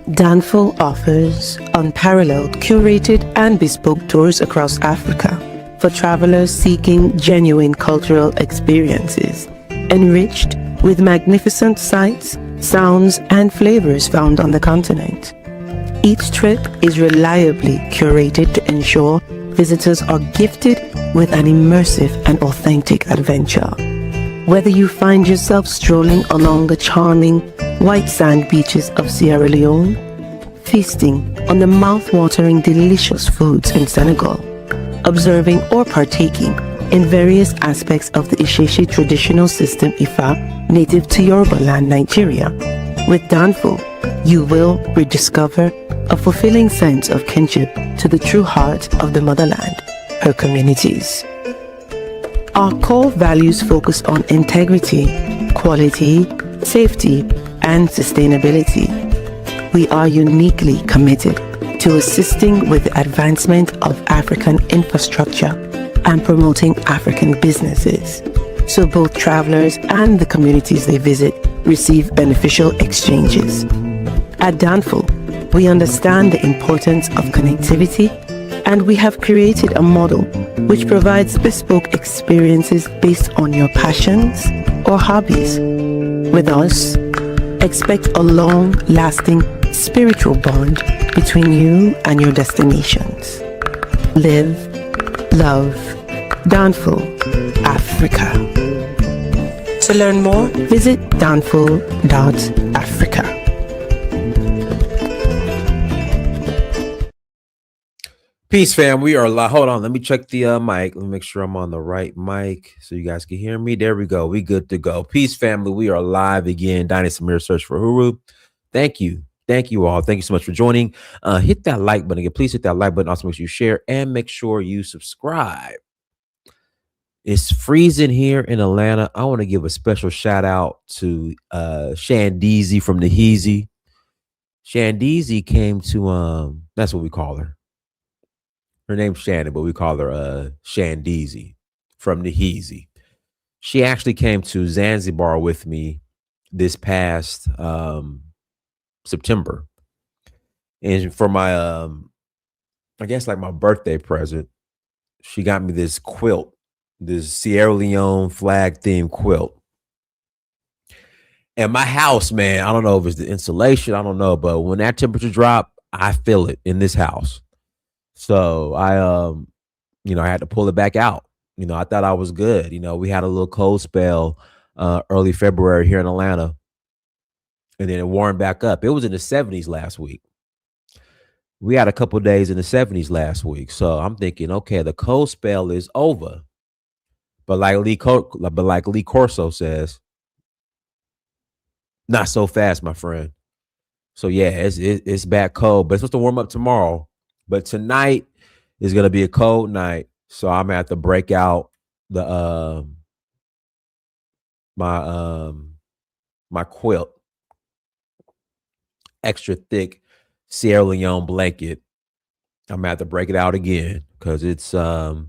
Danfo offers unparalleled, curated and bespoke tours across Africa for travelers seeking genuine cultural experiences, enriched with magnificent sights, sounds and flavors found on the continent. Each trip is reliably curated to ensure visitors are gifted with an immersive and authentic adventure. Whether you find yourself strolling along the charming white sand beaches of Sierra Leone, feasting on the mouth-watering delicious foods in Senegal, observing or partaking in various aspects of the Isheshe traditional system Ifa native to Yoruba land, Nigeria, with Danfo, you will rediscover a fulfilling sense of kinship to the true heart of the motherland, her communities. Our core values focus on integrity, quality, safety, and sustainability. We are uniquely committed to assisting with the advancement of African infrastructure and promoting African businesses, so both travelers and the communities they visit receive beneficial exchanges. At Danfo, we understand the importance of connectivity, and we have created a model which provides bespoke experiences based on your passions or hobbies. With us, expect a long-lasting spiritual bond between you and your destinations. Live, love, Danfo Africa. To learn more, visit danfo.africa. Peace, fam. We are live. Hold on. Let me check the mic. Let me make sure I'm on the right mic so you guys can hear me. There we go. We good to go. Peace, family. We are live again. Donnie Samir Search for Huru. Thank you. Thank you all. Thank you so much for joining. Hit that like button again. Please hit that like button. Also, make sure you share and make sure you subscribe. It's freezing here in Atlanta. I want to give a special shout out to Shandeezy from the Heezy. Shandeezy came to that's what we call her. Her name's Shannon, but we call her Shandeezy from the Heezy. She actually came to Zanzibar with me this past September. And for my I guess like my birthday present, she got me this quilt, this Sierra Leone flag themed quilt. And my house, man, I don't know if it's the insulation, I don't know, but when that temperature drop, I feel it in this house. So I had to pull it back out. I thought I was good. We had a little cold spell early February here in Atlanta, and then it warmed back up. It was in the 70s last week. We had a couple of days in the 70s last week. So I'm thinking, okay, the cold spell is over. But like Lee Corso says, not so fast, my friend. So yeah, it's back cold, but it's supposed to warm up tomorrow. But tonight is gonna be a cold night, so I'm gonna have to break out the my quilt, extra thick Sierra Leone blanket. I'm gonna have to break it out again because it's we're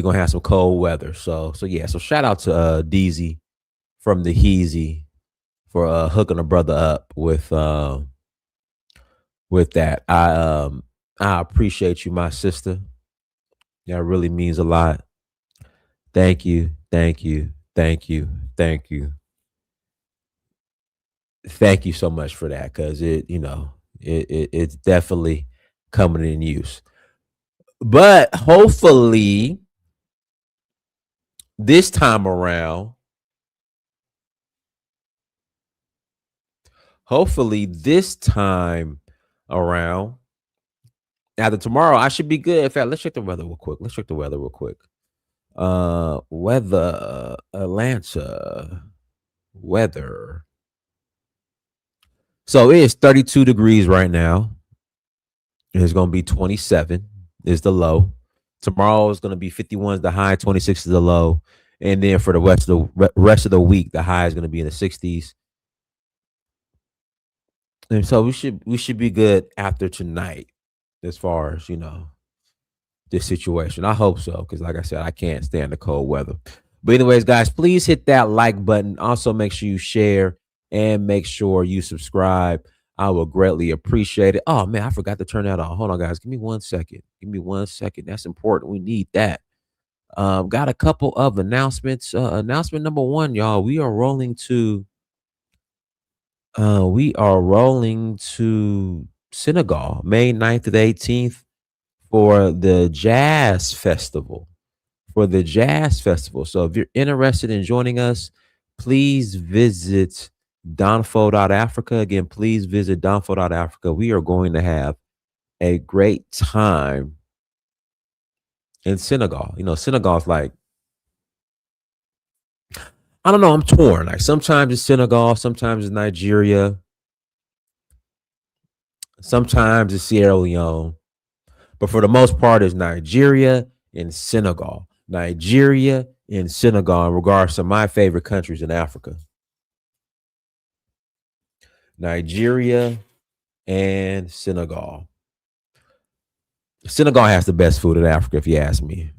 gonna have some cold weather. So yeah. So shout out to Deezy from the Heezy for hooking a brother up with that. I appreciate you, my sister. That really means a lot. Thank you. Thank you. Thank you. Thank you. Thank you so much for that, because it's definitely coming in use. But hopefully this time around, after tomorrow, I should be good. In fact, let's check the weather real quick. Weather, Atlanta, weather. So it is 32 degrees right now. It's going to be 27 is the low. Tomorrow is going to be 51 is the high, 26 is the low. And then for the rest of the week, the high is going to be in the 60s. And so we should be good after tonight, as far as this situation. I hope so, because like I said, I can't stand the cold weather. But anyways, guys, please hit that like button. Also, make sure you share and make sure you subscribe. I will greatly appreciate it. Oh man, I forgot to turn that on. Hold on, guys. Give me 1 second. Give me 1 second. That's important. We need that. Got a couple of announcements. Announcement number one, y'all. We are rolling to Senegal, May 9th to the 18th for the Jazz Festival. So if you're interested in joining us, please visit Danfo.Africa. Again, please visit Danfo.Africa. We are going to have a great time in Senegal. You know, Senegal's like, I don't know, I'm torn. Like sometimes it's Senegal, sometimes it's Nigeria, sometimes it's Sierra Leone. But for the most part, it's Nigeria and Senegal. Nigeria and Senegal in regards to my favorite countries in Africa. Nigeria and Senegal. Senegal has the best food in Africa, if you ask me.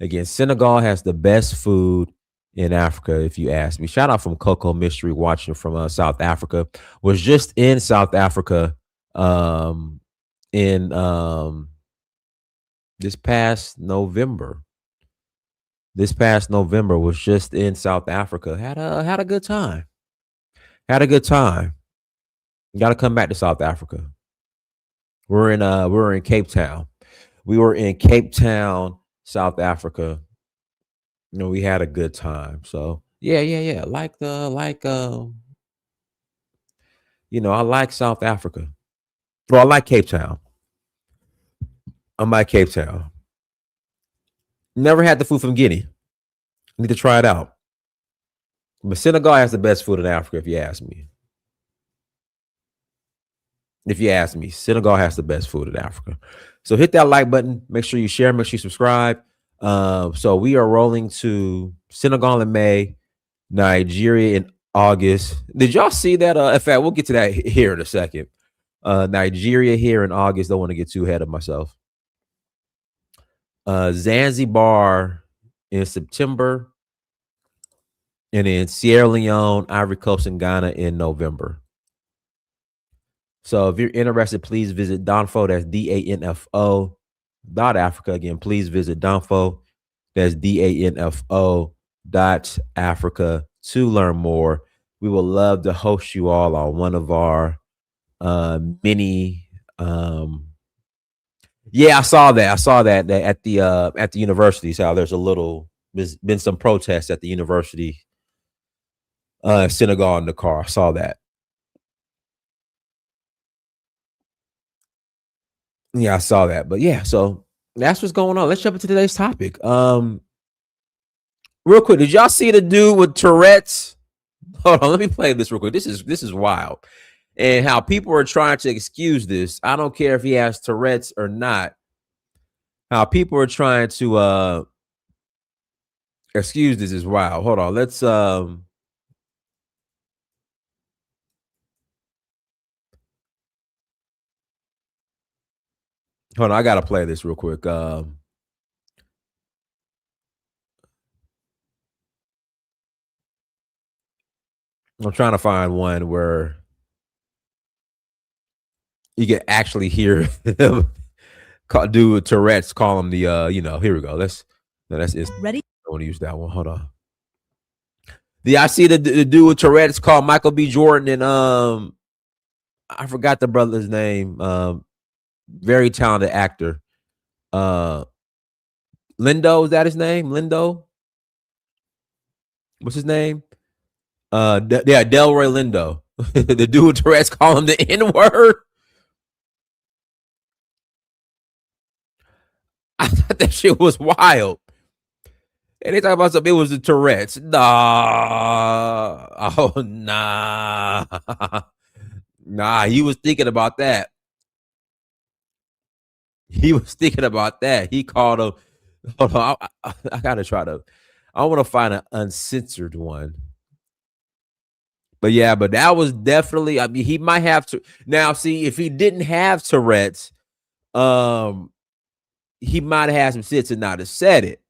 Again, Senegal has the best food in Africa, if you ask me. Shout out from Coco Mystery watching from South Africa. Was just in South Africa in this past November. Was just in South Africa. Had a good time. Got to come back to South Africa. We're in Cape Town. We were in Cape Town, South Africa. You know, we had a good time. So yeah. I like South Africa. Well, I like Cape Town. Never had the food from Guinea. Need to try it out. But Senegal has the best food in Africa, if you ask me. Senegal has the best food in Africa. So hit that like button. Make sure you share. Make sure you subscribe. So we are rolling to Senegal in May, Nigeria in August. Did y'all see that? In fact, we'll get to that here in a second. Nigeria here in August. Don't want to get too ahead of myself. Zanzibar in September. And then Sierra Leone, Ivory Coast, and Ghana in November. So if you're interested, please visit Danfo. That's DANFO .Africa. Again, please visit Danfo. That's DANFO .Africa to learn more. We would love to host you all on one of our mini. Yeah, I saw that at the universities. How there's been some protests at the university. Senegal in the car. I saw that. Yeah, I saw that. But yeah, so that's what's going on. Let's jump into today's topic. Real quick, did y'all see the dude with Tourette's? Hold on, let me play this real quick. This is wild. And how people are trying to excuse this. I don't care if he has Tourette's or not. How people are trying to excuse this is wild. Hold on. Let's hold on, I gotta play this real quick. I'm trying to find one where you can actually hear him do Tourette's call him the here we go. That's ready. I want to use that one. Hold on. I see the dude with Tourette's called Michael B. Jordan and I forgot the brother's name. Very talented actor. Lindo, is that his name? Lindo? What's his name? Delroy Lindo. The dude with Tourette's call him the N-word. I thought that shit was wild. And they talk about something, it was the Tourette's. Nah. Oh, nah. Nah, he was thinking about that. He called him. Hold on, I gotta try to. I want to find an uncensored one. But yeah, but that was definitely. I mean, he might have to now. See, if he didn't have Tourette's, he might have had some sense and not have said it.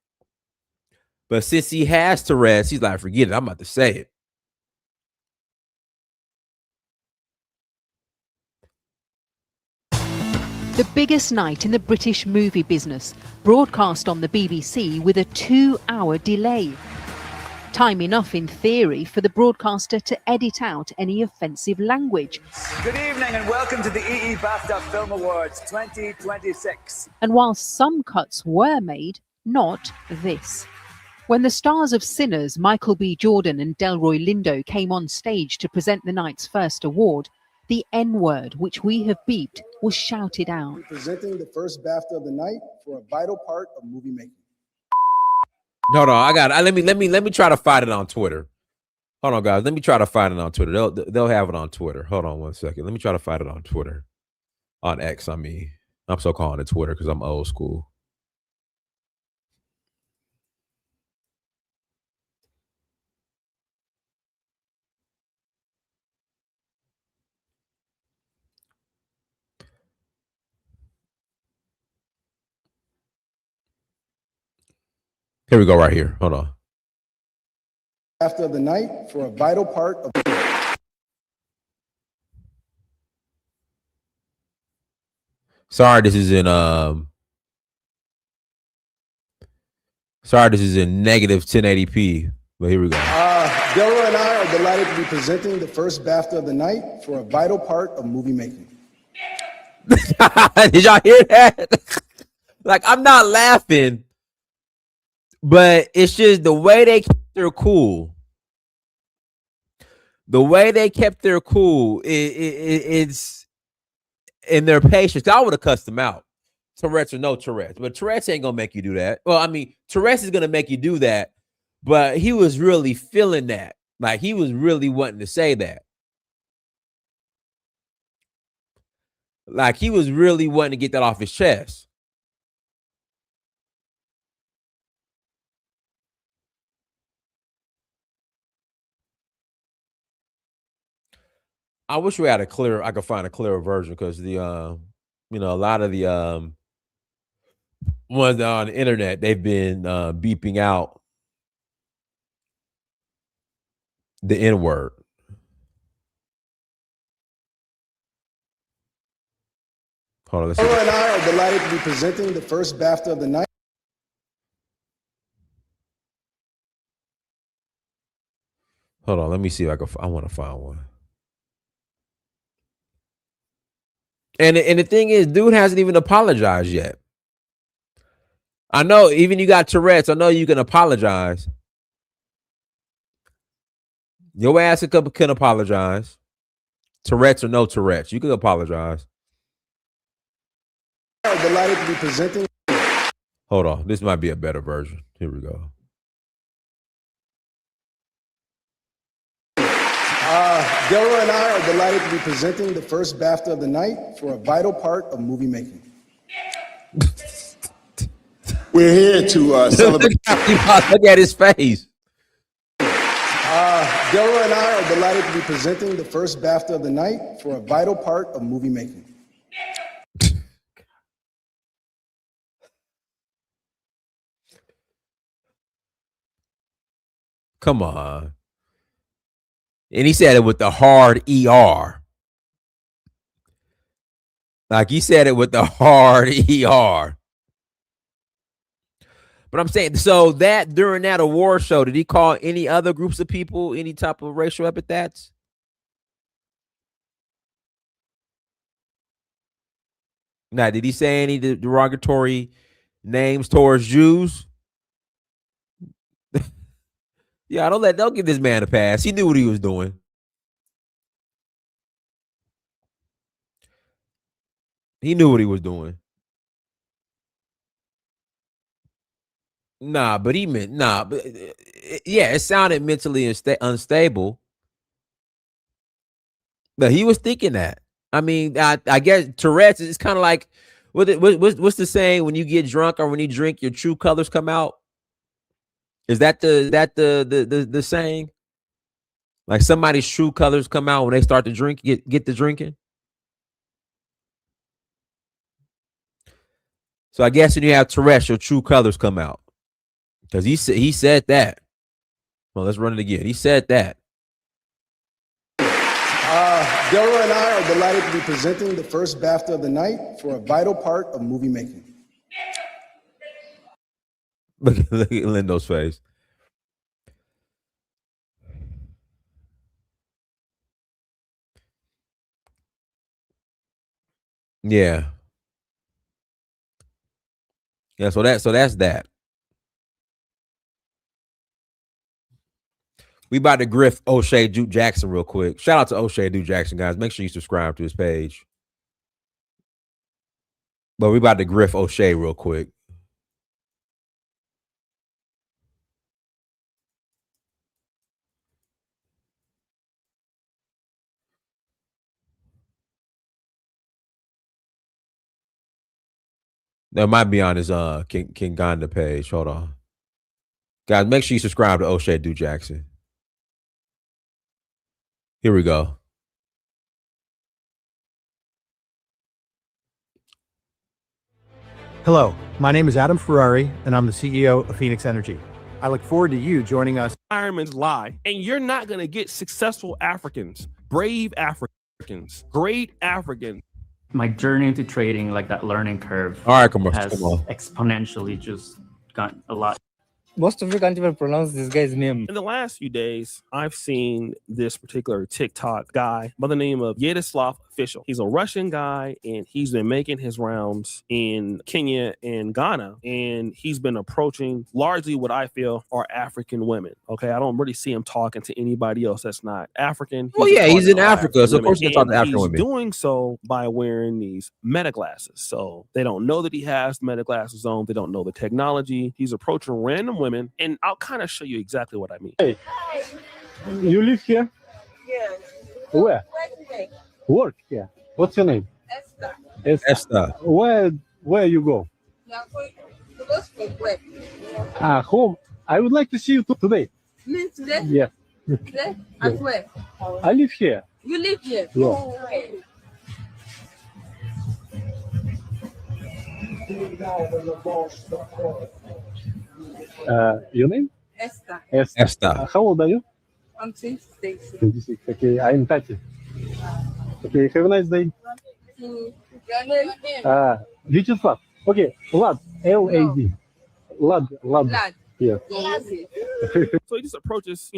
But since he has Tourette's, he's like, forget it. I'm about to say it. The biggest night in the British movie business, broadcast on the BBC with a 2-hour delay. Time enough, in theory, for the broadcaster to edit out any offensive language. Good evening and welcome to the EE BAFTA Film Awards 2026. And while some cuts were made, not this. When the stars of Sinners, Michael B. Jordan and Delroy Lindo, came on stage to present the night's first award, the N-word, which we have beeped, was shouted out. Presenting the first BAFTA of the night for a vital part of movie making. Hold on, I got it. Let me try to find it on Twitter. Hold on, guys. Let me try to find it on Twitter. They'll have it on Twitter. Hold on 1 second. Let me try to find it on Twitter. On X, I mean. I'm so calling it Twitter because I'm old school. Here we go, right here. Hold on. After the night for a vital part of. Sorry, this is in negative 1080p. But here we go. Delroy and I are delighted to be presenting the first BAFTA of the night for a vital part of movie making. Did y'all hear that? Like, I'm not laughing, but it's just the way they kept their cool. The way they kept their cool, it's in their patience. I would have cussed them out. Tourette's or no Tourette's. But Tourette's ain't going to make you do that. Well, I mean, Tourette's is going to make you do that. But he was really feeling that. Like, he was really wanting to say that. Like, he was really wanting to get that off his chest. I wish we had I could find a clearer version, because the a lot of the ones on the internet, they've been beeping out the N-word. Hold on, let's see. Delroy and I are delighted to be presenting the first BAFTA of the night. Hold on, let me see if I want to find one. And the thing is, dude hasn't even apologized yet. I know, even you got Tourette's, I know you can apologize. Your ass can apologize. Tourette's or no Tourette's, you can apologize. I'm delighted to be presenting. Hold on, this might be a better version. Here we go. Delroy and I are delighted to be presenting the first BAFTA of the night for a vital part of movie making. We're here to celebrate. Look at his face. Delroy and I are delighted to be presenting the first BAFTA of the night for a vital part of movie making. Come on. And he said it with the hard ER. Like, he said it with the hard ER. But I'm saying, so that during that award show, did he call any other groups of people any type of racial epithets? Now, did he say any derogatory names towards Jews? Yeah, don't give this man a pass. He knew what he was doing. He knew what he was doing. Nah, but he meant, but yeah, it sounded mentally unstable. But he was thinking that. I mean, I guess Tourette's is kind of like, what's the saying, when you get drunk or when you drink, your true colors come out? Is that the saying? Like, somebody's true colors come out when they start to drink, get to drinking? So I guess when you have Tourette, your true colors come out. Because he said that. Well, let's run it again. He said that. Delroy and I are delighted to be presenting the first BAFTA of the night for a vital part of movie making. Look at Lindo's face. Yeah. Yeah, so that's that. We about to griff O'Shea Duke Jackson real quick. Shout out to O'Shea Duke Jackson, guys. Make sure you subscribe to his page. But we about to griff O'Shea real quick. That might be on his King Ganda page. Hold on. Guys, make sure you subscribe to O'Shea Duke Jackson. Here we go. Hello, my name is Adam Ferrari, and I'm the CEO of Phoenix Energy. I look forward to you joining us. Firemen's lie, and you're not going to get successful Africans, brave Africans, great Africans. My journey into trading, like that learning curve, All right, come on. exponentially just got a lot. Most of you can't even pronounce this guy's name. In the last few days, I've seen this particular TikTok guy by the name of Yaroslav Official. He's a Russian guy, and he's been making his rounds in Kenya and Ghana, and he's been approaching largely what I feel are African women. Okay, I don't really see him talking to anybody else that's not African. Oh yeah, he's in Africa, so of course he can talk to African women. He's doing so by wearing these meta glasses, so they don't know that he has meta glasses on. They don't know the technology. He's approaching random women, and I'll kind of show you exactly what I mean. Hey, you live here? Yes. Where? Work here. What's your name? Esther. Esther. Where you go? Home. I would like to see you today. Me today? Yeah. Today? At where? I live here. You live here? Yeah. Okay. Your name? Esther. Esther. How old are you? I'm 26. 26. Okay, I'm 30. Okay, have a nice day. Your name? Vyacheslav. Okay, Lad. L-A-D. Lad. Lad. Yeah. So he just approaches,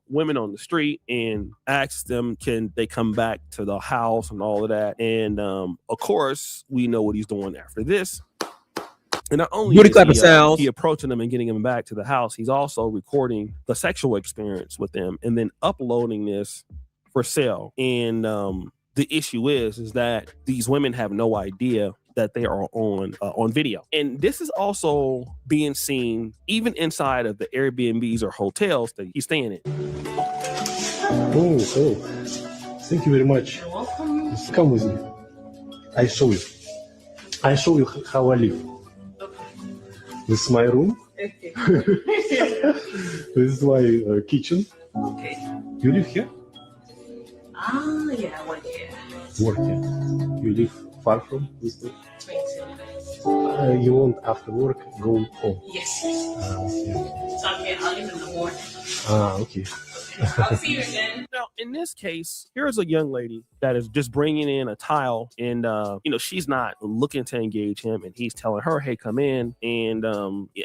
women on the street and asks them, can they come back to the house and all of that. And of course, we know what he's doing after this. And not only is he approaching them and getting them back to the house, he's also recording the sexual experience with them and then uploading this for sale. And the issue is that these women have no idea that they are on video. And this is also being seen even inside of the Airbnbs or hotels that he's staying in. Oh, thank you very much. You're welcome. Come with me. I show you how I live. This is my room. Okay. This is my kitchen. Okay. You live here? Yeah, I work here. Work here. You live far from this place? 20 minutes. You want after work go home? Yes. Okay. So I'll leave in the morning. Okay. I'll see you again. Now, in this case, here's a young lady that is just bringing in a tile, and she's not looking to engage him, and he's telling her, "Hey, come in." And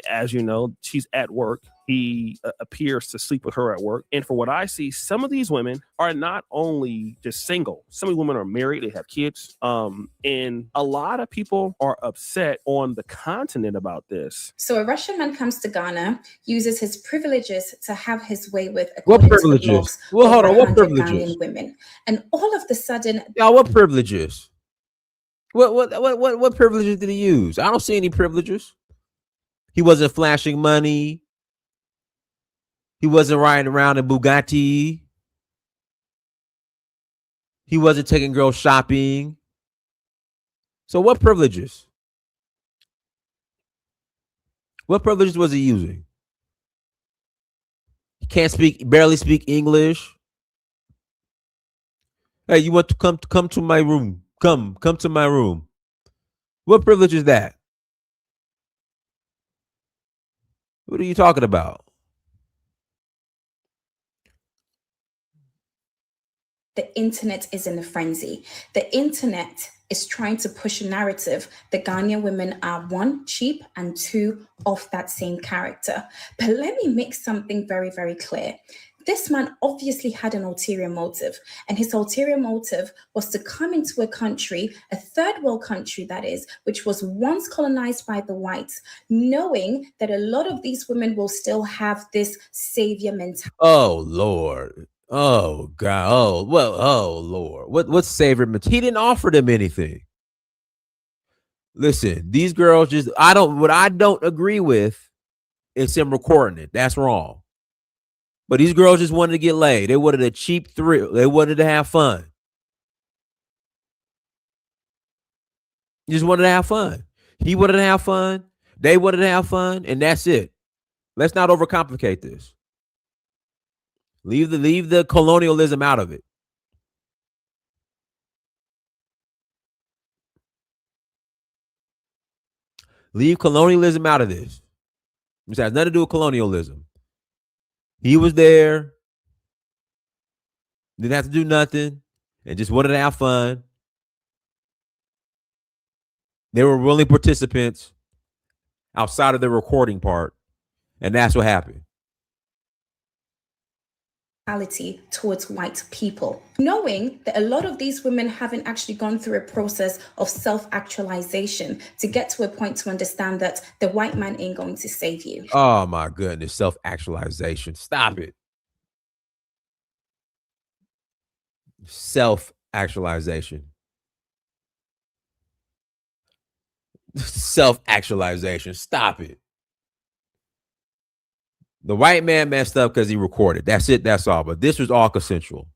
as you know, she's at work. He appears to sleep with her at work. And for what I see, some of these women are not only just single. Some of these women are married. They have kids. And a lot of people are upset on the continent about this. So a Russian man comes to Ghana, uses his privileges to have his way with what privileges? Well, hold on. What privileges? Ghanaian women. And all of the sudden... Y'all, what privileges? What privileges did he use? I don't see any privileges. He wasn't flashing money. He wasn't riding around in Bugatti. He wasn't taking girls shopping. So what privileges? What privileges was he using? He can't barely speak English. Hey, you want to come to my room? Come to my room. What privilege is that? What are you talking about? the internet is in a frenzy. The internet is trying to push a narrative that Ghanaian women are one, cheap, and two, of that same character. But let me make something very, very clear. This man obviously had an ulterior motive, and his ulterior motive was to come into a country, a third world country that is, which was once colonized by the whites, knowing that a lot of these women will still have this savior mentality. Oh Lord. Oh God. Oh well. Oh Lord. What's savior? He didn't offer them anything. Listen, these girls just what I don't agree with is him recording it. That's wrong. But these girls just wanted to get laid. They wanted a cheap thrill. They wanted to have fun. Just wanted to have fun. He wanted to have fun. They wanted to have fun, and that's it. Let's not overcomplicate this. Leave the colonialism out of it. Leave colonialism out of this. This has nothing to do with colonialism. He was there, didn't have to do nothing, and just wanted to have fun. They were willing participants outside of the recording part, and that's what happened. Towards white people, knowing that a lot of these women haven't actually gone through a process of self-actualization to get to a point to understand that the white man ain't going to save you. Oh my goodness, self-actualization. Stop it. Self-actualization. Self-actualization. Stop it. The white man messed up because he recorded. That's it. That's all. But this was all consensual.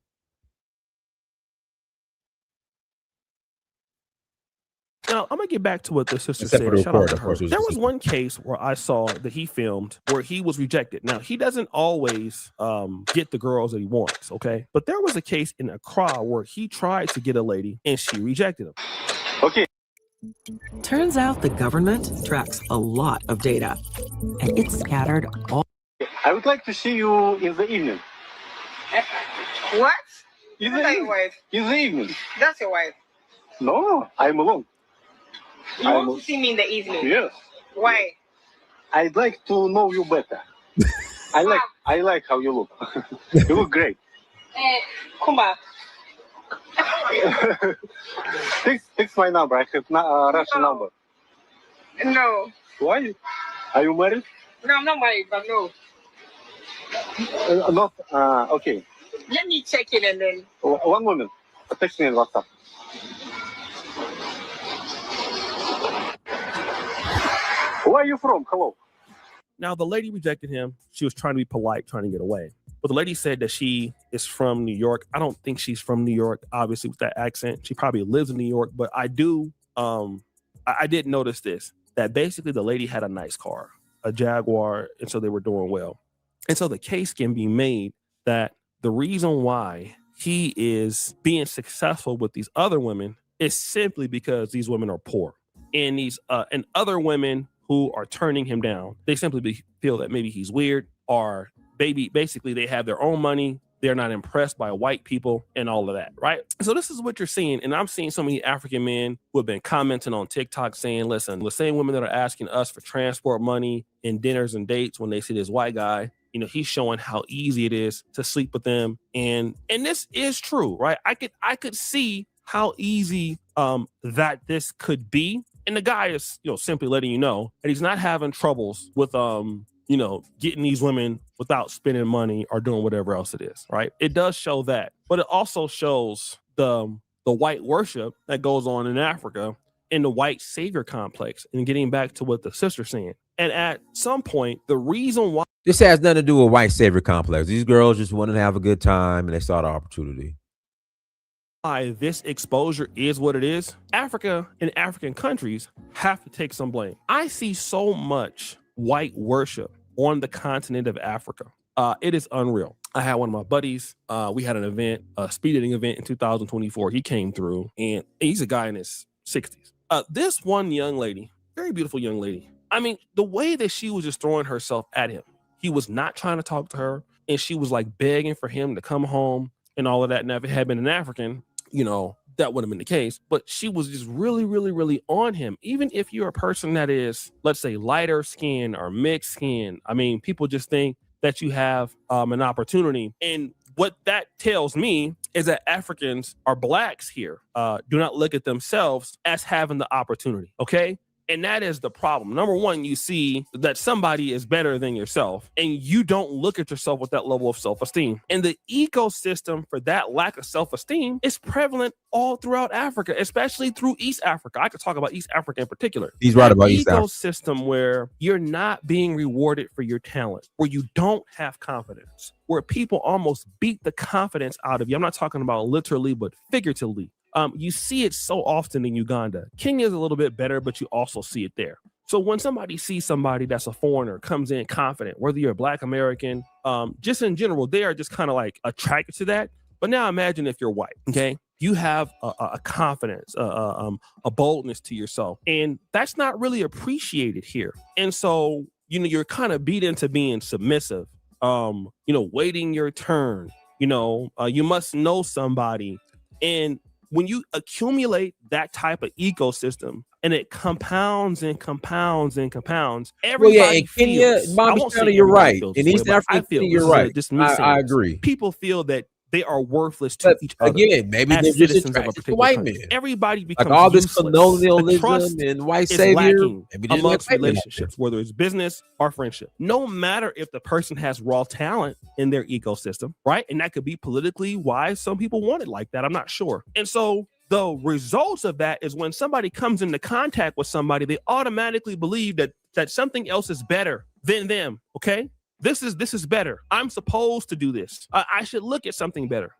Now, I'm going to get back to what the sister said. Shout out to her. There was one case where I saw that he filmed where he was rejected. Now, he doesn't always get the girls that he wants, okay? But there was a case in Accra where he tried to get a lady and she rejected him. Okay. Turns out the government tracks a lot of data, and it's scattered all. I would like to see you in the evening. What? In Is the that evening. your wife? In the evening. That's your wife. No, I'm alone. You want to see me in the evening? Yes. Why? I'd like to know you better. I like how you look. You look great. Kumba. Fix my number. I have Russian number. No. Why? Are you married? No, I'm not married, but no. Not. Okay. Let me check in and then. 1 moment. Text me on WhatsApp. Where are you from? Hello. Now, the lady rejected him. She was trying to be polite, trying to get away. But the lady said that she is from New York. I don't think she's from New York, obviously, with that accent. She probably lives in New York. But I did notice this, that basically the lady had a nice car, a Jaguar, and so they were doing well. And so the case can be made that the reason why he is being successful with these other women is simply because these women are poor. And these and other women who are turning him down, they simply feel that maybe he's weird, or basically they have their own money. They're not impressed by white people and all of that, right? So this is what you're seeing. And I'm seeing so many African men who have been commenting on TikTok saying, listen, the same women that are asking us for transport money and dinners and dates when they see this white guy, you know, he's showing how easy it is to sleep with them. And this is true, right? I could see how easy that this could be. And the guy is, you know, simply letting you know that he's not having troubles with you know, getting these women without spending money or doing whatever else it is, right? It does show that, but it also shows the white worship that goes on in Africa and the white savior complex. And getting back to what the sister's saying, and at some point, the reason why this has nothing to do with white savior complex. These girls just wanted to have a good time and they saw the opportunity. Why this exposure is what it is, Africa and African countries have to take some blame. I see so much white worship on the continent of Africa. It is unreal. I had one of my buddies. We had an event, a speed dating event in 2024. He came through, and he's a guy in his 60s. This one young lady, very beautiful young lady. I mean, the way that she was just throwing herself at him, he was not trying to talk to her, and she was like begging for him to come home. and all of that. Now, if it had been an African, you know, that would have been the case. But she was just really, really, really on him. Even if you're a person that is, let's say, lighter skin or mixed skin, I mean, people just think that you have an opportunity. And what that tells me is that Africans or blacks here do not look at themselves as having the opportunity. Okay. And that is the problem. Number one, you see that somebody is better than yourself, and you don't look at yourself with that level of self-esteem. And the ecosystem for that lack of self-esteem is prevalent all throughout Africa, especially through East Africa. I could talk about East Africa in particular. He's right about East Africa. Ecosystem where you're not being rewarded for your talent, where you don't have confidence, where people almost beat the confidence out of you. I'm not talking about literally, but figuratively. You see it so often in Uganda. Kenya is a little bit better, but you also see it there. So when somebody sees somebody that's a foreigner, comes in confident, whether you're a Black American, just in general, they are just kind of like attracted to that. But now imagine if you're white, okay? You have a confidence, a boldness to yourself, and that's not really appreciated here. And so, you know, you're kind of beat into being submissive, you know, waiting your turn, you know, you must know somebody. And when you accumulate that type of ecosystem and it compounds and compounds and compounds, everybody well, yeah, in Kenya, feels, you're right. In East Africa, Africa, you're right. I this. agree. People feel that they are worthless to each other. Again, maybe they're just attracted to white men. Everybody becomes like all this useless. colonialism and white savior. Maybe amongst relationships, whether it's business or friendship. No matter if the person has raw talent in their ecosystem, right? And that could be politically why some people want it like that. I'm not sure. And so the results of that is when somebody comes into contact with somebody, they automatically believe that something else is better than them. Okay. This is better. I'm supposed to do this. I should look at something better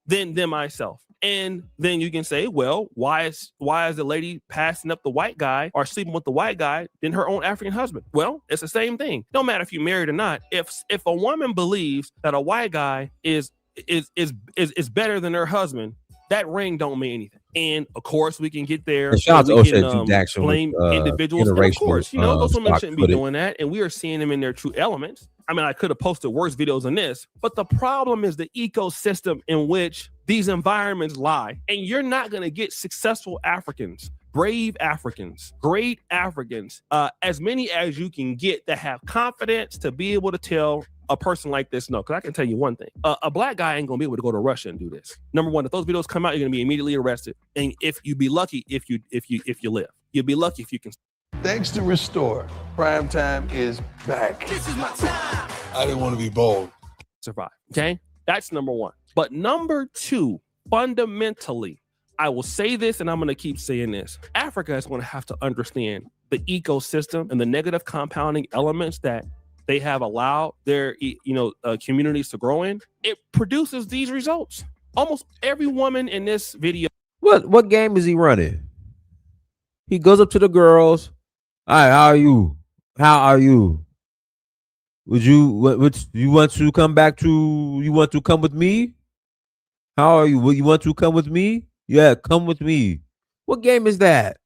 than myself. And then you can say, well, why is the lady passing up the white guy or sleeping with the white guy than her own African husband? Well, it's the same thing. No matter if you're married or not. If a woman believes that a white guy is better than her husband, that ring don't mean anything. And of course, we can get there. Shout out to Jackson blame individuals. And of course, you know, those women shouldn't be doing that. And we are seeing them in their true elements. I mean, I could have posted worse videos than this, but the problem is the ecosystem in which these environments lie. And you're not going to get successful Africans, brave Africans, great Africans, as many as you can get that have confidence to be able to tell a person like this no. Because I can tell you one thing, a Black guy ain't gonna be able to go to Russia and do this. Number one, if those videos come out, you're gonna be immediately arrested. And if you be lucky, if you live, you'll be lucky if you can. Thanks to Restore, Prime Time is back. This is my time. I didn't want to be bold. Survive. Okay, that's number one. But number two, fundamentally, I will say this, and I'm gonna keep saying this. Africa is gonna have to understand the ecosystem and the negative compounding elements that they have allowed their, communities to grow in. It produces these results. Almost every woman in this video. What game is he running? He goes up to the girls. Hi, how are you? How are you? You want to come with me? How are you? You want to come with me? Yeah, come with me. What game is that?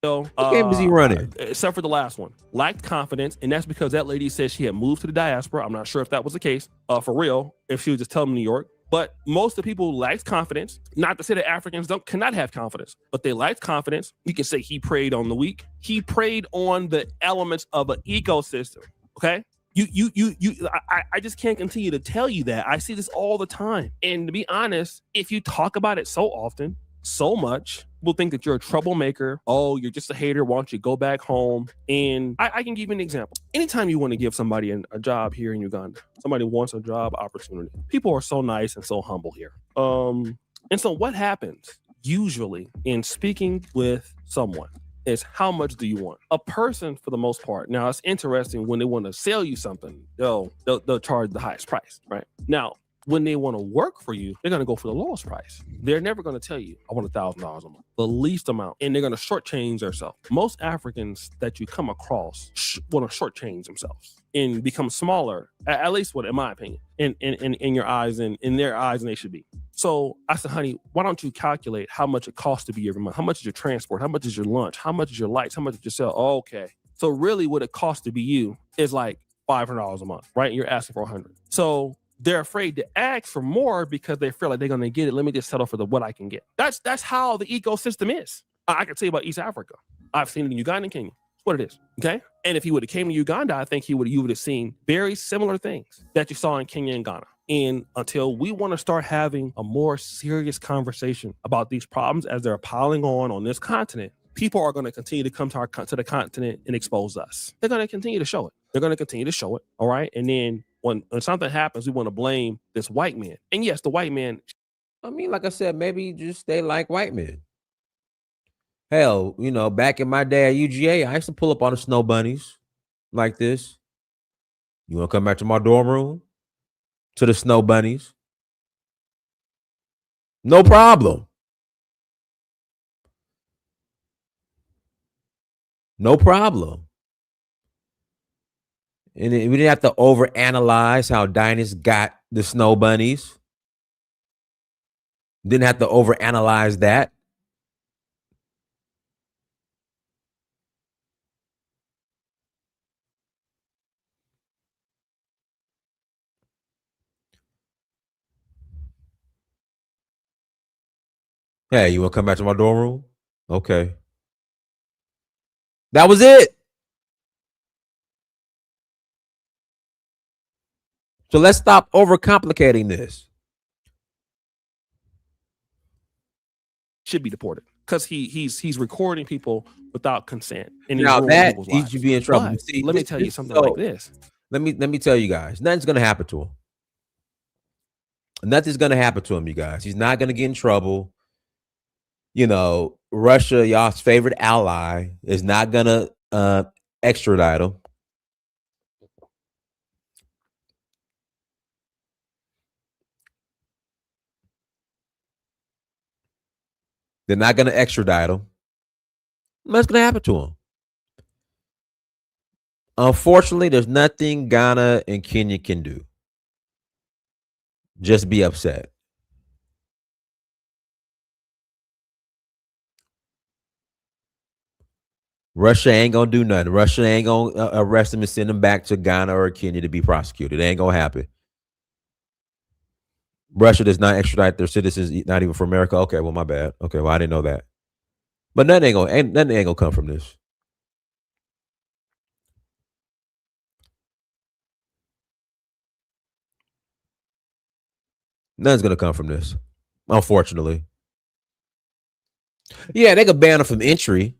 What game is he running? Except for the last one. Lacked confidence, and that's because that lady said she had moved to the diaspora. I'm not sure if that was the case, for real, if she was just telling New York. But most of the people lacked confidence. Not to say that Africans cannot have confidence, but they lacked confidence. You can say he preyed on the weak. He preyed on the elements of an ecosystem. Okay? I just can't continue to tell you that. I see this all the time. And to be honest, if you talk about it so often, so much, people think that you're a troublemaker. Oh, you're just a hater. Why don't you go back home? And I can give you an example. Anytime you want to give somebody a job here in Uganda, somebody wants a job opportunity, people are so nice and so humble here. And so what happens usually in speaking with someone is, how much do you want? A person, for the most part, now it's interesting when they want to sell you something, they'll charge the highest price, right? Now, when they want to work for you, they're going to go for the lowest price. They're never going to tell you, I want $1,000 a month, the least amount. And they're going to shortchange themselves. Most Africans that you come across want to shortchange themselves and become smaller, at least in my opinion, in your eyes and in their eyes, and they should be. So I said, honey, why don't you calculate how much it costs to be every month? How much is your transport? How much is your lunch? How much is your lights? How much is your cell? Oh, okay. So really what it costs to be you is like $500 a month, right? You're asking for $100. So they're afraid to ask for more because they feel like they're going to get it. Let me just settle for what I can get. That's how the ecosystem is. I can tell you about East Africa. I've seen it in Uganda and Kenya. That's what it is. Okay. And if he would have came to Uganda, I think you would have seen very similar things that you saw in Kenya and Ghana. And until we want to start having a more serious conversation about these problems as they're piling on this continent, people are going to continue to come to the continent and expose us. They're going to continue to show it. They're going to continue to show it. All right. And then when something happens, we want to blame this white man. And yes, the white man. I mean, like I said, maybe just they like white men. Hell, you know, back in my day at UGA, I used to pull up on the snow bunnies like this. You want to come back to my dorm room? To the snow bunnies? No problem. No problem. And we didn't have to overanalyze how Dynas got the snow bunnies. Didn't have to overanalyze that. Hey, you want to come back to my dorm room? Okay. That was it. So let's stop overcomplicating this. Should be deported because he's recording people without consent. And now that he should be in trouble. See, let me tell you something like this. Let me tell you guys, nothing's gonna happen to him. Nothing's gonna happen to him, you guys. He's not gonna get in trouble. You know, Russia, y'all's favorite ally, is not gonna extradite him. They're not gonna extradite him. What's gonna happen to him? Unfortunately, there's nothing Ghana and Kenya can do. Just be upset. Russia ain't gonna do nothing. Russia ain't gonna arrest him and send him back to Ghana or Kenya to be prosecuted. It ain't gonna happen. Russia does not extradite their citizens, not even for America. Okay, well, my bad. Okay, well, I didn't know that. But nothing ain't gonna come from this. Nothing's gonna come from this, unfortunately. Yeah, they could ban him from entry,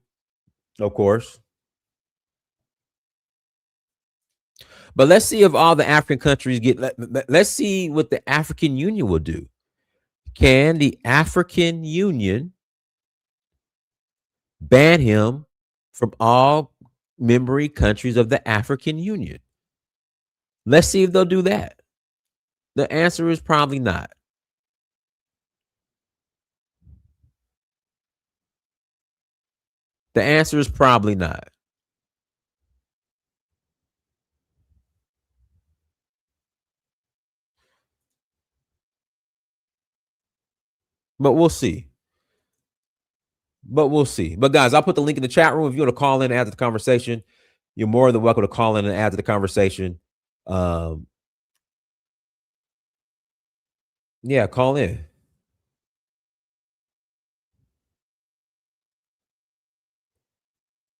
of course. But let's see if all the African countries get. Let's see what the African Union will do. Can the African Union ban him from all member countries of the African Union? Let's see if they'll do that. The answer is probably not. The answer is probably not. But we'll see. But guys, I'll put the link in the chat room if you want to call in and add to the conversation. You're more than welcome to call in and add to the conversation. Yeah, call in.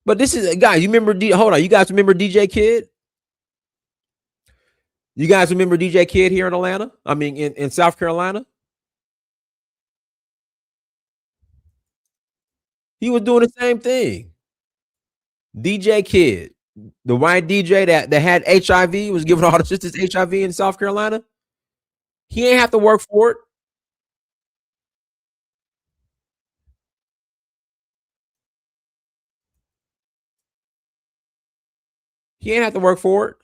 But this is, guys, you remember, hold on, you guys remember DJ Kid? You guys remember DJ Kid here in Atlanta? I mean, in South Carolina? He was doing the same thing. DJ Kid, the white DJ that had HIV, was giving all the sisters HIV in South Carolina. He ain't have to work for it. He ain't have to work for it.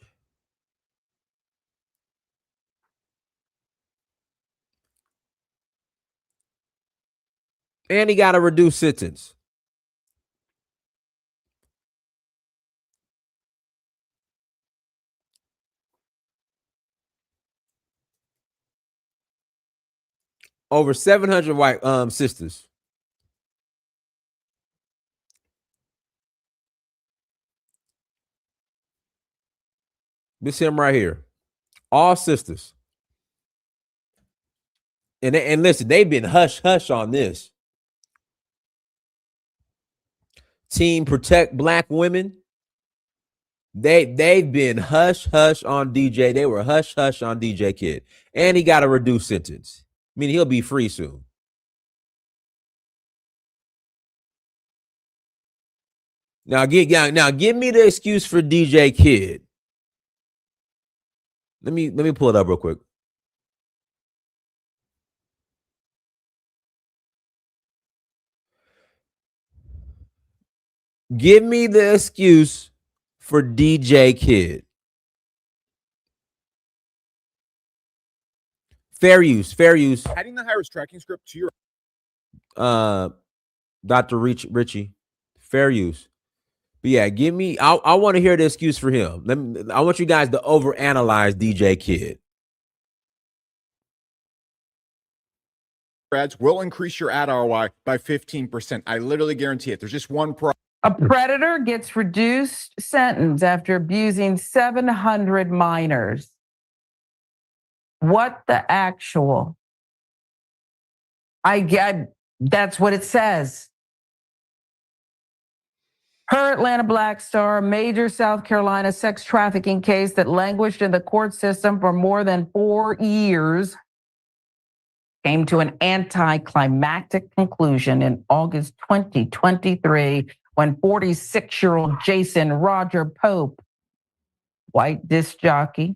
And he got a reduced sentence. Over 700 white sisters. This him right here. All sisters. And listen, they've been hush hush on this. Team Protect Black Women. They've been hush hush on DJ. They were hush hush on DJ Kid. And he got a reduced sentence. I mean, he'll be free soon. Now give me the excuse for DJ Kid. Let me pull it up real quick. Give me the excuse for DJ Kid. Fair use. Adding the high-risk tracking script to your Dr. Richie. Fair use. But yeah, give me. I want to hear the excuse for him. I want you guys to overanalyze DJ Kid. ads will increase your ad ROI by 15%. I literally guarantee it. There's just one problem. A predator gets reduced sentence after abusing 700 minors. What the actual? That's what it says. Her Atlanta Black Star, a major South Carolina sex trafficking case that languished in the court system for more than 4 years, came to an anticlimactic conclusion in August 2023 when 46-year-old Jason Roger Pope, white disc jockey,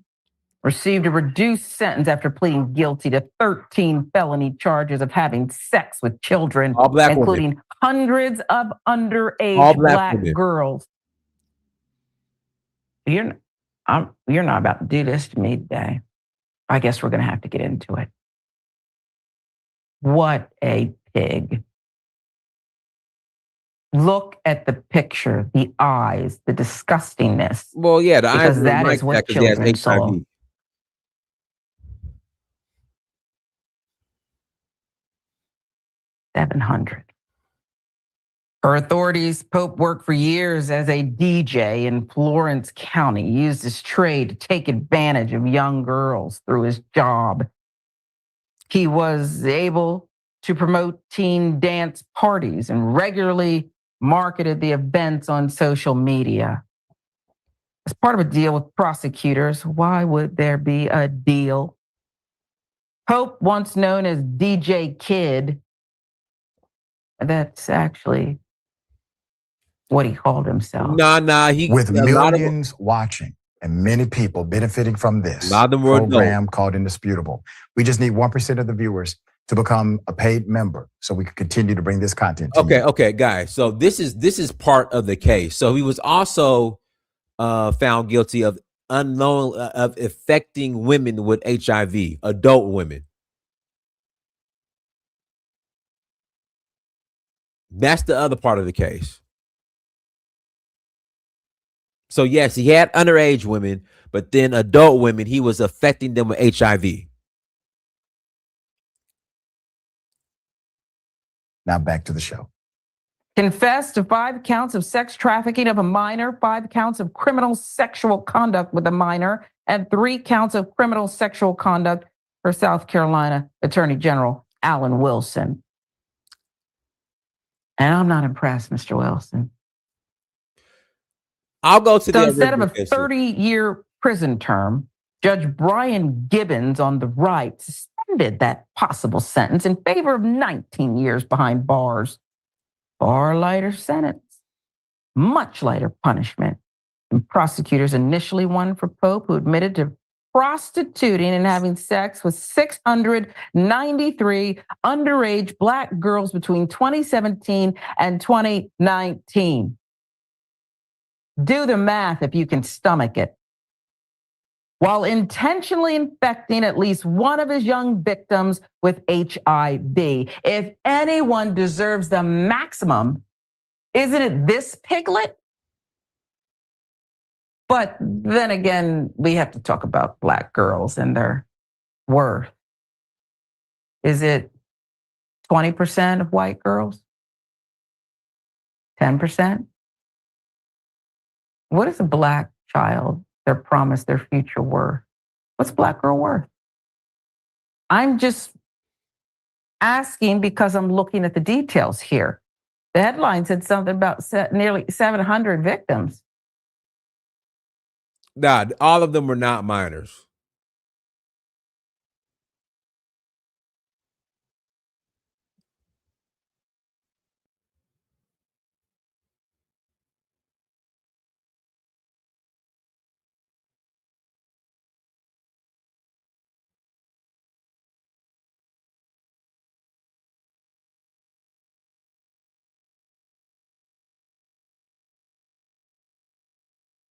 received a reduced sentence after pleading guilty to 13 felony charges of having sex with children, including women. Hundreds of underage black girls. You're not about to do this to me today. I guess we're going to have to get into it. What a pig. Look at the picture, the eyes, the disgustingness. Well, yeah, the eyes. Because that is what children saw. 700. For authorities, Pope worked for years as a DJ in Florence County, used his trade to take advantage of young girls through his job. He was able to promote teen dance parties and regularly marketed the events on social media. As part of a deal with prosecutors, why would there be a deal? Pope, once known as DJ Kid, that's actually what he called himself. With millions watching and many people benefiting from this program called Indisputable, we just need 1% of the viewers to become a paid member so we can continue to bring this content to you. Okay, guys. So this is part of the case. So he was also found guilty of affecting women with HIV, adult women. That's the other part of the case. So yes, he had underage women, but then adult women, he was affecting them with HIV. Now back to the show. Confessed to 5 counts of sex trafficking of a minor, 5 counts of criminal sexual conduct with a minor, and 3 counts of criminal sexual conduct for South Carolina Attorney General Alan Wilson. And I'm not impressed, Mr. Wilson. I'll go to so instead of a 30-year prison term, Judge Brian Gibbons on the right suspended that possible sentence in favor of 19 years behind bars. Far lighter sentence, much lighter punishment. And prosecutors initially won for Pope, who admitted to prostituting and having sex with 693 underage black girls between 2017 and 2019. Do the math if you can stomach it. While intentionally infecting at least one of his young victims with HIV. If anyone deserves the maximum, isn't it this piglet? But then again, we have to talk about black girls and their worth. Is it 20% of white girls? 10%? What is a black child their promise, their future worth. What's Black girl worth? I'm just asking because I'm looking at the details here. The headline said something about nearly 700 victims. Nah, all of them were not minors.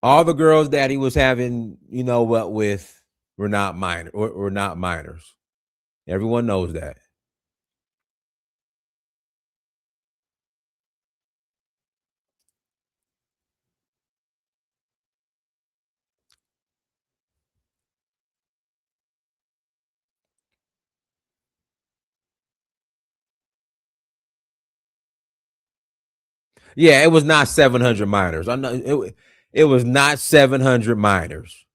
All the girls that he was having, you know what, with were not minor or not minors. Everyone knows that. Yeah, it was not 700 minors. I know it was not 700 minors.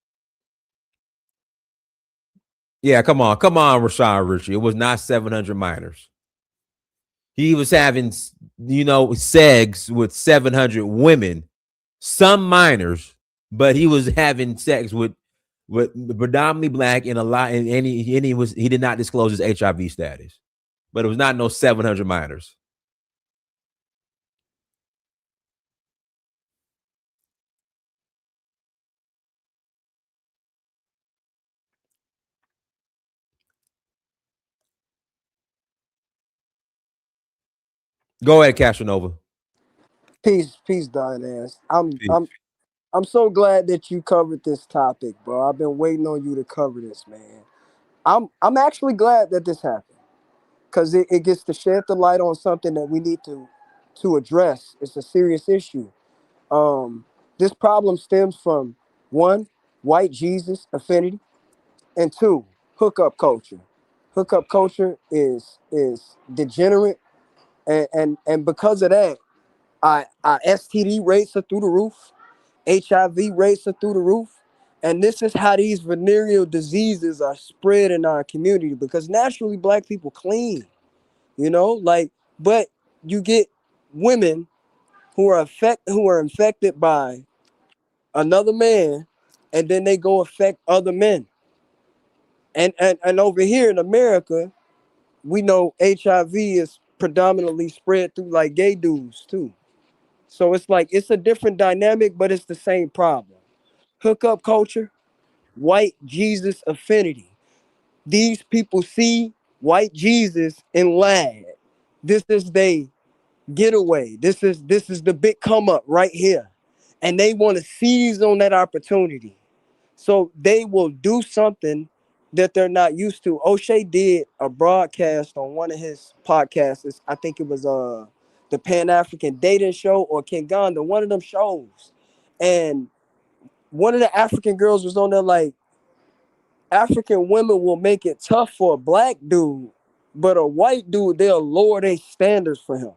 Yeah, come on, Rashad Richie. It was not 700 minors. He was having, you know, sex with 700 women, some minors, but he was having sex with predominantly Black and a lot, and he did not disclose his HIV status, but it was not no 700 minors. Go ahead, Casanova. Peace, Diane. I'm so glad that you covered this topic, bro. I've been waiting on you to cover this, man. I'm actually glad that this happened because it gets to shed the light on something that we need to address. It's a serious issue. This problem stems from 1, white Jesus affinity, and 2, hookup culture. Hookup culture is degenerate, and because of that, our STD rates are through the roof. HIV rates are through the roof. And this is how these venereal diseases are spread in our community because naturally Black people clean, you know, like, but you get women who are infected by another man, and then they go affect other men. And over here in America, we know HIV is predominantly spread through like gay dudes too. So it's like it's a different dynamic, but it's the same problem. Hookup culture, white Jesus affinity. These people see white Jesus and lad. This is they getaway. This is the big come up right here. And they want to seize on that opportunity. So they will do something that they're not used to. O'Shea did a broadcast on one of his podcasts. I think it was the Pan-African Dating Show or Kinganda, one of them shows. And one of the African girls was on there like, African women will make it tough for a Black dude, but a white dude, they'll lower their standards for him.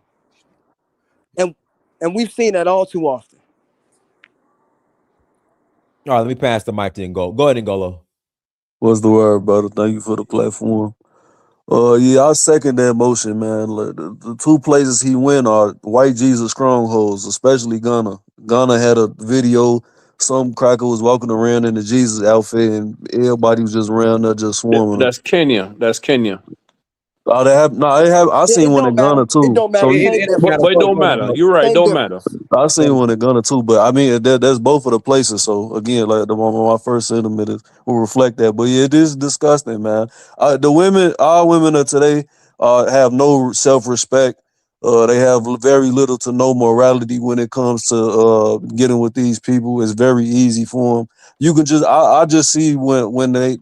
And we've seen that all too often. All right, let me pass the mic to Ngolo. Go ahead, Ngolo. What's the word, brother? Thank you for the platform. Yeah, I second that motion, man. Like, the two places he went are white Jesus strongholds, especially Ghana. Ghana had a video. Some cracker was walking around in the Jesus outfit, and everybody was just around there, just swarming. That's Kenya. That's Kenya. Oh, they have no. I seen one in Ghana too. It don't matter. But it don't matter. You're right. It don't matter. I seen one in Ghana too, but I mean that's both of the places. So again, like my first sentiment will reflect that. But yeah, it is disgusting, man. The women, our women of today, have no self-respect. They have very little to no morality when it comes to getting with these people. It's very easy for them. You can just, I just see when they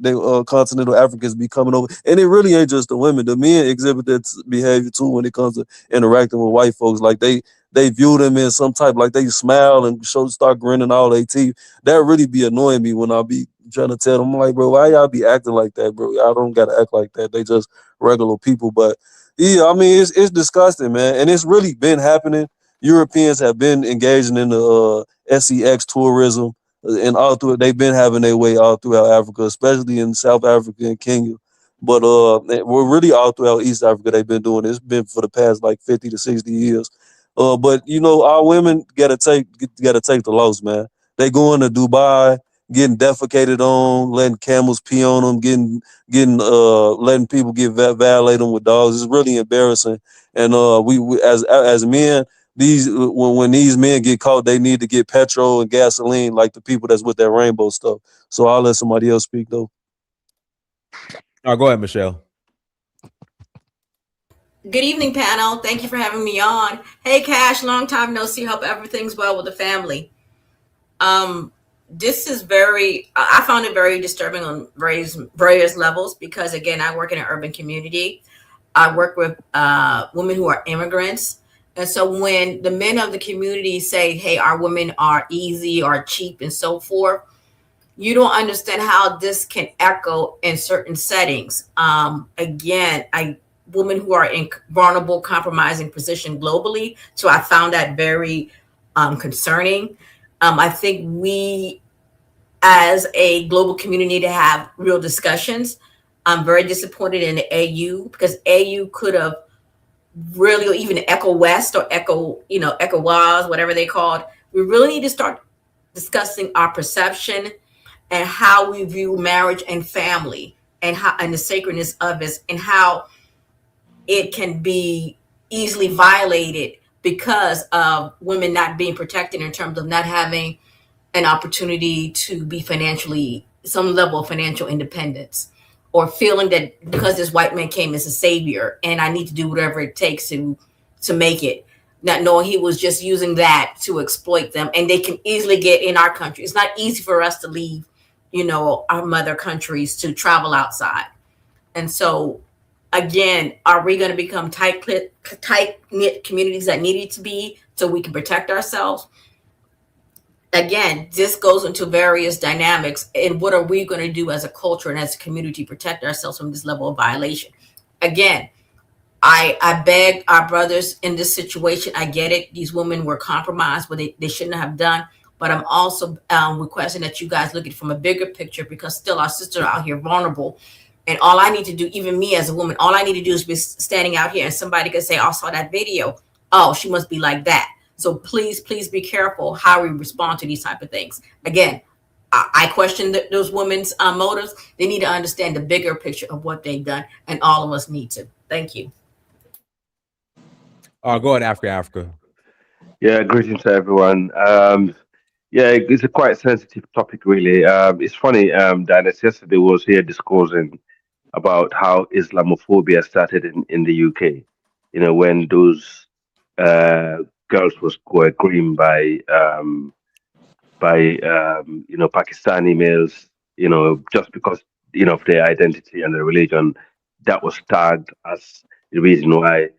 continental Africans be coming over, and it really ain't just the women. The men exhibit that behavior too when it comes to interacting with white folks. Like they view them in some type, like they smile and start grinning all their teeth. That really be annoying me when I be trying to tell them, I'm like, bro, why y'all be acting like that, bro? Y'all don't gotta act like that. They just regular people. But yeah, I mean, it's disgusting, man, and it's really been happening. Europeans have been engaging in the sex tourism. and all through they've been having their way all throughout Africa, especially in South Africa and Kenya. But we're really all throughout East Africa. They've been doing it. It's been for the past like 50 to 60 years. But you know, our women gotta take the loss, man. They going to Dubai, getting defecated on, letting camels pee on them, getting letting people violate them with dogs. It's really embarrassing. And we as men, these when these men get caught, they need to get petrol and gasoline like the people that's with that rainbow stuff. So I'll let somebody else speak though. All right, go ahead, Michelle. Good evening, panel. Thank you for having me on. Hey, Cash, long time no see. Hope everything's well with the family. This is I found it very disturbing on various levels because, again, I work in an urban community. I work with women who are immigrants. And so when the men of the community say, hey, our women are easy or cheap and so forth, you don't understand how this can echo in certain settings. Again, women who are in vulnerable, compromising position globally. So I found that very concerning. I think we, as a global community, need to have real discussions. I'm very disappointed in the AU because AU could have really, or even Echo West or ECOWAS, whatever they called. We really need to start discussing our perception and how we view marriage and family and the sacredness of it and how it can be easily violated because of women not being protected in terms of not having an opportunity to be some level of financial independence, or feeling that because this white man came as a savior and I need to do whatever it takes to make it, not knowing he was just using that to exploit them. And they can easily get in our country. It's not easy for us to leave, our mother countries to travel outside. And so, again, are we going to become tight-knit communities that needed to be so we can protect ourselves? Again, this goes into various dynamics. And what are we going to do as a culture and as a community to protect ourselves from this level of violation? Again, I beg our brothers in this situation. I get it. These women were compromised, what they shouldn't have done. But I'm also requesting that you guys look at it from a bigger picture, because still our sisters are out here vulnerable. And all I need to do, even me as a woman, all I need to do is be standing out here and somebody could say, I saw that video. Oh, she must be like that. So please, please be careful how we respond to these type of things. Again, I question those women's motives. They need to understand the bigger picture of what they've done, and all of us need to. Thank you. Go ahead, Africa. Yeah, greetings to everyone. Yeah, it's a quite sensitive topic, really. It's funny, Dennis, yesterday was here discoursing about how Islamophobia started in the UK. When those girls were groomed by Pakistani males, just because of their identity and their religion, that was tagged as the reason why.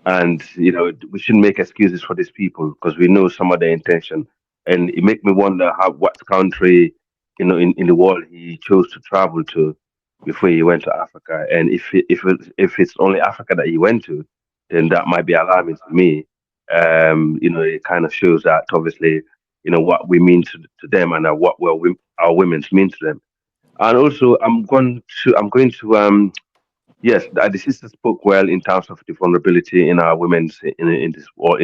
And we shouldn't make excuses for these people because we know some of their intention. And it makes me wonder what country in the world he chose to travel to before he went to Africa. And if it's only Africa that he went to, then that might be alarming to me. It kind of shows that obviously what we mean to them and what our women's mean to them. And also, I'm going to yes, the sister spoke well in terms of the vulnerability in our women's in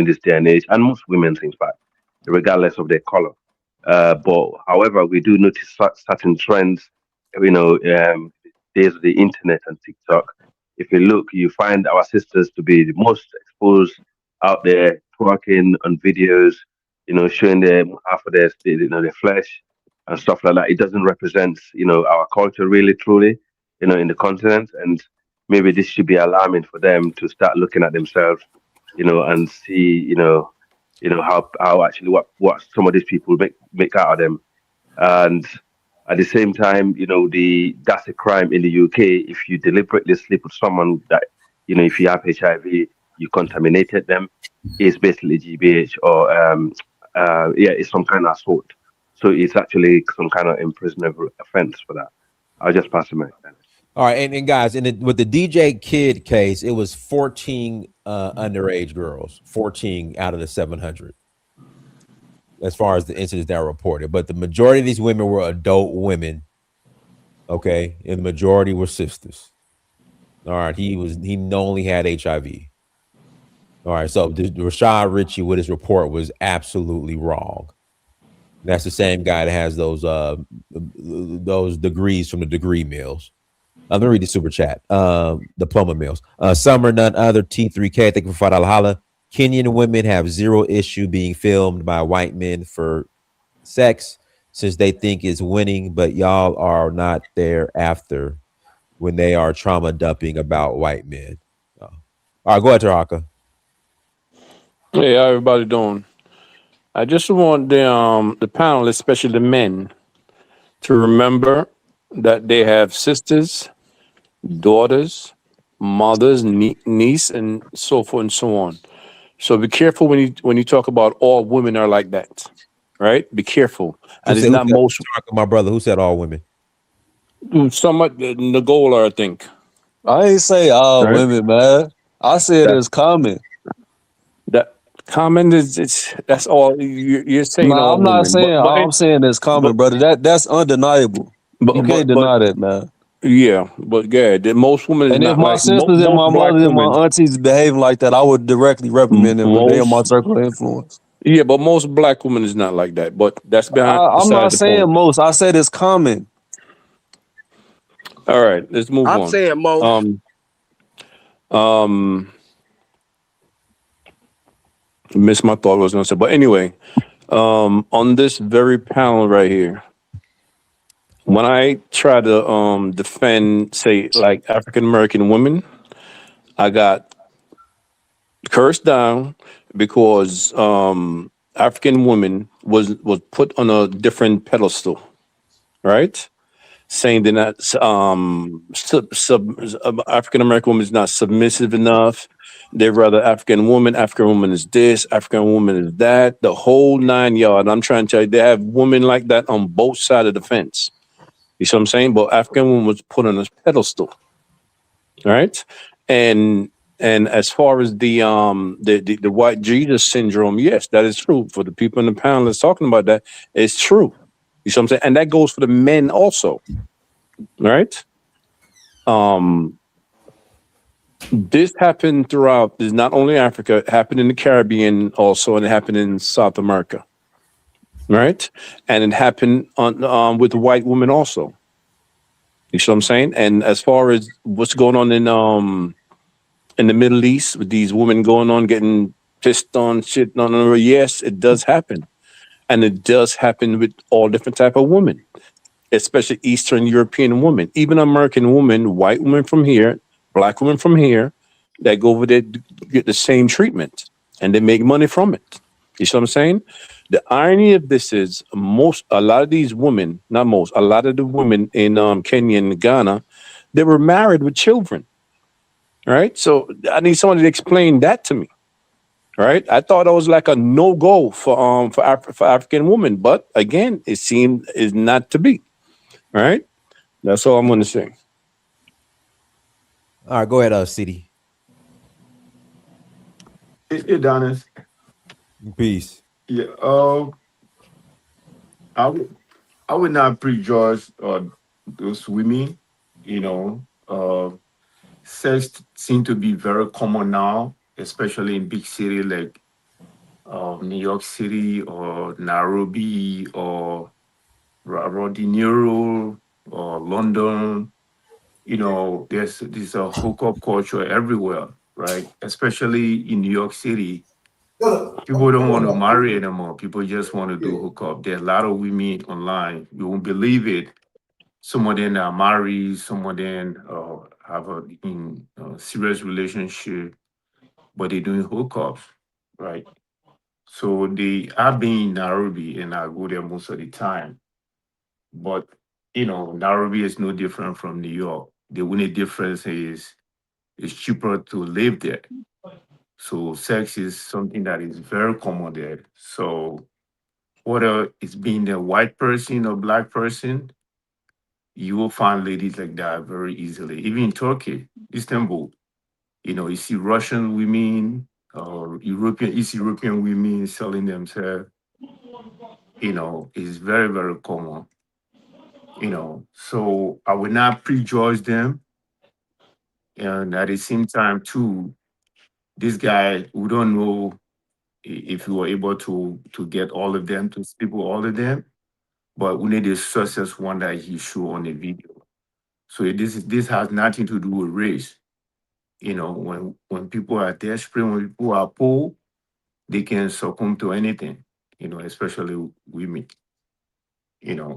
this day and age, and most women's, in fact, regardless of their color. But however, we do notice certain trends. Days of the internet and TikTok. If you look, you find our sisters to be the most exposed out there, twerking on videos, showing them half of their flesh and stuff like that. It doesn't represent, our culture really, truly, in the continent. And maybe this should be alarming for them to start looking at themselves, and see, how actually what some of these people make out of them. And at the same time, that's a crime in the UK if you deliberately sleep with someone that, if you have HIV, you contaminated them. It's basically GBH or it's some kind of assault. So it's actually some kind of imprisonable offense for that. I'll just pass the mic. All right, and guys, with the DJ Kid case, it was 14 underage girls, 14 out of the 700. as far as the incidents that were reported. But the majority of these women were adult women. Okay, and the majority were sisters. All right, he only had HIV. All right, so Rashad Ritchie with his report was absolutely wrong. That's the same guy that has those degrees from the degree mills. Let me read the super chat. Diploma mills. Summer, none other. T3K. Thank you for $5 holla. Kenyan women have zero issue being filmed by white men for sex since they think it's winning, but y'all are not there after when they are trauma dumping about white men. All right, go ahead, Taraka. Hey, how everybody doing? I just want the panel, especially the men, to remember that they have sisters, daughters, mothers, niece, and so forth and so on. So be careful when you talk about all women are like that, right? Be careful. And it's not most. My brother, who said all women? Somewhat Nagola, I think. I ain't say all women, man. I said it's common. That common is that's all you're saying. No, all I'm not women. saying. I'm saying it's common, brother. That's undeniable. You can't deny that, man. Yeah, but yeah, most women is And if not my like sisters and my mother and my aunties behaving like that, I would directly reprimand them because they are my circle of influence. Yeah, but most black women is not like that. But that's I'm not the saying point. most. I said it's common. All right, let's move on. I'm saying most. Missed my thought. What I was gonna say, but anyway, on this very panel right here, when I try to defend, say, like African American women, I got cursed down because African women was put on a different pedestal, right? Saying they're not African American woman is not submissive enough. They're rather African woman is this, African woman is that, the whole 9 yards. I'm trying to tell you, they have women like that on both sides of the fence. You see what I'm saying? But African woman was put on a pedestal, right? And as far as the white Jesus syndrome, yes, that is true. For the people in the panel that's talking about that, it's true. You see what I'm saying? And that goes for the men also. Right? This happened throughout. It's not only Africa. It happened in the Caribbean also, and it happened in South America. Right? And it happened on with white women also. You see what I'm saying? And as far as what's going on in the Middle East with these women going on getting pissed on, shit on, yes, it does happen, and it does happen with all different type of women. Especially Eastern European women, even American women, white women from here, black women from here, that go over there to get the same treatment and they make money from it. You see what I'm saying? The irony of this is a lot of these women, not most, a lot of the women in Kenya and Ghana, they were married with children, right? So I need somebody to explain that to me, right? I thought it was like a no-go for African women, but again, it seemed is not to be. All right, that's all I'm going to say. All right, go ahead, CD. Hey, Dennis. Peace. Yeah. I would not prejudge those women. You know, sex seem to be very common now, especially in big city like New York City or Nairobi or Rio de Janeiro or London. You know, there's a hookup culture everywhere, right? Especially in New York City. People don't want to marry anymore. People just want to do hookup. There are a lot of women online. You won't believe it. Some of them are married. Some of them have a serious relationship, but they're doing hookups, right? So I've been in Nairobi and I go there most of the time. But you know, Nairobi is no different from New York. The only difference is it's cheaper to live there. So sex is something that is very common there. So whether it's being a white person or black person, you will find ladies like that very easily. Even in Turkey, Istanbul, you know, you see Russian women or East European women selling themselves. is very, very common. So I will not prejudge them. And at the same time, too, this guy, we don't know if you were able to get all of them, to sleep with all of them, but we need the success one that he showed on the video. So this has nothing to do with race. When people are desperate, when people are poor, they can succumb to anything, especially women.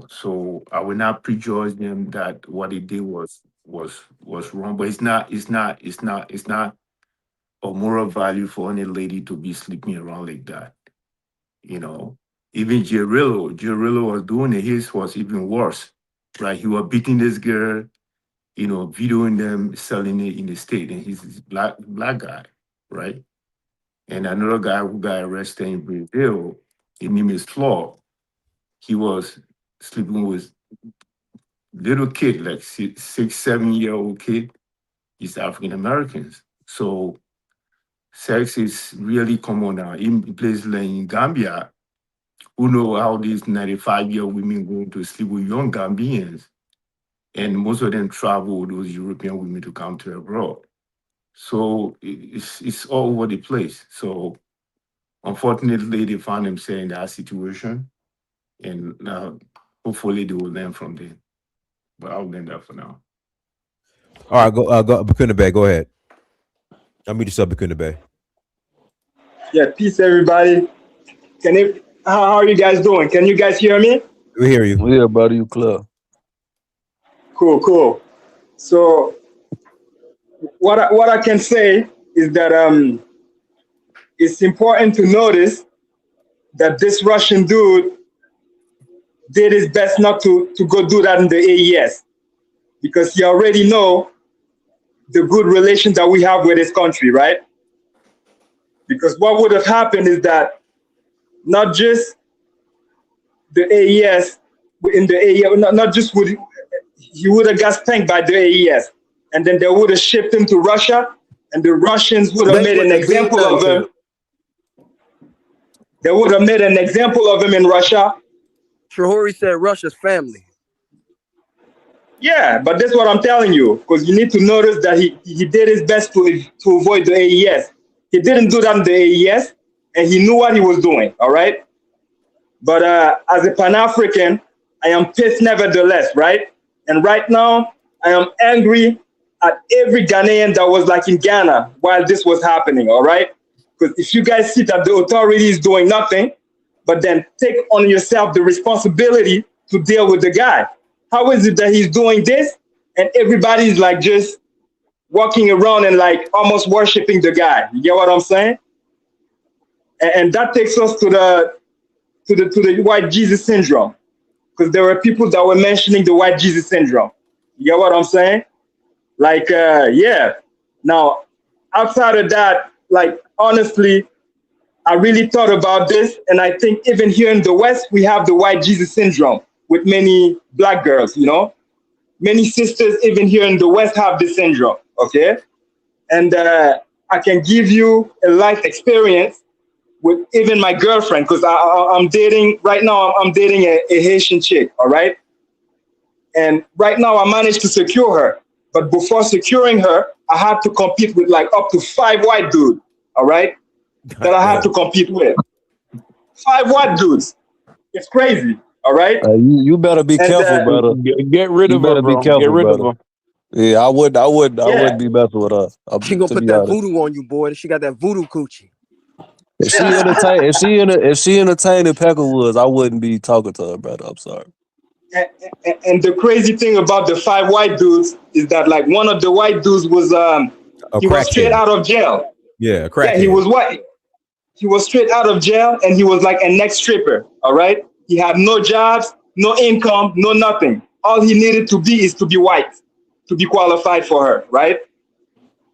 So I will not prejudge them that what they did was wrong, but it's not a moral value for any lady to be sleeping around like that. Even Gerillo was doing it. His was even worse, right? He was beating this girl, videoing them, selling it in the state, and he's this black guy, right? And another guy who got arrested in Brazil, his name is Flaw. He was sleeping with little kid, like 6, 7 year old kid. He's African Americans. So sex is really common now. In places like in Gambia, who know how these 95-year women going to sleep with young Gambians. And most of them travel with those European women to come to abroad. So it's all over the place. So unfortunately, they found themselves in that situation. And hopefully they will learn from them. But I'll learn that for now. All right, go Bakuna Bay. Go ahead. I'll meet you up, Bakuna Bay. Yeah, peace, everybody. How are you guys doing? Can you guys hear me? We hear you. Yeah, buddy, you clear. Cool. So what I can say is that it's important to notice that this Russian dude did his best not to go do that in the AES, because he already know the good relation that we have with this country, right? Because what would have happened is that not just the AES, in the AES, not just he would have got spanked by the AES, and then they would have shipped him to Russia, and the Russians would have made an example of him. They would have made an example of him in Russia. Shahori said Russia's family. Yeah, but that's what I'm telling you, because you need to notice that he did his best to avoid the AES. He didn't do that in the AES, and he knew what he was doing, all right? But as a Pan-African, I am pissed nevertheless, right? And right now, I am angry at every Ghanaian that was like in Ghana while this was happening, all right? Because if you guys see that the authority is doing nothing, but then take on yourself the responsibility to deal with the guy. How is it that he's doing this and everybody's like just walking around and like almost worshiping the guy? You get what I'm saying? And that takes us to the white Jesus syndrome, because there were people that were mentioning the white Jesus syndrome. You get what I'm saying? Like, yeah. Now, outside of that, like, honestly, I really thought about this, and I think even here in the West, we have the white Jesus syndrome with many black girls, Many sisters even here in the West have this syndrome, okay? And I can give you a life experience with even my girlfriend, because I'm dating, right now I'm dating a Haitian chick, all right? And right now I managed to secure her. But before securing her, I had to compete with like up to 5 white dudes, all right? That I had to compete with. 5 white dudes. It's crazy, all right? You better be careful, brother. Get rid of her, bro. Get rid of her. Yeah, I would be messing with her. She gonna put that voodoo on you, boy. She got that voodoo coochie. If she entertaining Peckerwoods, I wouldn't be talking to her, brother. I'm sorry. And the crazy thing about the 5 white dudes is that like one of the white dudes was he was straight out of jail. Yeah, yeah, he was white. He was straight out of jail, and he was like an ex-stripper. All right, he had no jobs, no income, no nothing. All he needed to be is to be white, to be qualified for her, right?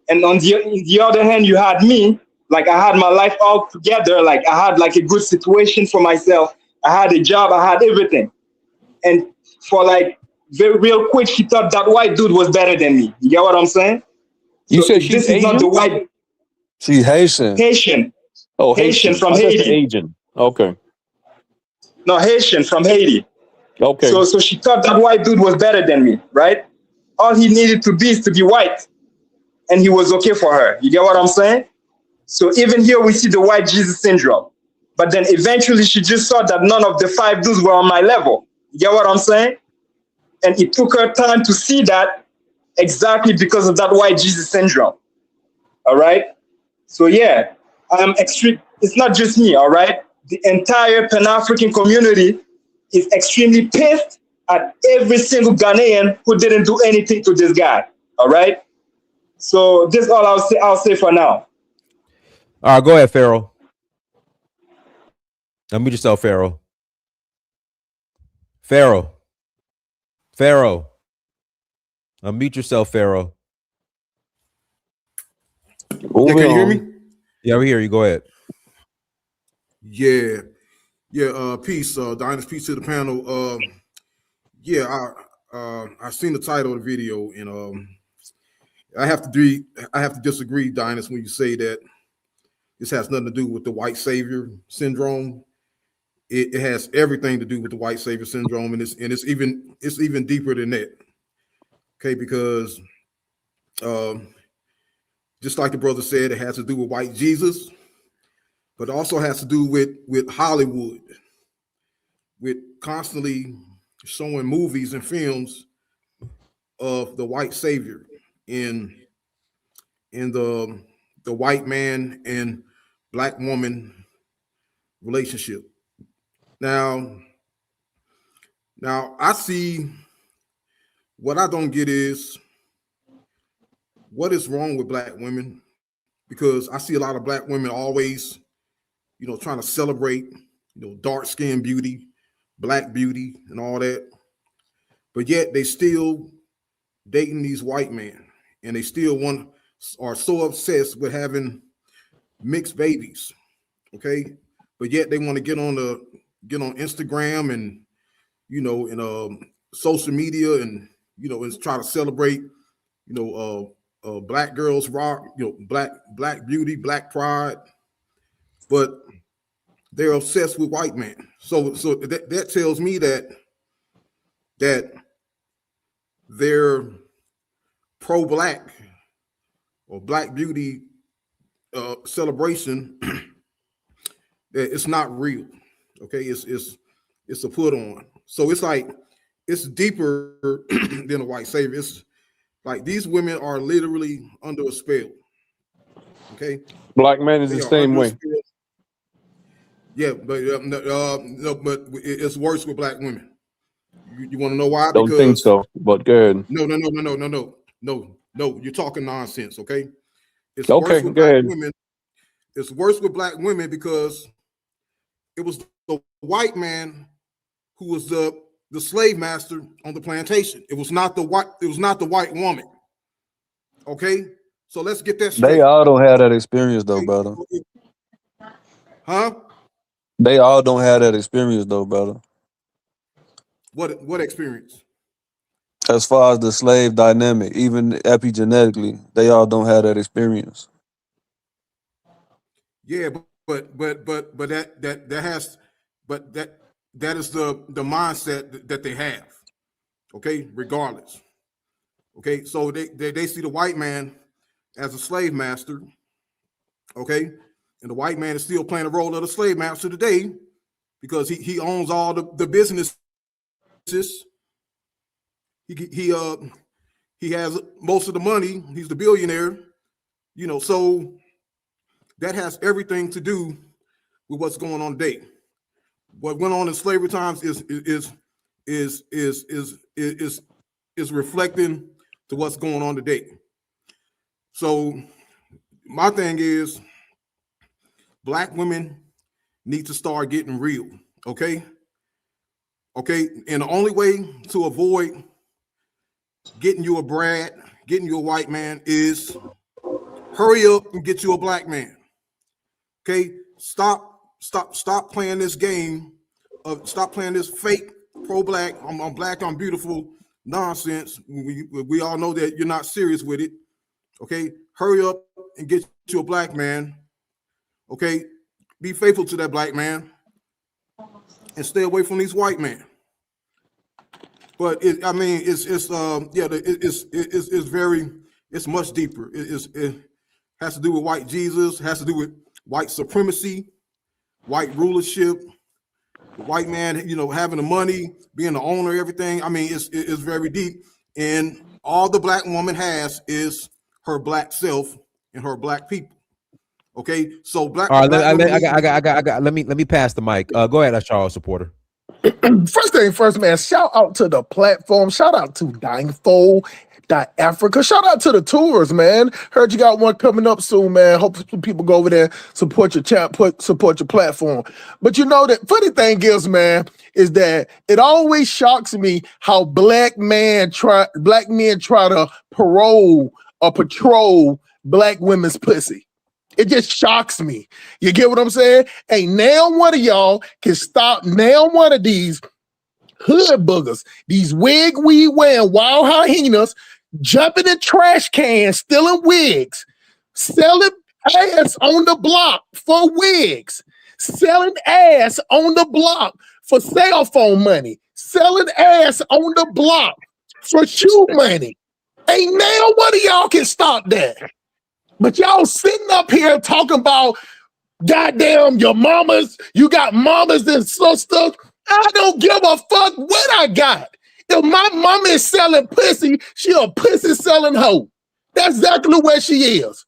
And on the other hand, you had me. Like I had my life all together. Like I had like a good situation for myself. I had a job. I had everything. And for like real quick, she thought that white dude was better than me. You get what I'm saying? You said she's Asian? Is not the white. She's Haitian. Haitian. Oh, Haitian from Haiti. Haiti. Asian. Okay. No, Haitian from Haiti. Okay. So she thought that white dude was better than me, right? All he needed to be is to be white, and he was okay for her. You get what I'm saying? So even here we see the white Jesus syndrome. But then eventually she just saw that none of the 5 dudes were on my level. You get what I'm saying? And it took her time to see that exactly because of that white Jesus syndrome. All right? So yeah, I'm extreme. It's not just me, all right? The entire Pan-African community is extremely pissed at every single Ghanaian who didn't do anything to this guy. All right? So this is all I'll say for now. All right, go ahead, Pharaoh. Unmute yourself, Pharaoh. Pharaoh. Unmute yourself, Pharaoh. Yeah, can you hear me? Yeah, we hear you. Go ahead. Yeah. Peace, Dinus, peace to the panel. I seen the title of the video, and I have to disagree, Dinus, when you say that this has nothing to do with the white savior syndrome. It has everything to do with the white savior syndrome, and it's even deeper than that. Okay, because just like the brother said, it has to do with white Jesus, but it also has to do with Hollywood, with constantly showing movies and films of the white savior in the white man and black woman relationship. Now I see, what I don't get is what is wrong with black women, because I see a lot of black women always, trying to celebrate, dark skin beauty, black beauty and all that. But yet they still dating these white men, and they still are so obsessed with having mixed babies. Okay. But yet they want to get on Instagram and, social media and, and try to celebrate, black girls rock, black beauty, black pride, but they're obsessed with white men. So that tells me that they're pro-black or black beauty celebration. That it's not real. Okay, it's a put on. So it's like it's deeper than a white savior. It's like these women are literally under a spell. Okay, black man is the same way. Yeah, but no, but it's worse with black women. You want to know why? Don't think so, but go ahead. No. You're talking nonsense. Okay, it's okay. Worse with Go black ahead. women. It's worse with black women because it was the white man who was the slave master on the plantation. It was not the white woman. Okay, so let's get that straight. They all don't have that experience though, brother. Huh? They all don't have that experience though, brother. What experience? As far as the slave dynamic, even epigenetically, they all don't have that experience. Yeah, but that is the mindset that they have. Okay, regardless. Okay, so they see the white man as a slave master. Okay, and the white man is still playing the role of the slave master today because he owns all the businesses. He has most of the money. He's the billionaire. So that has everything to do with what's going on today. What went on in slavery times is reflecting to what's going on today. So my thing is, black women need to start getting real. Okay, and the only way to avoid getting you a brat, getting you a white man is hurry up and get you a black man. Okay, stop playing this game stop playing this fake pro-black, I'm black, I'm beautiful nonsense. We all know that you're not serious with it. Okay, hurry up and get you a black man. Okay, be faithful to that black man. and stay away from these white men. But it's much deeper. It has to do with white Jesus, has to do with white supremacy, white rulership, the white man, having the money, being the owner, everything. I mean, it's very deep. And all the black woman has is her black self and her black people. Okay, so black. All right, let me pass the mic. Go ahead, Charles supporter. First thing first, man, shout out to the platform. Shout out to Danfo Africa. Shout out to the tours, man. Heard you got one coming up soon, man. Hope people go over there, support your support your platform. But the funny thing is, man, is that it always shocks me how black men try to patrol black women's pussy. It just shocks me. You get what I'm saying? Hey, now one of y'all can stop now one of these hood boogers, these wig weed wearing wild hyenas, jumping in trash cans, stealing wigs, selling ass on the block for wigs, selling ass on the block for cell phone money, selling ass on the block for shoe money. Hey, now one of y'all can stop that. But y'all sitting up here talking about goddamn your mamas, you got mamas and sisters. I don't give a fuck what I got. If my mama is selling pussy, she a pussy selling hoe. That's exactly where she is.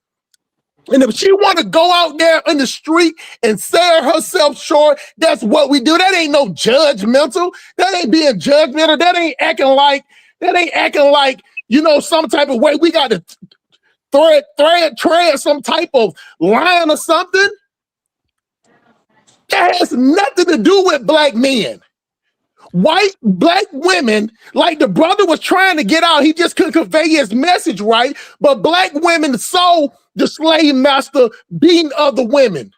And if she want to go out there in the street and sell herself short, that's what we do. That ain't no judgmental. That ain't being judgmental. That ain't acting like, some type of way we got to tread some type of line or something. That has nothing to do with black men. Black women, like the brother was trying to get out, he just couldn't convey his message right. But black women saw the slave master beating other women,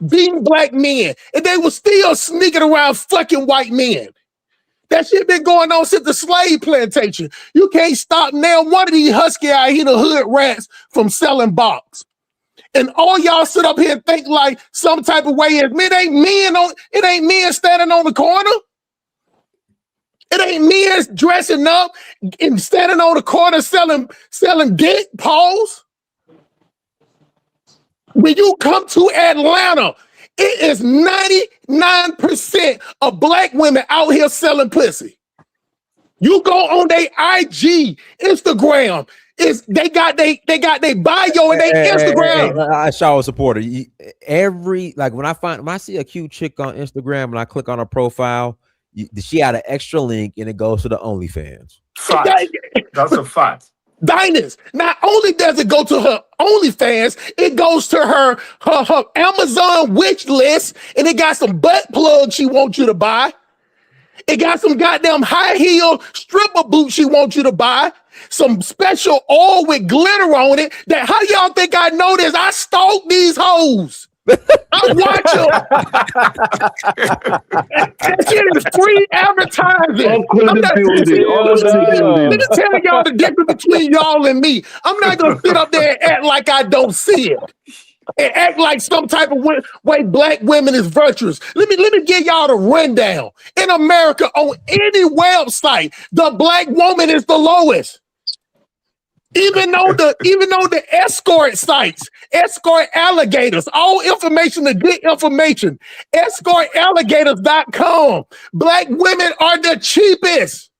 beating black men, and they were still sneaking around fucking white men. That shit been going on since the slave plantation. You can't stop now one of these husky out here, the hood rats, from selling box. And all y'all sit up here and think like some type of way is, it ain't men standing on the corner. It ain't men dressing up and standing on the corner selling dick, pause. When you come to Atlanta, it is 99% of black women out here selling pussy. You go on their IG, Instagram, they got they bio and they Instagram. Shower supporter. When I see a cute chick on Instagram and I click on her profile, she had an extra link and it goes to the OnlyFans. Fact. That's a fact. Diners. Not only does it go to her OnlyFans, it goes to her Amazon wish list, and it got some butt plugs she wants you to buy. It got some goddamn high heel stripper boots she wants you to buy. Some special oil with glitter on it. That how y'all think I know this? I stalk these hoes. I watch them. That shit is free advertising. I'm just telling y'all the difference between y'all and me. I'm not gonna sit up there and act like I don't see it. And act like some type of way black women is virtuous. Let me give y'all the rundown. In America, on any website, the black woman is the lowest. Even though the escort sites, escort alligators, all information is good information. Escortalligators.com. Black women are the cheapest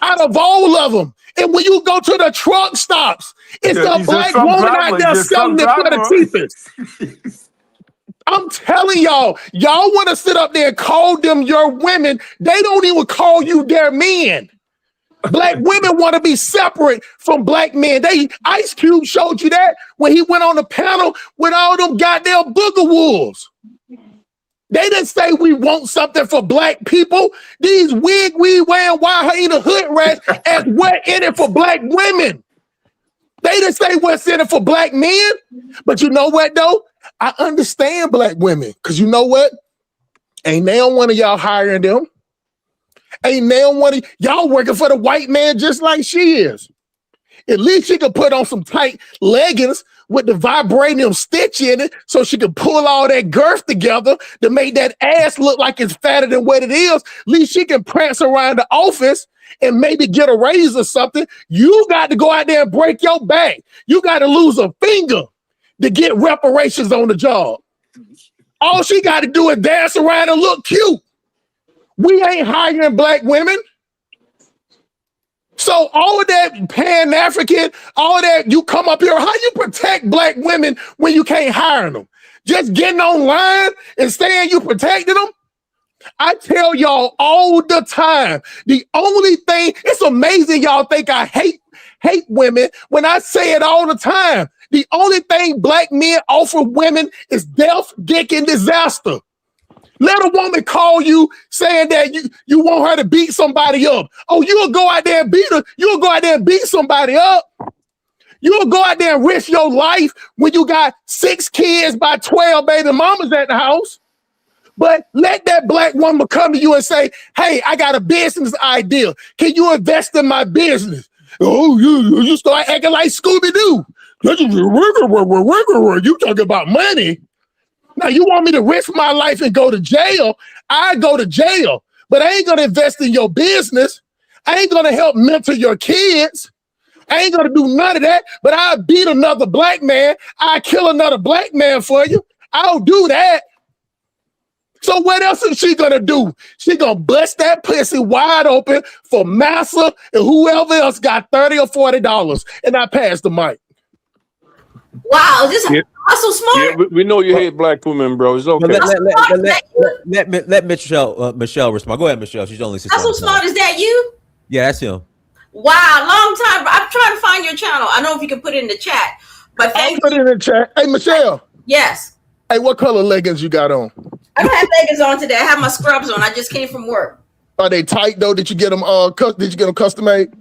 out of all of them. And when you go to the truck stops, it's the black woman out there selling it for the cheapest. I'm telling y'all want to sit up there and call them your women. They don't even call you their men. Black women want to be separate from black men. Ice Cube showed you that when he went on the panel with all them goddamn booger wolves. They didn't say we want something for black people. These wig weed wearing wild hyena hood rats as what in it for black women. They didn't say what's in it for black men. But you know what though? I understand black women, because you know what? Ain't now one of y'all hiring them. Ain't now one of y'all working for the white man just like she is. At least she could put on some tight leggings with the vibranium stitch in it so she could pull all that girth together to make that ass look like it's fatter than what it is. At least she can prance around the office and maybe get a raise or something. You got to go out there and break your back. You got to lose a finger to get reparations on the job. All she got to do is dance around and look cute. We ain't hiring black women. So all of that Pan-African, all of that, you come up here, how you protect black women when you can't hire them? Just getting online and saying you protected them? I tell y'all all the time, the only thing, it's amazing y'all think I hate women when I say it all the time. The only thing black men offer women is death, dick, and disaster. Let a woman call you saying that you want her to beat somebody up. Oh, you'll go out there and beat her. You'll go out there and beat somebody up. You'll go out there and risk your life when you got 6 kids by 12 baby mamas at the house. But let that black woman come to you and say, hey, I got a business idea. Can you invest in my business? Oh, you start acting like Scooby-Doo. You talking about money. Now, you want me to risk my life and go to jail? I go to jail, but I ain't going to invest in your business. I ain't going to help mentor your kids. I ain't going to do none of that, but I'll beat another black man. I'll kill another black man for you. I'll do that. So what else is she going to do? She going to bust that pussy wide open for Massa and whoever else got $30 or $40. And I pass the mic. Wow, this hustle smart. Yeah, we know you hate black women, bro. It's okay. Let Michelle respond. Go ahead, Michelle. She's only 6. Hustle smart, is that you? Yeah, that's him. Wow, long time. I'm trying to find your channel. I don't know if you can put it in the chat. But I'll put it in the chat. Hey, Michelle. Yes. Hey, what color leggings you got on? I don't have leggings on today. I have my scrubs on. I just came from work. Are they tight though? Did you get them custom made?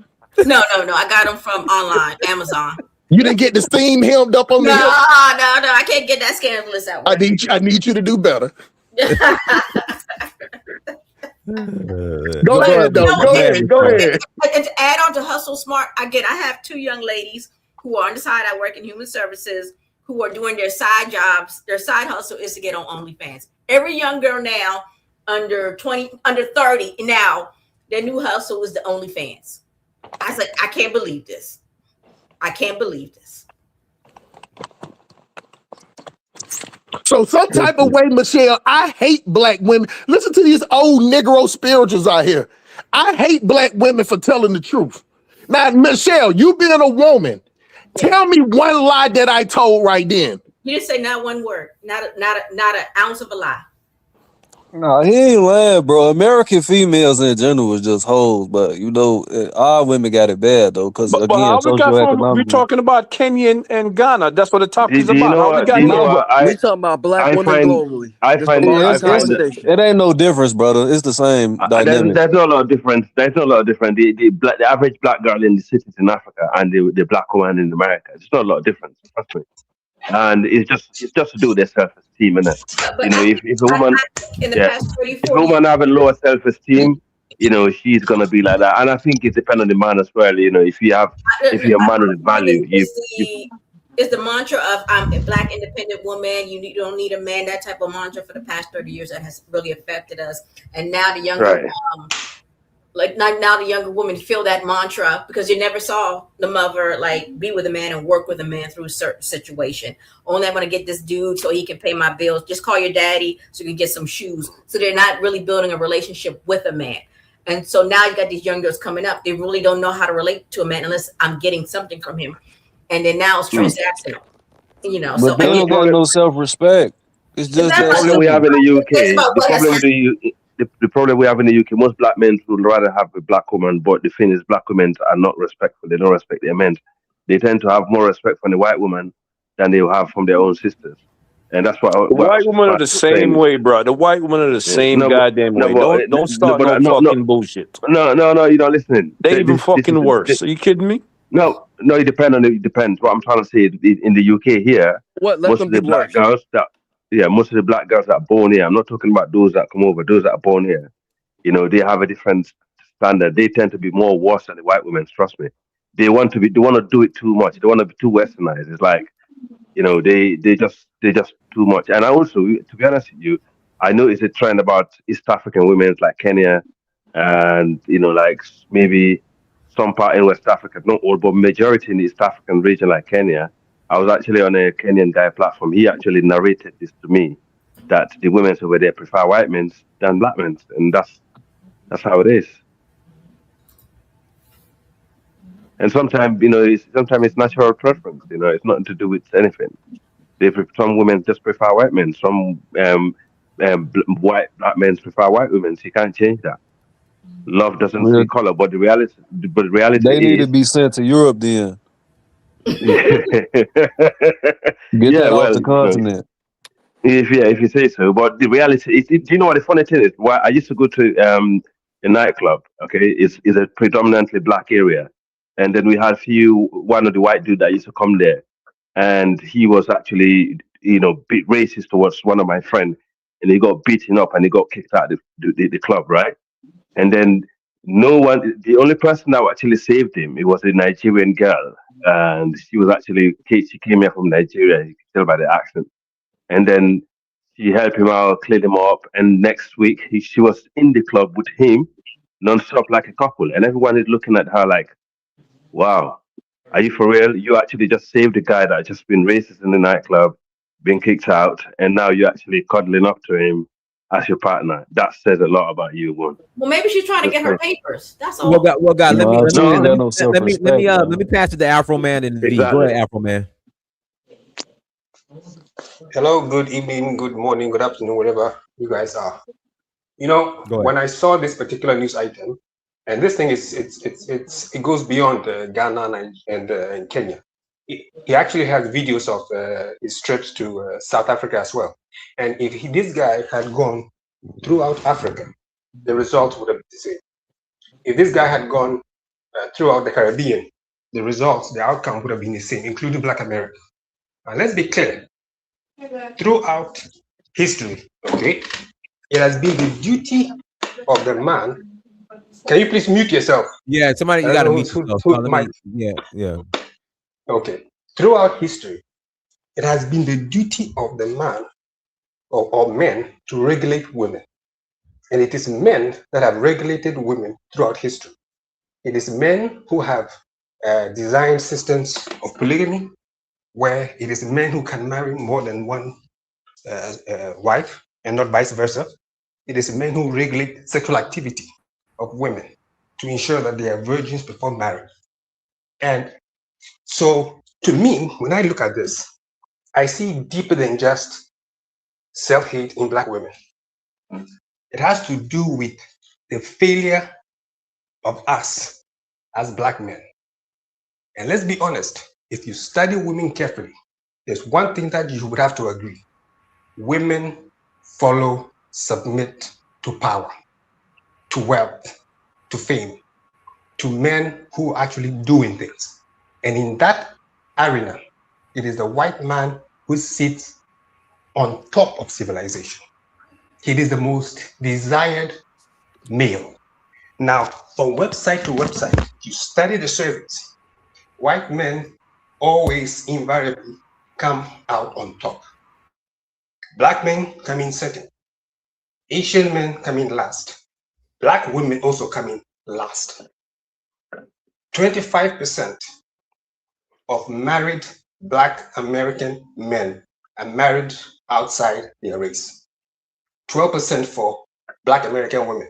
No. I got them from online, Amazon. You didn't get the steam hemmed up on the hip? No. I can't get that scandalous out. I need you to do better. Go ahead. And to add on to Hustle Smart, again, I have 2 young ladies who are on the side. I work in human services, who are doing their side jobs. Their side hustle is to get on OnlyFans. Every young girl now, under 30 now, their new hustle is the OnlyFans. I was like, I can't believe this. So some type of way, Michelle, I hate black women. Listen to these old Negro spirituals out here. I hate black women for telling the truth. Now, Michelle, you being a woman, tell me one lie that I told right then. You didn't say not one word, not an ounce of a lie. No, he ain't lying, bro. American females in general was just hoes, but you know, our women got it bad though, because again, socioeconomic. We're talking about Kenya and Ghana. That's what the topic is about. We talking about black women globally. It ain't no difference, brother. It's the same dynamic. There's not a lot of difference. The average black girl in the cities in Africa and the black woman in America. There's not a lot of difference. Trust me. And it's just to do with their self-esteem, innit? You know, if a woman, if a woman have a lower self-esteem, you know, she's gonna be like that. And I think it depends on the man as well. You know, if you're a man with value, it's the mantra of I'm a black independent woman. You don't need a man. That type of mantra for the past 30 years that has really affected us. And now the younger, now the younger women feel that mantra because you never saw the mother like be with a man and work with a man through a certain situation. Only I'm going to get this dude so he can pay my bills. Just call your daddy so you can get some shoes. So they're not really building a relationship with a man. And so now you got these young girls coming up. They really don't know how to relate to a man unless I'm getting something from him. And then now it's transactional. You know, but they don't got no self-respect. It's just the problem we have in the UK. The problem we have in the UK, most black men would rather have a black woman, but the thing is, black women are not respectful. They don't respect their men. They tend to have more respect from the white woman than they have from their own sisters. And that's what the white women are the same way, bro. The white women are the same goddamn way. Don't start no fucking bullshit. No, you're not listening. They even fucking worse. Are you kidding me? No, it depends on it. It depends. What I'm trying to say in the UK here, most of the black girls that are born here, I'm not talking about those that come over, those that are born here, you know, they have a different standard. They tend to be more worse than the white women, trust me. they want to do it too much. They want to be too westernized. It's like, they just too much. And I also, to be honest with you, I know it's a trend about East African women like Kenya, and like maybe some part in West Africa, not all, but majority in the East African region like Kenya. I was actually on a Kenyan guy platform. He actually narrated this to me, that the women over there prefer white men than black men, and that's how it is. And sometimes, it's natural preference. It's nothing to do with anything. Some women just prefer white men. Some white black men prefer white women. So you can't change that. Love doesn't see color, but the reality They need to is, be sent to Europe then. yeah, Get that off well, the continent. if you say so. But the reality is, do you know what the funny thing is? Why I used to go to a nightclub. Okay, it's a predominantly black area, and then we had one of the white dude that used to come there, and he was actually bit racist towards one of my friends, and he got beaten up and he got kicked out of the club, right? And then the only person that actually saved him, it was a Nigerian girl, and she came here from Nigeria. You can tell by the accent. And then she helped him out, cleaned him up, and next week she was in the club with him, non-stop like a couple, and everyone is looking at her like, "Wow, are you for real? You actually just saved a guy that just been racist in the nightclub, been kicked out, and now you're actually cuddling up to him as your partner. That says a lot about you, one." Well, maybe she's trying to get her papers. That's all. Well, God, let me pass it to Afro Man and V. Exactly. Go ahead, Afro Man. Hello, good evening, good morning, good afternoon, wherever you guys are. When I saw this particular news item, and this thing it goes beyond Ghana and Kenya. He actually has videos of his trips to South Africa as well. And if this guy had gone throughout Africa, the results would have been the same. If this guy had gone throughout the Caribbean, the outcome would have been the same, including Black America. And let's be clear, throughout history, okay, it has been the duty of the man. Can you please mute yourself? Yeah, somebody, you got to mute yourself. Yeah. Okay. Throughout history, it has been the duty of the man or men to regulate women. And it is men that have regulated women throughout history. It is men who have designed systems of polygamy, where it is men who can marry more than one wife and not vice versa. It is men who regulate sexual activity of women to ensure that they are virgins before marriage. And so, to me, when I look at this, I see deeper than just self-hate in Black women. It has to do with the failure of us as Black men. And let's be honest, if you study women carefully, there's one thing that you would have to agree. Women submit to power, to wealth, to fame, to men who are actually doing things. And in that arena, it is the white man who sits on top of civilization. He is the most desired male. Now, from website to website, you study the surveys, white men always invariably come out on top. Black men come in second. Asian men come in last. Black women also come in last. 25% of married Black American men are married outside their race. 12% for Black American women.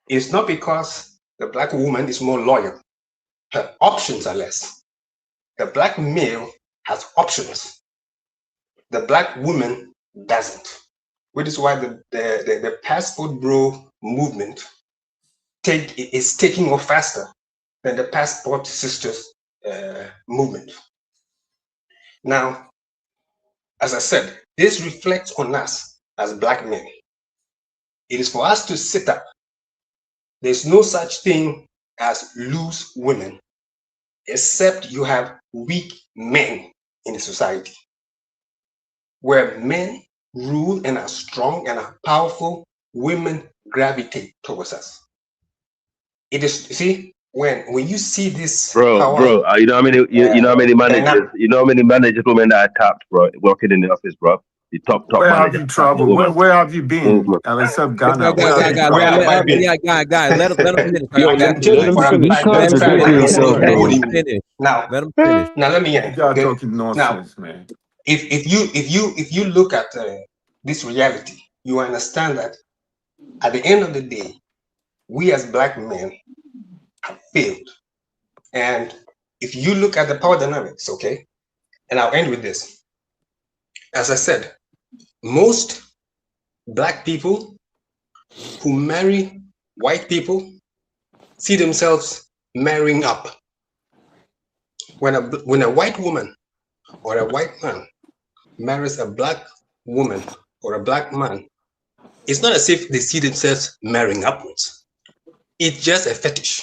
It's not because the Black woman is more loyal. Her options are less. The Black male has options. The Black woman doesn't. Which is why the passport bro movement is taking off faster than the passport sisters movement. Now, as I said, this reflects on us as Black men. It is for us to sit up. There's no such thing as loose women, except you have weak men in the society. Where men rule and are strong and are powerful, women gravitate towards us. It is, see, when you see this, bro, you know how many you know how many managers, women that are tapped, bro, working in the office, bro. The top Where have managers. you traveled? Where have you been? Except Ghana. Where have you traveled? Let him finish. Let him finish. Now, Let him finish. Now let me end. You are talking nonsense, man. If you look at this reality, you understand that at the end of the day, we as black men have failed. And if you look at the power dynamics, okay, and I'll end with this. As I said, most black people who marry white people see themselves marrying up. When a white woman or a white man marries a black woman or a black man, it's not as if they see themselves marrying upwards. It's just a fetish.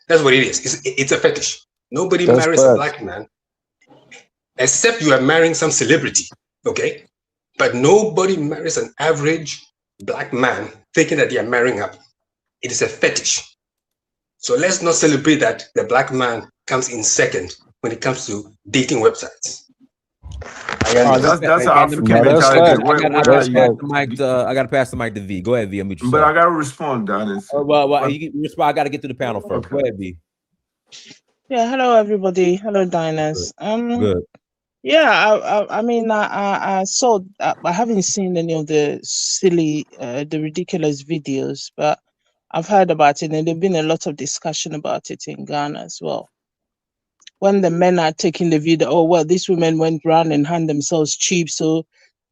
That's what it is. It's a fetish. Nobody marries a black man except you are marrying some celebrity, okay? But nobody marries an average black man thinking that they are marrying up. It is a fetish. So let's not celebrate that the black man comes in second when it comes to dating websites. That's an African mentality. I gotta pass the mic to V. Go ahead, V. But I gotta respond, Dennis. I gotta get to the panel first. Okay. Go ahead, V. Yeah, hello everybody. Hello, diners. Good. Yeah, I mean, I saw. I haven't seen any of the silly, the ridiculous videos, but I've heard about it, and there've been a lot of discussion about it in Ghana as well. When the men are taking the video, oh well, these women went round and hand themselves cheap, so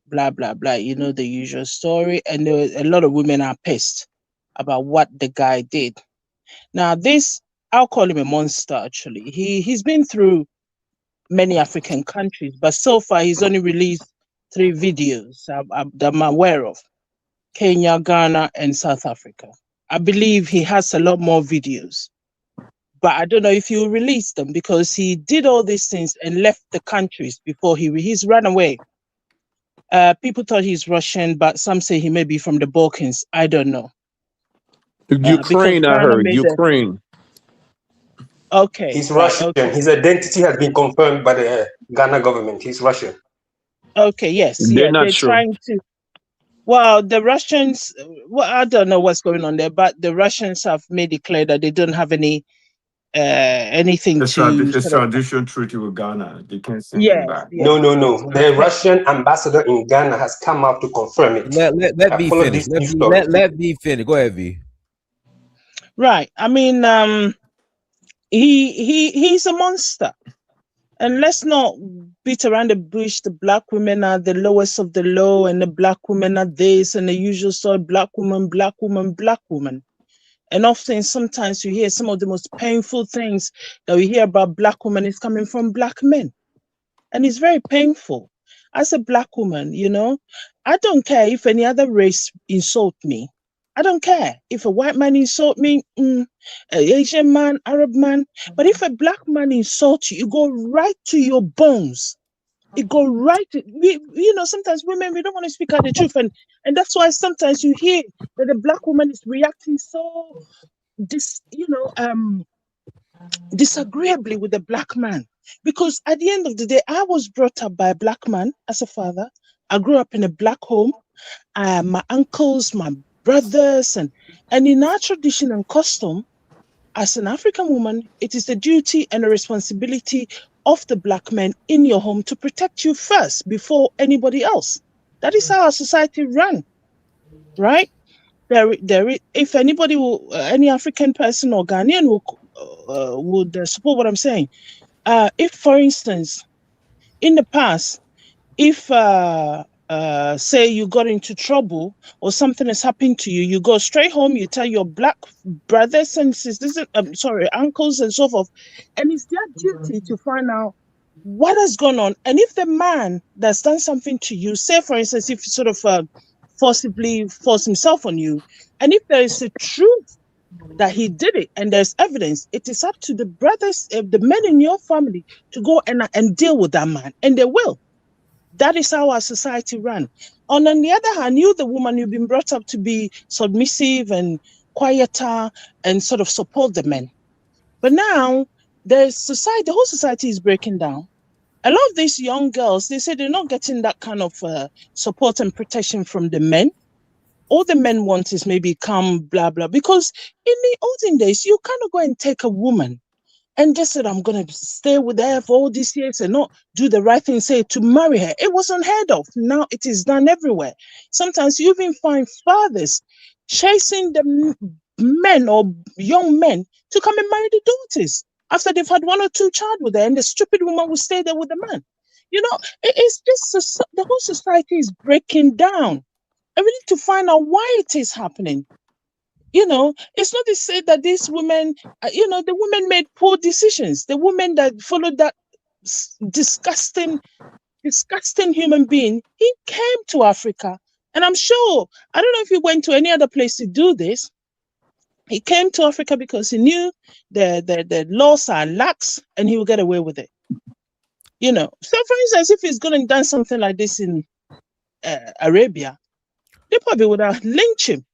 blah blah blah. You know the usual story, and a lot of women are pissed about what the guy did. Now, this, I'll call him a monster. Actually, he's been through many African countries, but so far he's only released 3 videos that I'm aware of: Kenya, Ghana, and South Africa. I believe he has a lot more videos, but I don't know if he'll release them because he did all these things and left the countries before he's run away. People thought he's Russian, but some say he may be from the Balkans. I don't know. Ukraine, I heard. Ukraine. Okay. He's Russian. Okay. His identity has been confirmed by the Ghana government. He's Russian. Okay, yes. They're not they're sure. trying to. Well, the Russians, I don't know what's going on there, but the Russians have made it clear that they don't have any anything to. It's tradition treaty with Ghana. They can't send him back. Yes. No. The Russian ambassador in Ghana has come out to confirm it. Let V finish. Let V finish. Go ahead, V. Right. I mean, he's a monster. And let's not beat around the bush. The black women are the lowest of the low, and the black women are this, and the usual story: black woman, black woman, black woman. And often, sometimes you hear some of the most painful things that we hear about black women is coming from black men, and it's very painful. As a black woman, you know, I don't care if any other race insult me. I don't care if a white man insult me, an Asian man, Arab man. But if a black man insults you, you go right to your bones. It go right. You know, sometimes women, we don't want to speak out the truth, and that's why sometimes you hear that the black woman is reacting so disagreeably with the black man. Because at the end of the day, I was brought up by a black man as a father. I grew up in a black home. My uncles, my brothers, and in our tradition and custom, as an African woman, it is the duty and the responsibility of the black men in your home to protect you first before anybody else. That is how our society run, right? If anybody will, any African person or Ghanaian would support what I'm saying. If, for instance, in the past, if say you got into trouble or something has happened to you, you go straight home, you tell your black brothers and sisters, uncles and so forth, and it's their duty to find out what has gone on. And if the man that's done something to you, say for instance, if he sort of forcibly forced himself on you, and if there is a truth that he did it and there's evidence, it is up to the brothers, the men in your family to go and deal with that man, and they will. That is how our society ran. On the other hand, you, the woman, you've been brought up to be submissive and quieter, and sort of support the men. But now the whole society is breaking down. A lot of these young girls, they say they're not getting that kind of support and protection from the men. All the men want is maybe come, blah, blah. Because in the olden days, you cannot go and take a woman and just said, I'm going to stay with her for all these years and not do the right thing, say to marry her. It was unheard of. Now it is done everywhere. Sometimes you even find fathers chasing the men or young men to come and marry the daughters after they've had 1 or 2 child with her, and the stupid woman will stay there with the man. You know, it's just the whole society is breaking down. And we need to find out why it is happening. You know, it's not to say that these women, the women made poor decisions. The women that followed that disgusting human being, he came to Africa. And I'm sure, I don't know if he went to any other place to do this. He came to Africa because he knew the laws are lax and he will get away with it. You know, so for instance, if he's going to done something like this in Arabia, they probably would have lynched him.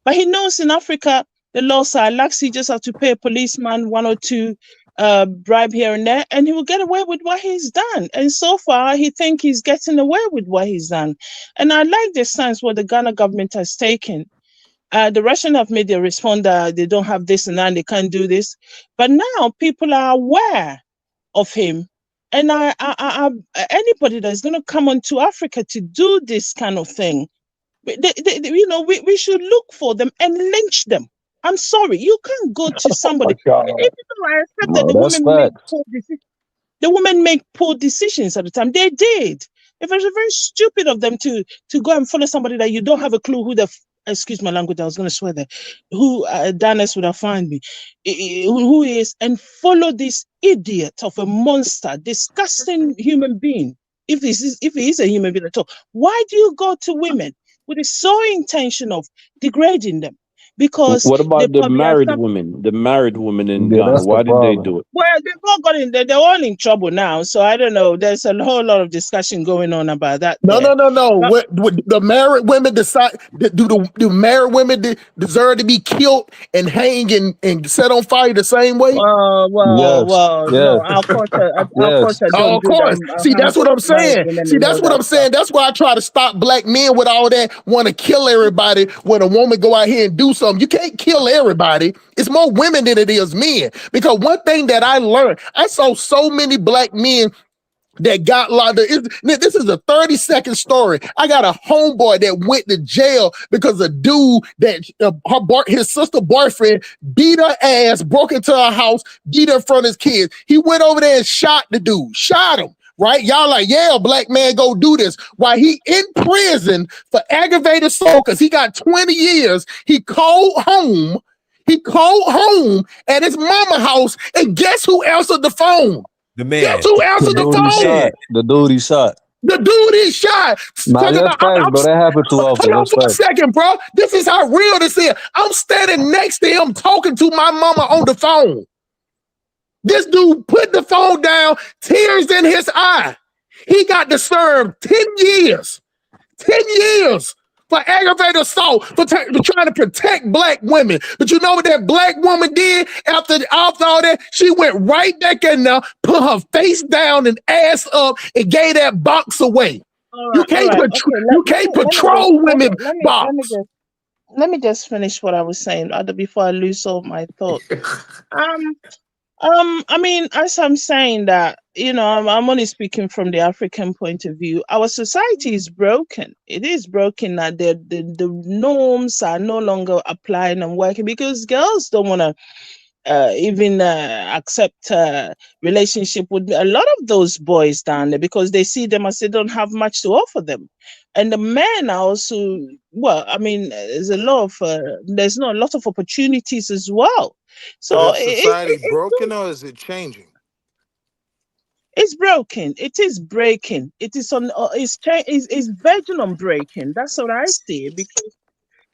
But he knows in Africa, the laws are lax. He just have to pay a policeman 1 or 2 bribe here and there, and he will get away with what he's done. And so far, he thinks he's getting away with what he's done. And I like the stance what the Ghana government has taken. The Russians have made their response that they don't have this and that, and they can't do this. But now people are aware of him. And anybody that's going to come onto Africa to do this kind of thing, we should look for them and lynch them. I'm sorry, you can't go to somebody. Even though I accept that the women make poor decisions at the time. They did. It was very stupid of them to go and follow somebody that you don't have a clue who excuse my language, I was going to swear there, who Danes would have found me, who is, and follow this idiot of a monster, disgusting human being. If he is a human being at all, why do you go to women with the sole intention of degrading them? Because what about the married women? The married women in Ghana, why did they do it? Well, they've all got in there. They're all in trouble now. So I don't know. There's a whole lot of discussion going on about that. No. What the married women decide? Do married women deserve to be killed and hang and set on fire the same way? No. Of course. See, that's what I'm saying. That's why I try to stop black men with all that want to kill everybody when a woman go out here and do something. You can't kill everybody. It's more women than it is men. Because one thing that I learned, I saw so many black men that got locked up. This is a 30-second story. I got a homeboy that went to jail because a dude that his sister boyfriend beat her ass, broke into her house, beat her in front of his kids. He went over there and shot the dude, shot him. Right? Y'all like, yeah, black man, go do this. While he in prison for aggravated assault because he got 20 years, he called home at his mama house, and guess who answered the phone? The man. Guess who answered the phone? The dude he shot. The dude he shot. Nah, that's facts, bro. That happened too often. Hold on for a second, bro. This is how real this is. I'm standing next to him talking to my mama on the phone. This dude put the phone down, tears in his eye. He got to serve 10 years. 10 years for aggravated assault, for trying to protect black women. But you know what that black woman did after all that? She went right back in there, put her face down and ass up, and gave that box away. You can't patrol women box. Let me just finish what I was saying before I lose all my thoughts. I mean, as I'm saying that, I'm only speaking from the African point of view. Our society is broken. It is broken that the norms are no longer applying and working because girls don't want to even accept relationship with a lot of those boys down there because they see them as they don't have much to offer them. And the men are also, there's not a lot of opportunities as well. So is society broken or is it changing? It's broken. It is breaking. It is on. It's verging on breaking. That's what I see. Because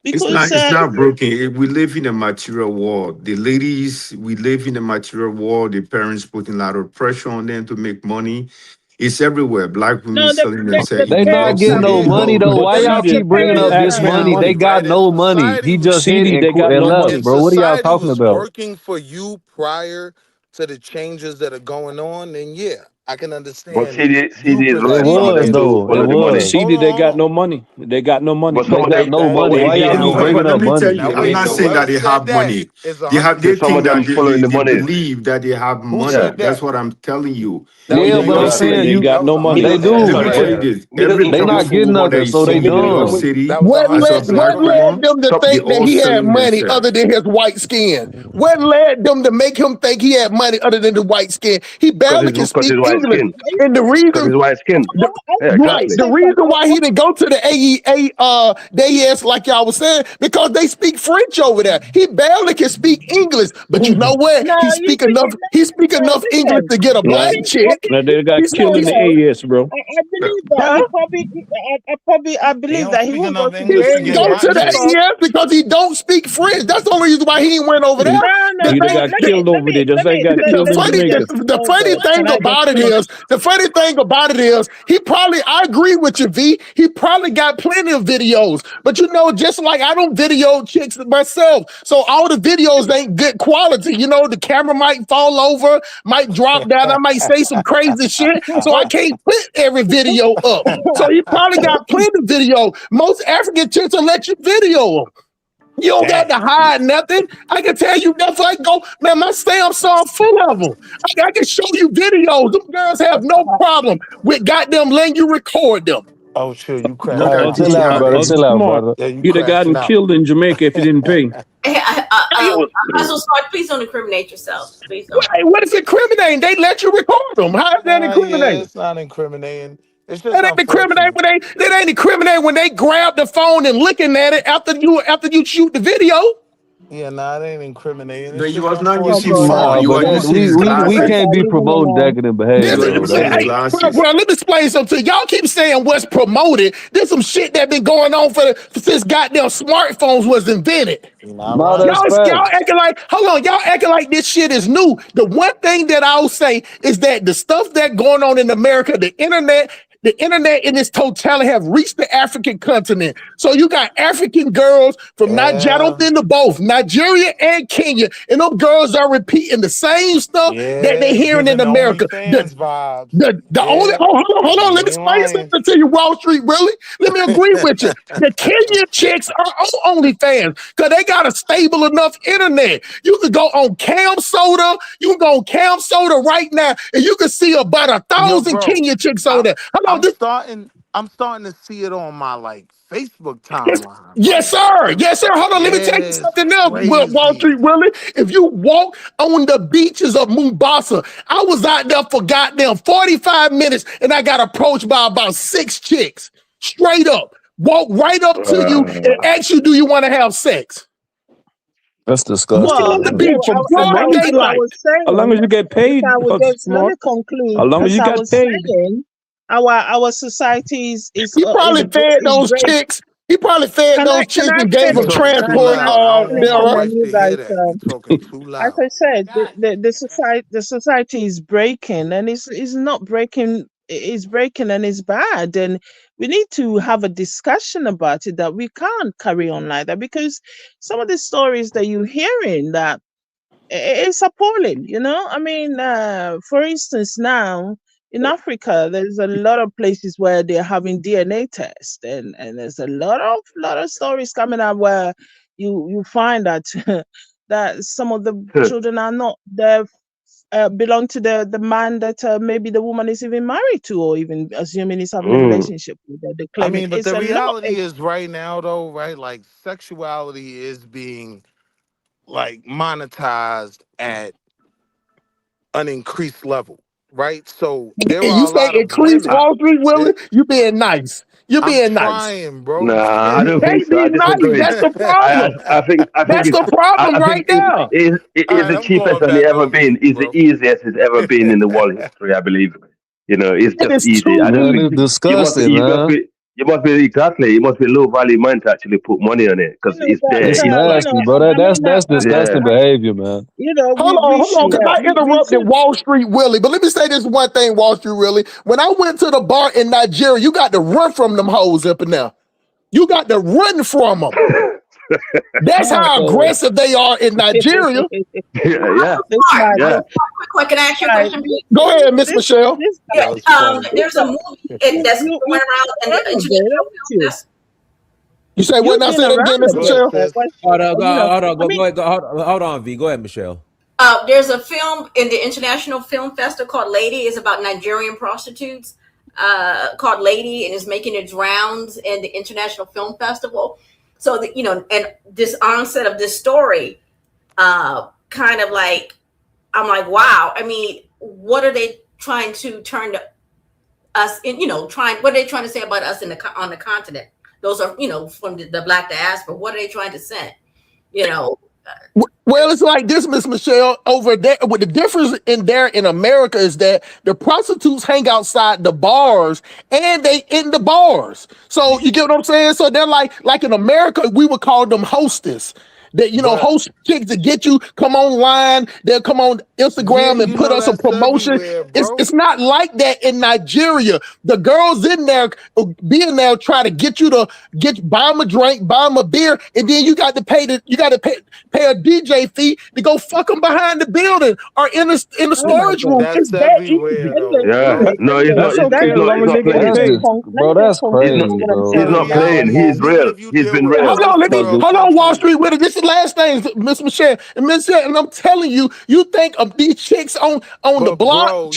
it's not broken. We live in a material world. The ladies, we live in a material world. The parents putting a lot of pressure on them to make money. It's everywhere. Black women selling themselves They in New not York getting no City. money though. But Why y'all CD, keep bringing up this money? They got no money. He just hit CD, it they got and no left, money. bro. What are y'all society talking was about? working for you prior to the changes that are going on, then yeah, I can But understand you CD is It right. presenting Some of was them yourself. do though. It follow the But was. money. CD, they got hold no on. money. They got no money. But some They of got them, no That money. but Why when y'all they keep do, bringing But let up me tell money? now you, I'm wait, not no, saying whoever that they said have that money. is They have so they some think of that them follow in the they money. believe that they have who money. said Yeah. That's that? what I'm telling you. That was Yeah, In New but I'm York Middle saying City, They you, that got was no a money. they Middle let do. me Eastern tell you man. this. Middle Every They income. not beautiful getting woman that nothing, you so see they in New York dumb. City, That was a What as a led Hudson black what man. led woman, them to Top. they think that all he had selling money themselves. other than his white skin? What led them to make him think he had money other than the white skin? He barely can Because speak his white English. skin. And the Because reason his white skin. the, Yeah, right, exactly. the reason why he didn't go to the AEA DES like y'all was saying, because they speak French over there. He barely can speak English, but you know what? No, you see, He speak no, enough English listen. to get a I black Now, think, chick. now they got He's killed in the no, AES, bro. I believe that huh? he probably, I He believe don't that he speak won't go enough to the He English to didn't get go AES to black the because chicks. AES because he don't speak French. That's the only reason why he went over there. no, The He no. done thing, got the, killed over there, just Let like me. got killed the in Let me funny Jamaica. just the hold funny on. Can thing I just about it finish? is he probably I agree with you, V. He probably got plenty of videos, but you know, just like I don't video chicks myself, so all the videos ain't good quality. You know, the camera might fall over, might drop down, I might say some crazy shit, so I can't put every video up. So he probably got plenty of video. Most African chicks will let you video them. You don't got Damn. to hide nothing. I can tell you that's I go, man, my stamp song full of them. I can show you videos. Them girls have no problem with goddamn letting you record them. Oh, sure, you Look crashing at out. Chill out, TikTok. brother. Chill out, Smart. brother. Yeah, you You'd have crashing gotten out. killed in Jamaica if you didn't pay. Also, Smart, please don't incriminate yourself. Please don't. What is incriminating? They let you record them. How is that Yeah, incriminating? it's not incriminating. It's just That ain't incriminating unfortunate. when that ain't incriminating when they grab the phone and looking at it after you shoot the video. Yeah, nah, it ain't incriminating. It's But you just was not Oh using unfortunate. God, phone. Nah, You but were that using his we glasses. can't be leave him promoting alone. decadent You behavior were though. using That's his it. glasses. Bro, let me explain something to you. Y'all keep saying what's promoted. There's some shit that been going on since goddamn smartphones was invented. You're not No, wrong. that's Y'all facts. acting like, hold on, y'all acting like this shit is new. The one thing that I'll say is that the stuff that going on in America, the internet in its totality have reached the African continent. So you got African girls from Nigeria, I don't Yeah, think to both Nigeria and Kenya, and them girls are repeating the same stuff that they yeah, hearing in giving America. OnlyFans vibes. The only Yeah, hold on, you let me ain't explain lying. something to you, Wall Street. Really, let me agree with you. The Kenyan chicks are on OnlyFans because they got a stable enough internet. You could go on Cam Soda. You can go on Cam Soda right now, and you can see about Yo, 1,000 bro, Kenyan chicks on I'm there. Hold on, I'm starting I'm starting to see it on my like Facebook yes, timeline. yes, Like, sir. Yes, sir. Hold on. Let me tell you yeah, it's something else, Wall crazy. Street Willie. If you walk on the beaches of Mombasa, I was out there for goddamn 45 minutes and I got approached by about 6 chicks. Straight up. Walk right up to you and ask you, do you want to have sex? That's Right disgusting, Well, on the man. okay. beach, From broad what? As I daylight. was As long as saying, you get if paid, I would just let smart. me conclude. As long as As you I got was paid. saying, our society He probably fed is those break. chicks. He probably fed those Can chicks I and gave You them finish? talking too transport, Can loud. I I don't want finish? my And Dara. then wife you to hear guys, that. You talking too as I loud. said, the society is breaking, and it's not breaking. It's breaking and it's bad, and we need to have a discussion about it. That we can't carry on like that because some of the stories that you're hearing that it's appalling. I mean, for instance, now in Africa, there's a lot of places where they're having DNA tests, and there's a lot of stories coming up where you find that that some of the children are not there. Belong to the man that maybe the woman is even married to, or even assuming he's having a relationship with. They're I claiming mean, but it's the a lot. reality is right now though, right? Like sexuality is being like monetized at an increased level, right? So there And are you a say lot of increase women Wall Street, that Willie? You being nice. You I'm being nice. trying, bro. Nah, I You don't think can't so. be I nice. disagree. That's the problem. I think That's it's the problem I right think there. it All is right, the I'm cheapest going and it back ever on been. mute, It's the bro. easiest it's ever been in the world history. I believe. You know, it's It just is easy. too I don't. Man, it's easy. disgusting, man. You must be exactly. You must be low value man to actually put money on it because it's there. It's It's like, nasty, bro. That's disgusting behavior, man. Hold on, because I interrupted Wall Street Willie. But let me say this one thing, Wall Street Willie. When I went to the bar in Nigeria, you got to run from them hoes up in there. You got to run from them. That's how aggressive they are in Nigeria. Yeah. Quick, can I ask you a question, please? Go ahead, Miss Michelle. There's a movie that's going around in the international film festival. You say what? Now say that again, Miss Michelle. Hold on, V. Go ahead, Michelle. There's a film in the International Film Festival called Lady. It's about Nigerian prostitutes called Lady, and it's making its rounds in the International Film Festival. So, and this onset of this story kind of like, I'm like, wow. I mean, what are they trying to turn to us in, what are they trying to say about us on the continent? Those are, from the Black diaspora. What are they trying to say? Well, it's like this, Miss Michelle, over there. What the difference in America is that the prostitutes hang outside the bars and they in the bars. So you get what I'm saying? So they're like in America, we would call them hostess. That host chicks to get you come online, they'll come on Instagram and put us a promotion. It's not like that in Nigeria. The girls in there being there try to get you to buy them a drink, buy them a beer, and then you got to pay a DJ fee to go fuck them behind the building or in the storage room. That's everywhere, though. Yeah, no, he's not. He's not. Bro, that's crazy, bro. He's not playing. He's real. He's been real. Hold on, Wall Street with it. This is the last thing, Miss Michelle. And I'm telling you, you think of these chicks on the block,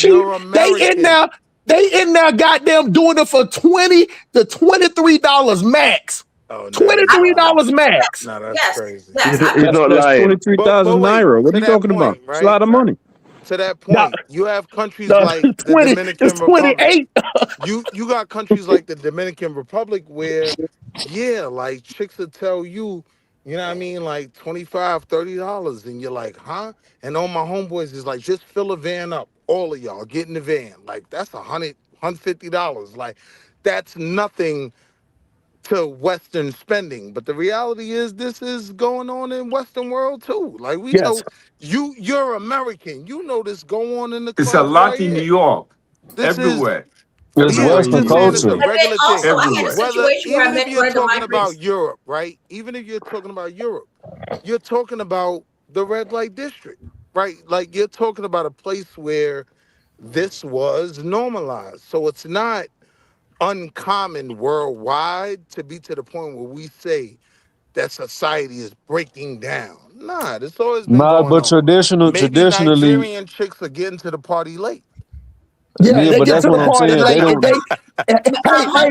they in there goddamn doing it for $20 to $23 max. $23 max. No, that's crazy. He's not lying. 23,000 naira. What are you talking about? It's a lot of money. To that point, you have countries like the Dominican Republic. You got countries like the Dominican Republic where, like chicks will tell you, you know what I mean, like $25, $30, and you're like, huh? And all my homeboys is like, just fill a van up, all of y'all get in the van. Like that's $100, $150. Like that's nothing to Western spending, but the reality is this is going on in Western world too. Like we know you're American, you know this go on in the clubs. It's a lot in New York, everywhere. It's Western culture. It's a regular thing. Everywhere. Even if you're talking about Europe, right? Even if you're talking about Europe, you're talking about the red light district, right? Like you're talking about a place where this was normalized. So it's not uncommon worldwide to be to the point where we say that society is breaking down. Nah, this always been going but on. traditionally, Nigerian chicks are getting to the party late. Yeah, but that's what I'm saying. They don't.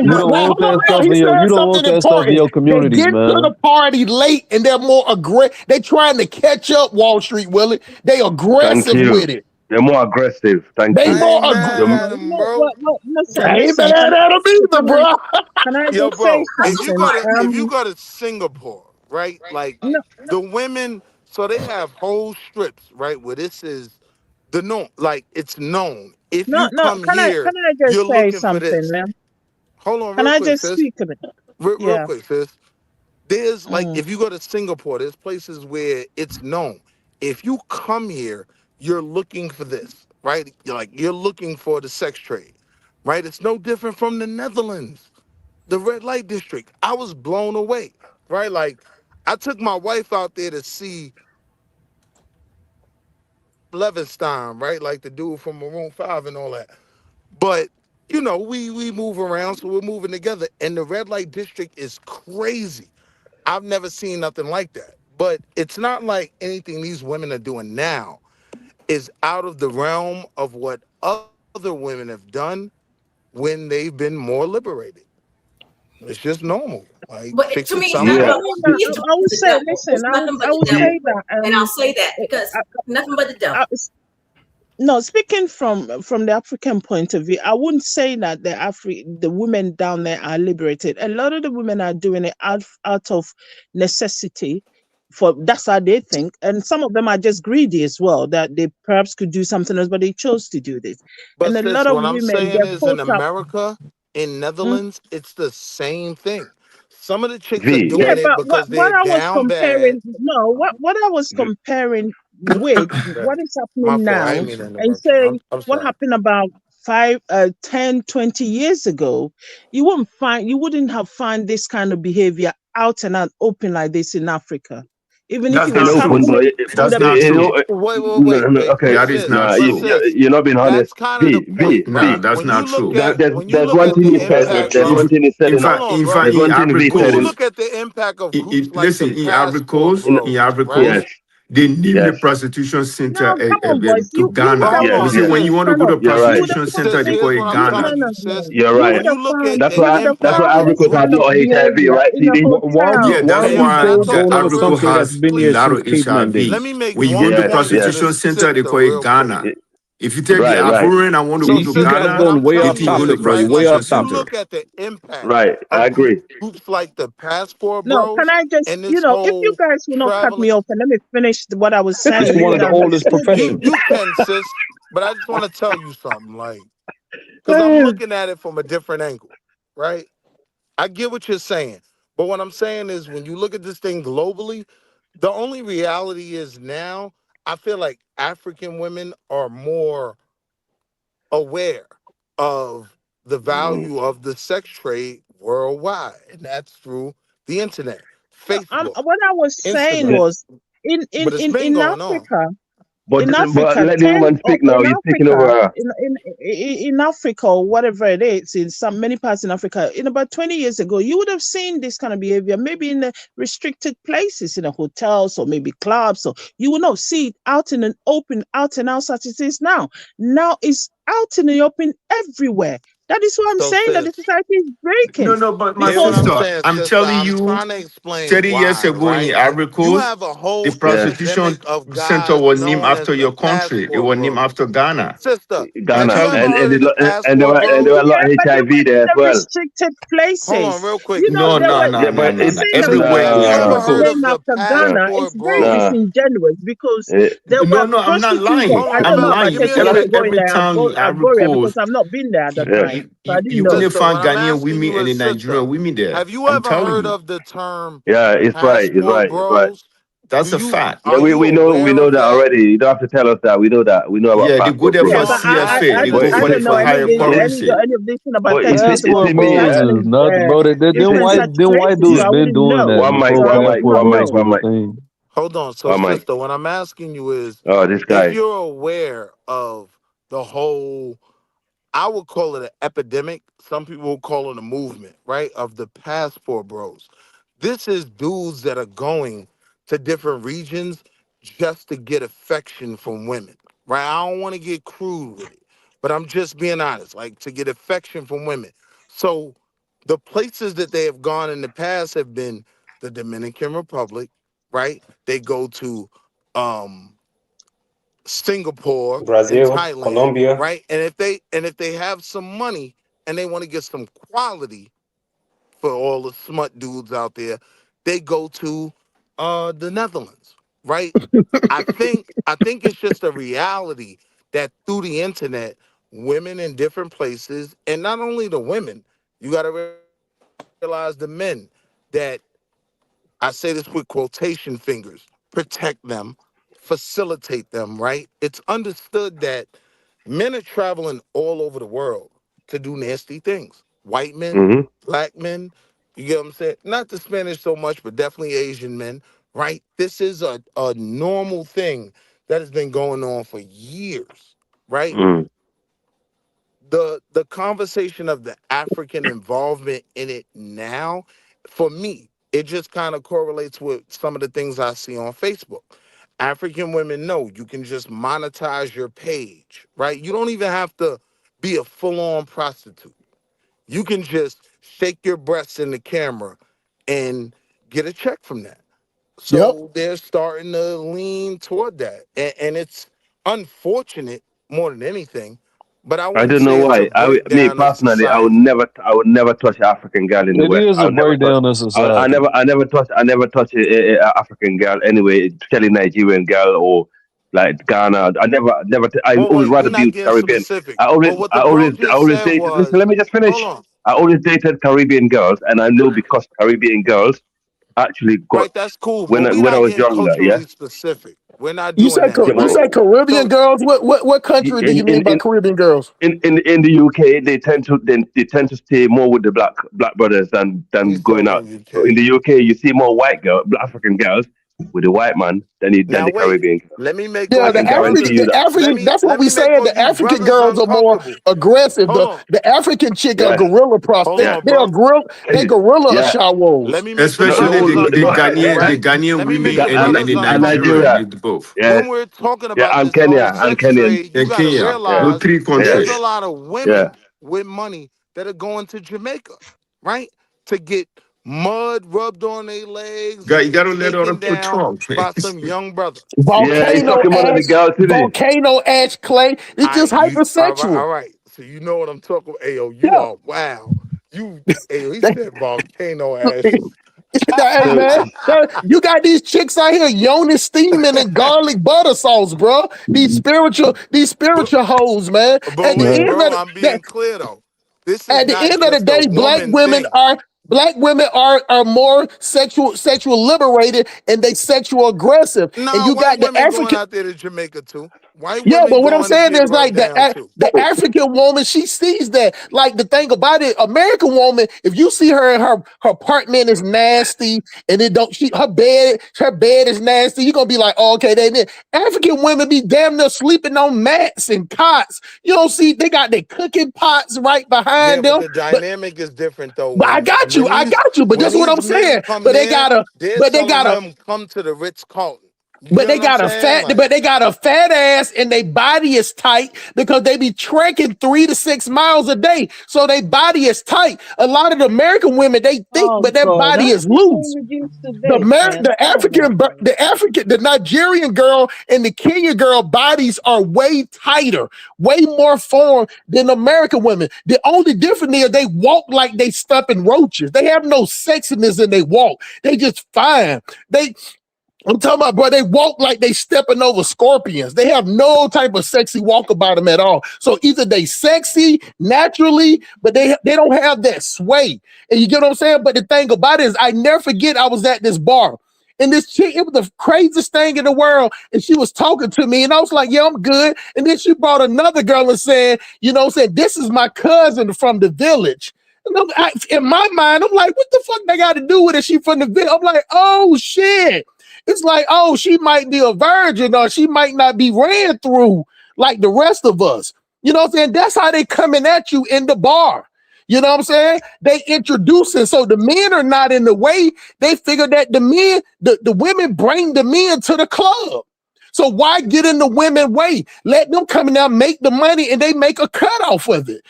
You don't want that stuff in your. You don't want that stuff in your communities, man. They get to the party late and they're more aggressive. They trying to catch up, Wall Street Willie. They aggressive with it. They're more aggressive. Thank you. They more aggressive. I ain't mad at them either, bro. Can I Yo, just bro, say if you go to Singapore, right? Like the women, so they have whole strips, right? Where this is the known, like it's known. If you come here, can I just you're say looking something, for this. man? Hold on, Can real I quick, just sis. speak a bit? Real quick, sis. There's like, if you go to Singapore, there's places where it's known. If you come here, you're looking for this, right? You're looking for the sex trade, right? It's no different from the Netherlands, the red light district. I was blown away, right? Like, I took my wife out there to see Levenstein, right? Like the dude from Maroon 5 and all that. But, you know, we move around, so we're moving together. And the red light district is crazy. I've never seen nothing like that. But it's not like anything these women are doing now is out of the realm of what other women have done when they've been more liberated. It's just normal. Like, but to me, I would say, listen, I would say that, and I'll say that because nothing but the devil. No, speaking from the African point of view, I wouldn't say that the women down there are liberated. A lot of the women are doing it out of necessity. That's how they think, and some of them are just greedy as well. That they perhaps could do something else, but they chose to do this. But and a sis, lot of what I'm women, saying is in America, in Netherlands, it's the same thing. Some of the chicks are V, Yeah, doing it but because what they're I was down bad. comparing, no, what I was comparing with what is My happening fault. I now didn't mean to and interrupt you. saying I'm what sorry. happened about 10, 20 years ago, you wouldn't have found this kind of behavior out and out open like this in Africa. Even if That's it in was not open, true. but happening, it would That's have not been true. okay, That is sis. not no, But true. sis, you're not being honest. that's kind of the V, point, No, right? that's not true. When you look at the impact There's of one thing he said in, hold on, bro. there's one thing V When said you in, look at the impact of groups like the listen, Passport in Bros, Ivory right? Coast, yes, they named the yes, prostitution center no, come on, boys. to You would Ghana. have Hold You on, see, you when would you have sis. want to kind go of to you're right, you would have prostitution found center, Sis, they it. call here's it what I'm trying No, Ghana. to no, do, no. sis. you're You right. would When you have look found at That's the you why would have that's why impact found of Ivory this Coast kind had of no groups, HIV, behavior right? in a CD. hotel. Yeah, that's Why we why go impact the of going with Ivory Coast something groups, that's has been a here please. lot since of caveman Let HIV. me days? make When you one want to Yes, point to yes, the prostitution center, they sister call it real quick. Ghana. If you tell the right, right, Ivorian, I want to So, go You to guys sister, what Ghana, going I'm way it off telling will you go topic, to is, bro. You're right, way prostitution off when you topic. center. look at the impact right. I of agree. groups like the Passport No, can Bros I just, and this if you whole guys will not cut traveling, me off and let me finish what I was It's saying, you one of would the oldest understood me. professions. you can, sis, but I just want to tell you something, like, because I'm looking at it from a different angle, right? I get what you're saying, but what I'm saying is when you look at this thing globally, the only reality is now I feel like African women are more aware of the value of the sex trade worldwide, and that's through the internet, Facebook, What I was saying Instagram. was But it's been in going on. Africa, But in but Africa, let the woman speak now. in You're speaking over Africa, her. in Africa, or whatever it is, in many parts in Africa, in about 20 years ago, you would have seen this kind of behavior, maybe in the restricted places, in the hotels or maybe clubs, or you will not see it out in an open, out and out such as it is now. Now it's out in the open everywhere. That is why I'm So, saying that the sis, society is breaking No, but my hear what because I'm sister, saying, I'm sister. telling I'm you, trying to explain 30 years why, ago in right? Ivory You Coast, have a the whole prostitution epidemic of center guys was named known as after the your country. It Passport was named Bros. after Ghana. Sister, have I'm you Ghana, telling ever you. heard of the Passport and there were Bros? a lot of but they HIV were there in as the well. restricted Hold on, places. real quick. You know, No, no, they no, Yeah, were no, but no, not it no. saying that Everywhere Have because in you it ever Ivory was heard Coast. of named the after nah, Ghana, it's Passport very Bros? nah. disingenuous because there were No, I'm not prostitutes. lying. Hold I on, don't I'm know sister. about lying. Give me a Tetuan second. Every Gogoria and town in Ivory Agoria because Coast, I've not been there at that time, so I didn't you know. only Sister, find what I'm Ghanaian asking women you and the is, sister, Nigerian women there. have you I'm ever telling heard you. of the term Yeah, it's right. It's Passport right. It's right. Bros? That's a fact. Yeah, Are you we aware know of that that? already. You don't have to tell us that. We know that. We know about Yeah, they go passport there Yeah, for bros. but CFA. They But go I for don't know for higher currency. any of this thing about but it's tattoos and it's Passport to me. Bros prostitution is and nothing, bro. Them different such white places, so dudes I been wouldn't doing know. that One mic, before So I one would mic, Passport not one Bros mic, know. one was a mic, thing. Hold on. So, one mic. sister, what I'm asking you is Oh, this if guy. you're aware of the whole, I would call it an epidemic. Some people will call it a movement, right? Of the Passport Bros. This is dudes that are going to different regions just to get affection from women, right? I don't want to get crude with it, but I'm just being honest, like to get affection from women. So the places that they have gone in the past have been the Dominican Republic, right? They go to um Singapore and Brazil, Thailand, Colombia. right? And if they have some money and they want to get some quality for all the smut dudes out there, they go to the Netherlands, right? I think it's just a reality that through the internet, women in different places, and not only the women, you got to realize the men that I say this with quotation fingers, protect them, facilitate them, right? It's understood that men are traveling all over the world to do nasty things. White men, Mm-hmm. black men, you get what I'm saying? Not the Spanish so much, but definitely Asian men, right? This is a normal thing that has been going on for years, right? Mm. The conversation of the African involvement in it now, for me, it just kind of correlates with some of the things I see on Facebook. African women know you can just monetize your page, right? You don't even have to be a full-on prostitute. You can just shake your breasts in the camera and get a check from that. Yep. So they're starting to lean toward that. And it's unfortunate more than anything, but I I wouldn't don't know say it's a why. Me breakdown of personally, society. I would never touch an African girl in the It West. is I a would never touch. breakdown of society. I never touch a African girl anyway, especially Nigerian girl or like Ghana. I always We're rather be not with getting Caribbean. specific. I But what the bro just always said dated. was, Listen, let me just finish. hold on. I always dated Caribbean girls, and I know because Caribbean girls actually got Right, that's cool, but we're when I not was getting younger. Yeah, culturally specific. We're not You doing said that, yeah, you but right? said Caribbean So girls. What country do you mean by Caribbean girls? in the UK, they tend to stay more with the black brothers than he's going out. talking So in UK. the UK, you see more black African girls with the white man than Now the wait, Caribbean girls. let me make I Yeah, all can you guarantee brothers. you that. That's what Let we me make saying. all The you African brothers girls are more uncomfortable. aggressive. Hold on, The African chick are Yeah, gorilla props. hold They on, they are bro. gorilla. They gorilla yeah. Let shawos. me make the No, Especially brothers uncomfortable, The right? Ghanaian Let me make women the brothers and uncomfortable. Nigeria, Nigeria. they both. Yeah, When we're talking yeah. about I'm this whole Kenya. I'm sex Kenyan. trade, you And got to Kenya. Yeah, Those realize three yeah, there's a countries. lot of yeah. women with money that are going to Jamaica, right? To get mud rubbed on their legs and You get gotta let other taken people down talk, man. by some young brother. Yeah, he's Volcano talking about the ash. girls today. Volcano ash clay. It's just All hypersexual. right. So you know what I'm talking about. Ayo, you Yeah. are wow. He said volcano ash. Hey So man, you got these chicks out here yoni steaming and garlic butter sauce, bro. These spiritual hoes, man. But At the wait, end of bro, the I'm being clear though. This is at the not end of the just a day, woman thing. black women are more sexual liberated and they sexual aggressive. And No, you white got the women going African. out there to Jamaica too. White Yeah, women but what I'm going to saying get is rubbed like down too. the African woman, she sees that. Like the thing about it, American woman, if you see her in her apartment is nasty and it don't her bed is nasty, you're gonna be like, oh, okay, they African women be damn near sleeping on mats and cots. You don't see they got their cooking pots right Yeah, behind but them. the dynamic is different though. But I got you, but When that's what these I'm men saying. come there, they're But they telling gotta them come to the Ritz Carlton. You But get they what I'm got saying? Like, but they got a fat ass and their body is tight because they be trekking 3 to 6 miles a day. So their body is tight. A lot of the American women, they think, Oh but their God, body how is can you loose. reduce to this, man? Oh my God. The Nigerian girl and the Kenyan girl bodies are way tighter, way more formed than American women. The only difference is they walk like they stepping roaches. They have no sexiness in they walk. They just fine. I'm talking about, bro, they walk like they stepping over scorpions. They have no type of sexy walk about them at all. So either they sexy naturally, but they don't have that sway. And you get what I'm saying? But the thing about it is I never forget I was at this bar. And this chick, it was the craziest thing in the world. And she was talking to me, and I was like, yeah, I'm good. And then she brought another girl and said, this is my cousin from the village. And in my mind, I'm like, what the fuck they got to do with it? She from the village. I'm like, oh shit. It's like, oh, she might be a virgin or she might not be ran through like the rest of us. You know what I'm saying? That's how they coming at you in the bar. You know what I'm saying? They introducing. So the men are not in the way. They figure that the women bring the men to the club. So why get in the women way? Let them come in there, make the money, and they make a cut off of it.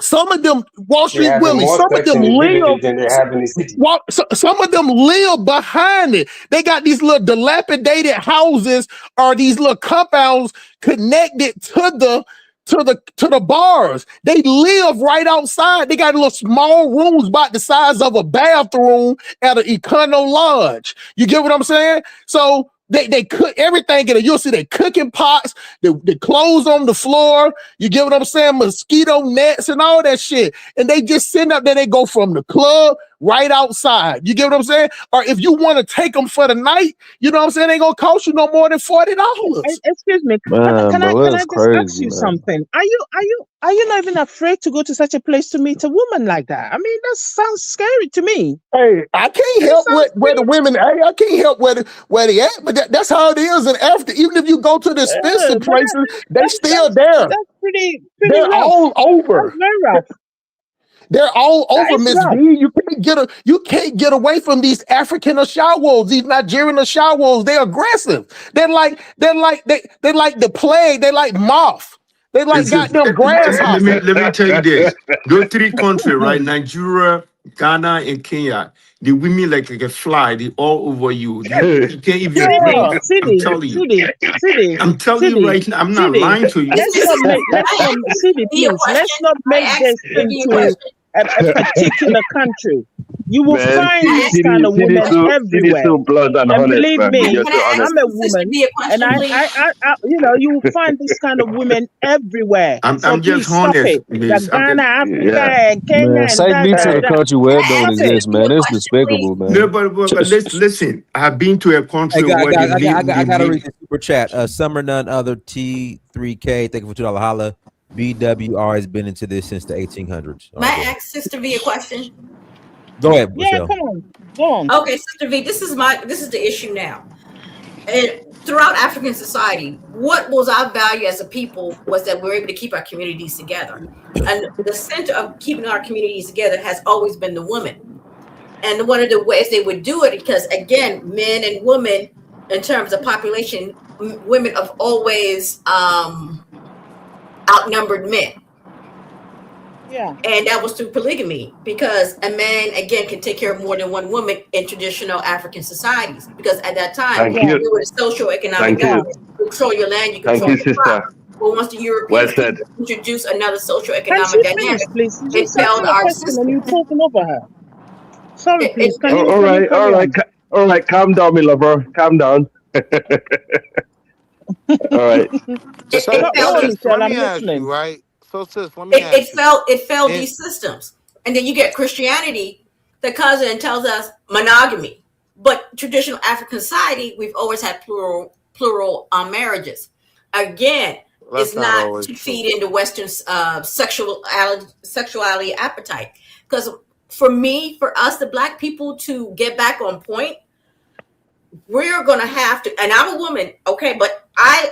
Some of them Wall They're Street having Willie, more some of sex them in the live. village than they have in the city. Some of them live behind it. They got these little dilapidated houses or these little compounds connected to the bars. They live right outside. They got little small rooms about the size of a bathroom at an Econo Lodge. You get what I'm saying? So they cook everything in it. You'll see they cooking pots, the clothes on the floor. You get what I'm saying? Mosquito nets and all that shit. And they just sitting up there. They go from the club right outside. You get what I'm saying? Or if you want to take them for the night, you know what I'm saying? They gonna cost you no more than $40. Excuse me. Man, Can bro, I that's just ask crazy, you man. something? Are you not even afraid to go to such a place to meet a woman like that? I mean, that sounds scary to me. Hey, I can't help where the women. Hey, I can't help where they at, but that's how it is in Africa. Even if you go to the expensive But places, they still there. that's pretty They're rough. all over. That's very rough. They're all That over, is Miss rough. V. You can't get away from these African Ashawos, these Nigerian Ashawos. They're aggressive. They're like the plague. They like moth. They like goddamn Let grasshopper. me tell you this. Those three countries, right? Nigeria, Ghana, and Kenya. The women like a fly. They all over you. You can't even breathe. I'm telling you. I'm telling you right now. I'm not lying to you. Let's not please. Let's not make this into a particular country. You will Man, find see, this see, kind these, of see these women two, see these everywhere. two blonde and And honest, believe man. me, You're Can too I ask honest. I'm a Sister woman, B a and question, please? you know, you will find this kind of women everywhere. So I'm just please stop honest. it. The Ghana, Africa, Yeah. and Kenya, Man, and take me to the da. country where it Can I don't Stop ask it. exist, Sister B man. a It's question, please? despicable, No, man. but listen. I've been to a Hey, country where I the gotta read lady. the super chat. Summer none other T3K. Thank you for $2 holla. BWR has been into this since the 1800s. All May right, I ask Sister V a question? go ahead, Yeah, Michelle. come on. Go on. Okay, Sister V, this is the issue now. And throughout African society, what was our value as a people was that we're able to keep our communities together. And the center of keeping our communities together has always been the woman. And one of the ways they would do it, because again, men and women, in terms of population, women have always outnumbered men. Yeah. And that was through polygamy, because a man again can take care of more than one woman in traditional African societies, because at that time Thank Yeah. you. there was socioeconomic Thank Yeah. you. government. You control your land, you Thank control you, your crop. sister. But once the Well Europeans came said. to introduce another Can she socioeconomic finish, dynamic, please? it She's failed asking a our question and system. you're talking over her. Sorry, please. Can All you all can you right, carry all right, on? all right. Calm down, my lover. Calm down. All right. It Go, failed go on, these Sis, let Michelle. I'm me ask you, listening. right? So, sis, let me it, it ask you. failed it failed In these systems. And then you get Christianity that comes in and tells us monogamy. But traditional African society, we've always had plural marriages. Again, that's it's not not always to true. feed into Western sexuality appetite. Because for us, the Black people, to get back on point, we're gonna have to. And I'm a woman, okay, but I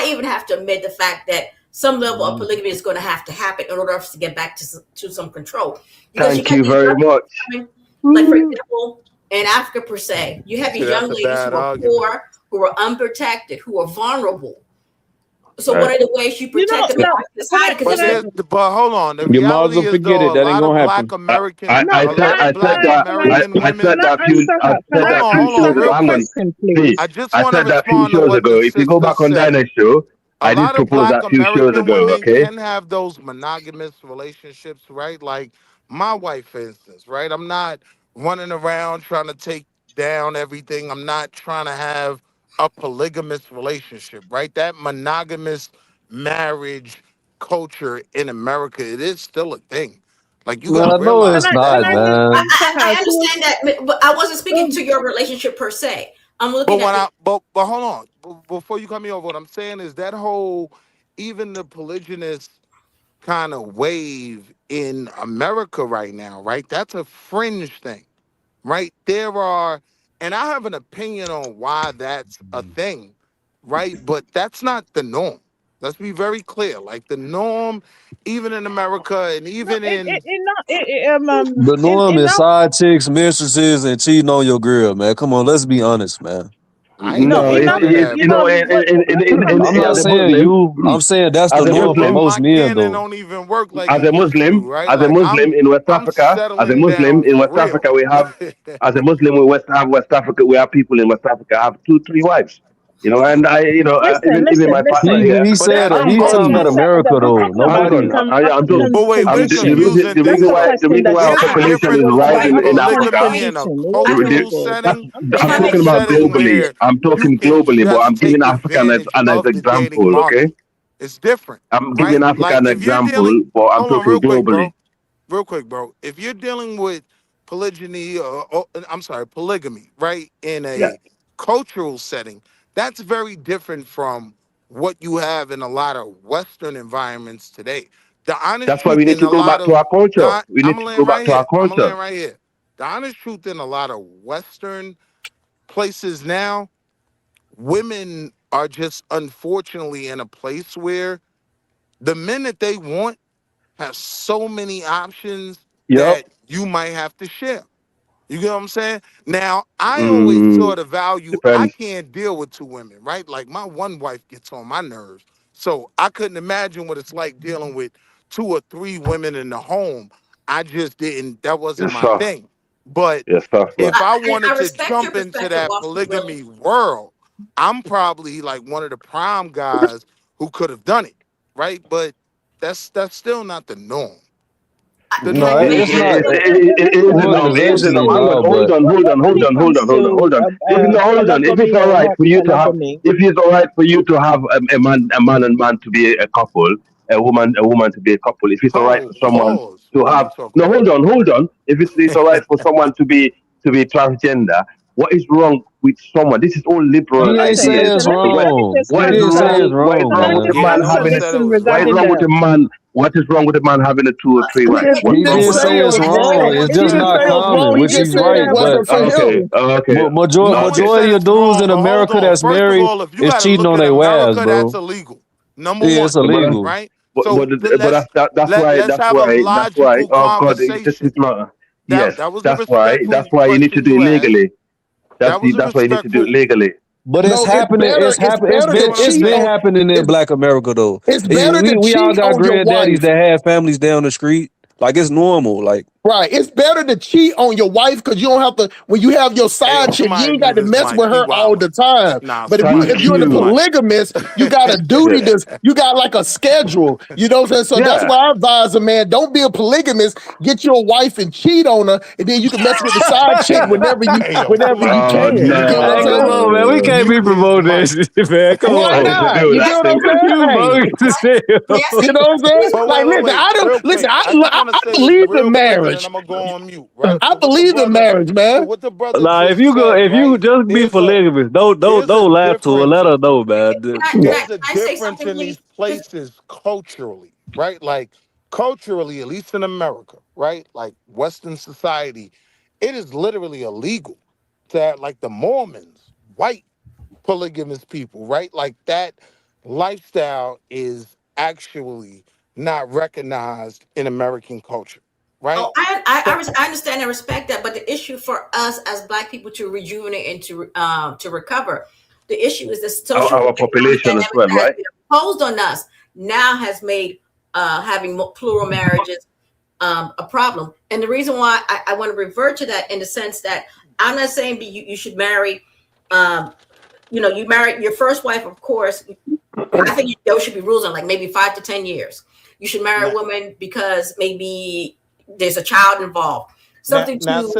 even have to admit the fact that some level of polygamy is going to have to happen in order for us to get back to some control, because you Thank got you these very young much. women, like for example in Africa per se, you have See, these young that's a ladies bad who are argument. poor, who are unprotected, who are vulnerable. So one Right. of the ways you You protect know, them in now our society, because can But it's I different. hold on. The You might as well reality is forget it. though, a That ain't lot of gonna Black happen. American, no a lot of Black American women. can I I answer her? Can said I Hold that on, few hold answer on, shows her ago. real Hang on, quick. question, please. please? I just I want to said that a few respond to shows what the ago. If you go sister back on said. Dinah's show, A I did lot of propose Black that few shows American ago. women Okay. can have those monogamous relationships, right? Like my wife, for instance, right? I'm not running around trying to take down everything. I'm not trying to have a polygamous relationship, right? That monogamous marriage culture in America, it is still a thing. Like you got to Man, no, Can realize it's I that. can not, I just man. answer her? I She was understand that, but I wasn't speaking to your relationship per se. I'm But looking at when the. I but hold on, before you cut me over, what I'm saying is that whole even the polygynous kind of wave in America right now, right? That's a fringe thing, right? And I have an opinion on why that's a thing, right? But that's not the norm. Let's be very clear. Like the norm, even in America and no even in, The norm in is our side chicks, mistresses, and cheating on your girl, man. Come on, let's be honest, man. I ain't no never in No, our said that, you know bro. I'm not as a saying Muslim, you. I'm saying that's the as a norm for Muslim, most My men, canon though. don't even work like as it a used to, Muslim, right? as a Like Muslim in West I'm Africa, as a settling Muslim down in for West real. Africa, we have, as a Muslim in West Africa, we have people in West Africa have 2, 3 wives. You know, and even my partner He here. he But said That's he talking about cool. America though. talking about hang on, Nobody. I'm talking. African But wait, we're condition. confusing The That's reason the people. why question that our There's a Dana population asked is difference was about between rising in African Africa. polygamy in a condition. It wasn't cultural yours. That's, setting I'm just I'm If I and a talking may, about setting globally. where I'm you talking can globally, but just I'm giving take Africa as advantage an of the dating example. Okay, market. It's different, I'm giving right? Africa Like an if you're dealing, example, but I'm hold on, talking real quick, globally. bro. Real quick, bro. If you're dealing with polygyny, I'm sorry, polygamy, right, in Yeah, a cultural setting, that's very different from what you have in a lot of Western environments today. The honest that's why truth we need in to a go lot back to of our culture. We I'm need gonna to land go back right to our here. I'm gonna culture. land right here. The honest truth in a lot of Western places now, women are just unfortunately in a place where the men that they want have so many options Yep. that you might have to share. You get what I'm saying? Now, I always Mm, saw the value. I depends. can't deal with 2 women, right? Like my one wife gets on my nerves. So I couldn't imagine what it's like dealing with 2 or 3 women in the home. I just didn't, that wasn't Yes, my sir. thing. But Yes, sir. if I and I wanted to respect your jump into perspective, that Boston Will. polygamy world, I'm probably like one of the prime guys who could have done it, right? But that's still not the norm. No, it's not. It isn't. Hold on. Hold on. If it's all right for you to have, if it's all right for you to have a man and man to be a couple, a woman to be a couple. If it's all right for someone to have, no, hold on. If it's all right for someone to be transgender, what is wrong with someone? This is all liberal He ain't saying ideas. it's wrong. What is wrong with a man having what is wrong with a man? What is wrong with a man having a 2 or 3 wives? What's He wrong didn't with say that? it's wrong. It's just not common, which is right. But majority of dudes in America that's married is cheating on their wives, bro. That's illegal. Number Yeah, one, it's illegal. right? But So that's why. logical Oh God, this is not. Yes, that's why you need to do it legally. That's why you need to do it legally. But it's happening. It's been happening in Black America though. It's better to We all cheat got on your granddaddies wife. that have families down the street. Like it's normal. Like Right. It's better to cheat on your wife because you don't have to, when you have your side chick, you ain't got to mess with her all the time. But if you're the polygamist, you got a duty to, you got like a schedule. You know what I'm saying? So that's why I advise a man, don't be a polygamist, get your wife and cheat on her, and then you can mess with the side chick whenever you can. You get what I'm saying? Come on, man. We can't be promoting that shit, man. Come Why on. not? You get what I'm saying? You know what I'm saying? Like, listen, I believe in marriage. I'm gonna go on mute, right? I believe in marriage, man. What the brother Nah, if you just be polygamous, don't laugh to her. Let her know, man. There's a difference in these places culturally, right? Like culturally, at least in America, right? Like Western society, it is literally illegal to have, like the Mormons, white polygamous people, right? Like that lifestyle is actually not recognized in American culture, right? Oh, I understand and respect that, but the issue for us as Black people to rejuvenate and to recover, the issue is the social Our population as well, right? Imposed on us now has made having plural marriages a problem. And the reason why I want to revert to that in the sense that I'm not saying you should marry, you marry your first wife, of course. I think there should be rules on like maybe 5 to 10 years. You should marry a woman because maybe there's a child involved. Something to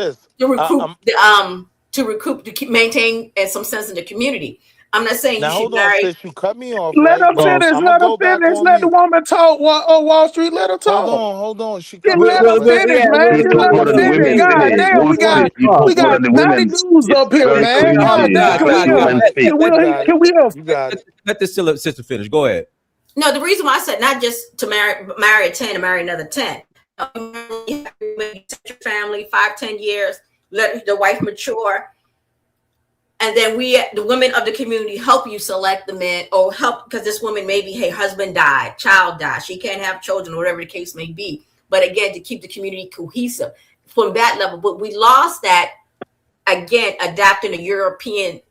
maintain some sense in the community. I'm not saying you should marry. Sis, you cut me off. Let her finish. Let her finish. Let the woman talk. Wall Street. Let her talk. Hold on. She let her finish, man. Just let her finish. God damn, we got 90 dudes up here, man. God damn, can we let this sister finish? Go ahead. No, the reason why I said not just to marry a 10 and marry another 10. You set your family 5-10 years, let the wife mature, and then the women of the community help you select the men, or help, because this woman maybe her husband died, child died, she can't have children, whatever the case may be. But again, to keep the community cohesive from that level. But we lost that, again, adapting a European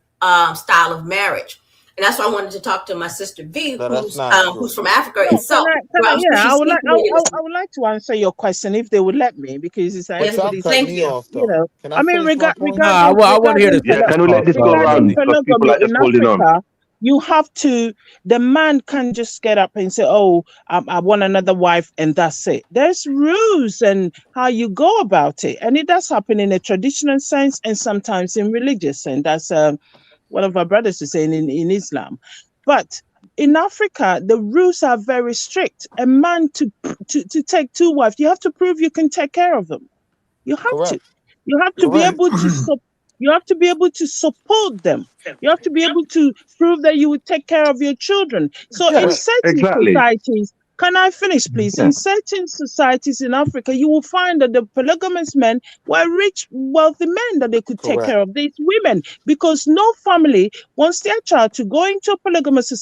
style of marriage. And that's why I wanted to talk to my sister V, who's from Africa itself. I would like to answer your question if they would let me, because it's everybody's, I mean, regarding I want to hear this. Yeah, can we let this go around? Because people are just holding on. You have to, the man can't just get up and say, oh, I want another wife and that's it. There's rules and how you go about it. And it does happen in a traditional sense and sometimes in religious sense. That's one of our brothers is saying in Islam. But in Africa, the rules are very strict. A man to take 2 wives, you have to prove you can take care of them. You have to. You have to be able to you have to be able to support them. You have to be able to prove that you would take care of your children. So in certain societies, can I finish, please? In certain societies in Africa, you will find that the polygamous men were rich, wealthy men that they could take care of these women, because no family wants their child to go into a polygamous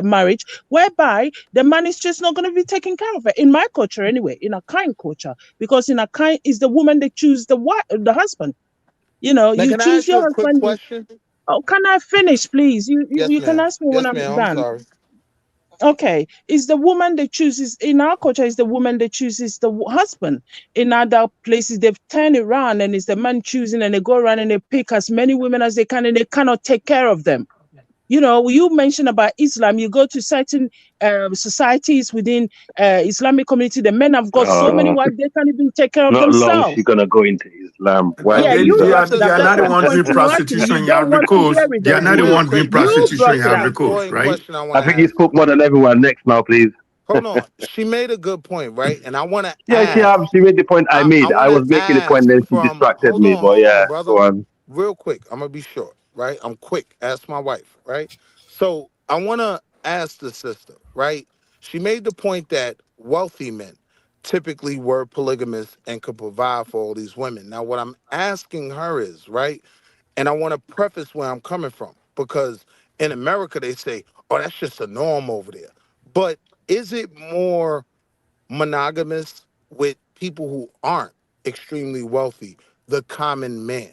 marriage whereby the man is just not going to be taking care of it. In my culture, anyway, in a kind culture, because in a kind is the woman that choose the husband. You choose your husband. Question? Oh, can I finish, please? You can ask me when I'm done. I'm sorry. Okay, it's the woman that chooses, in our culture, it's the woman that chooses the husband. In other places, they've turned it around and it's the man choosing, and they go around and they pick as many women as they can, and they cannot take care of them. You know, you mentioned about Islam. You go to certain societies within Islamic community. The men have got so many wives they can't even take care of Not long themselves. she's gonna go into Islam. Why Yeah, would you you brought it They up. are That's not why the I'm ones doing pointing out to you. You prostitution in don't Ivory want to Coast. hear it, They are though. not the Real ones doing quick, You prostitution brought in it Ivory up. Coast, boring right? question I want I to think you ask. spoke more than everyone. Next now, please. Hold on. She made a good point, right? And I want to Yeah, ask. she made the point I I made. I want to was making the point, ask then she from. distracted me. But Hold on, yeah, brother. go on. Real quick. I'm gonna be short, right? I'm quick. Ask my wife, right? So I want to ask the sister, right? She made the point that wealthy men typically were polygamous and could provide for all these women. Now, what I'm asking her is, right? And I want to preface where I'm coming from, because in America they say, "Oh, that's just a norm over there." But is it more monogamous with people who aren't extremely wealthy, the common man?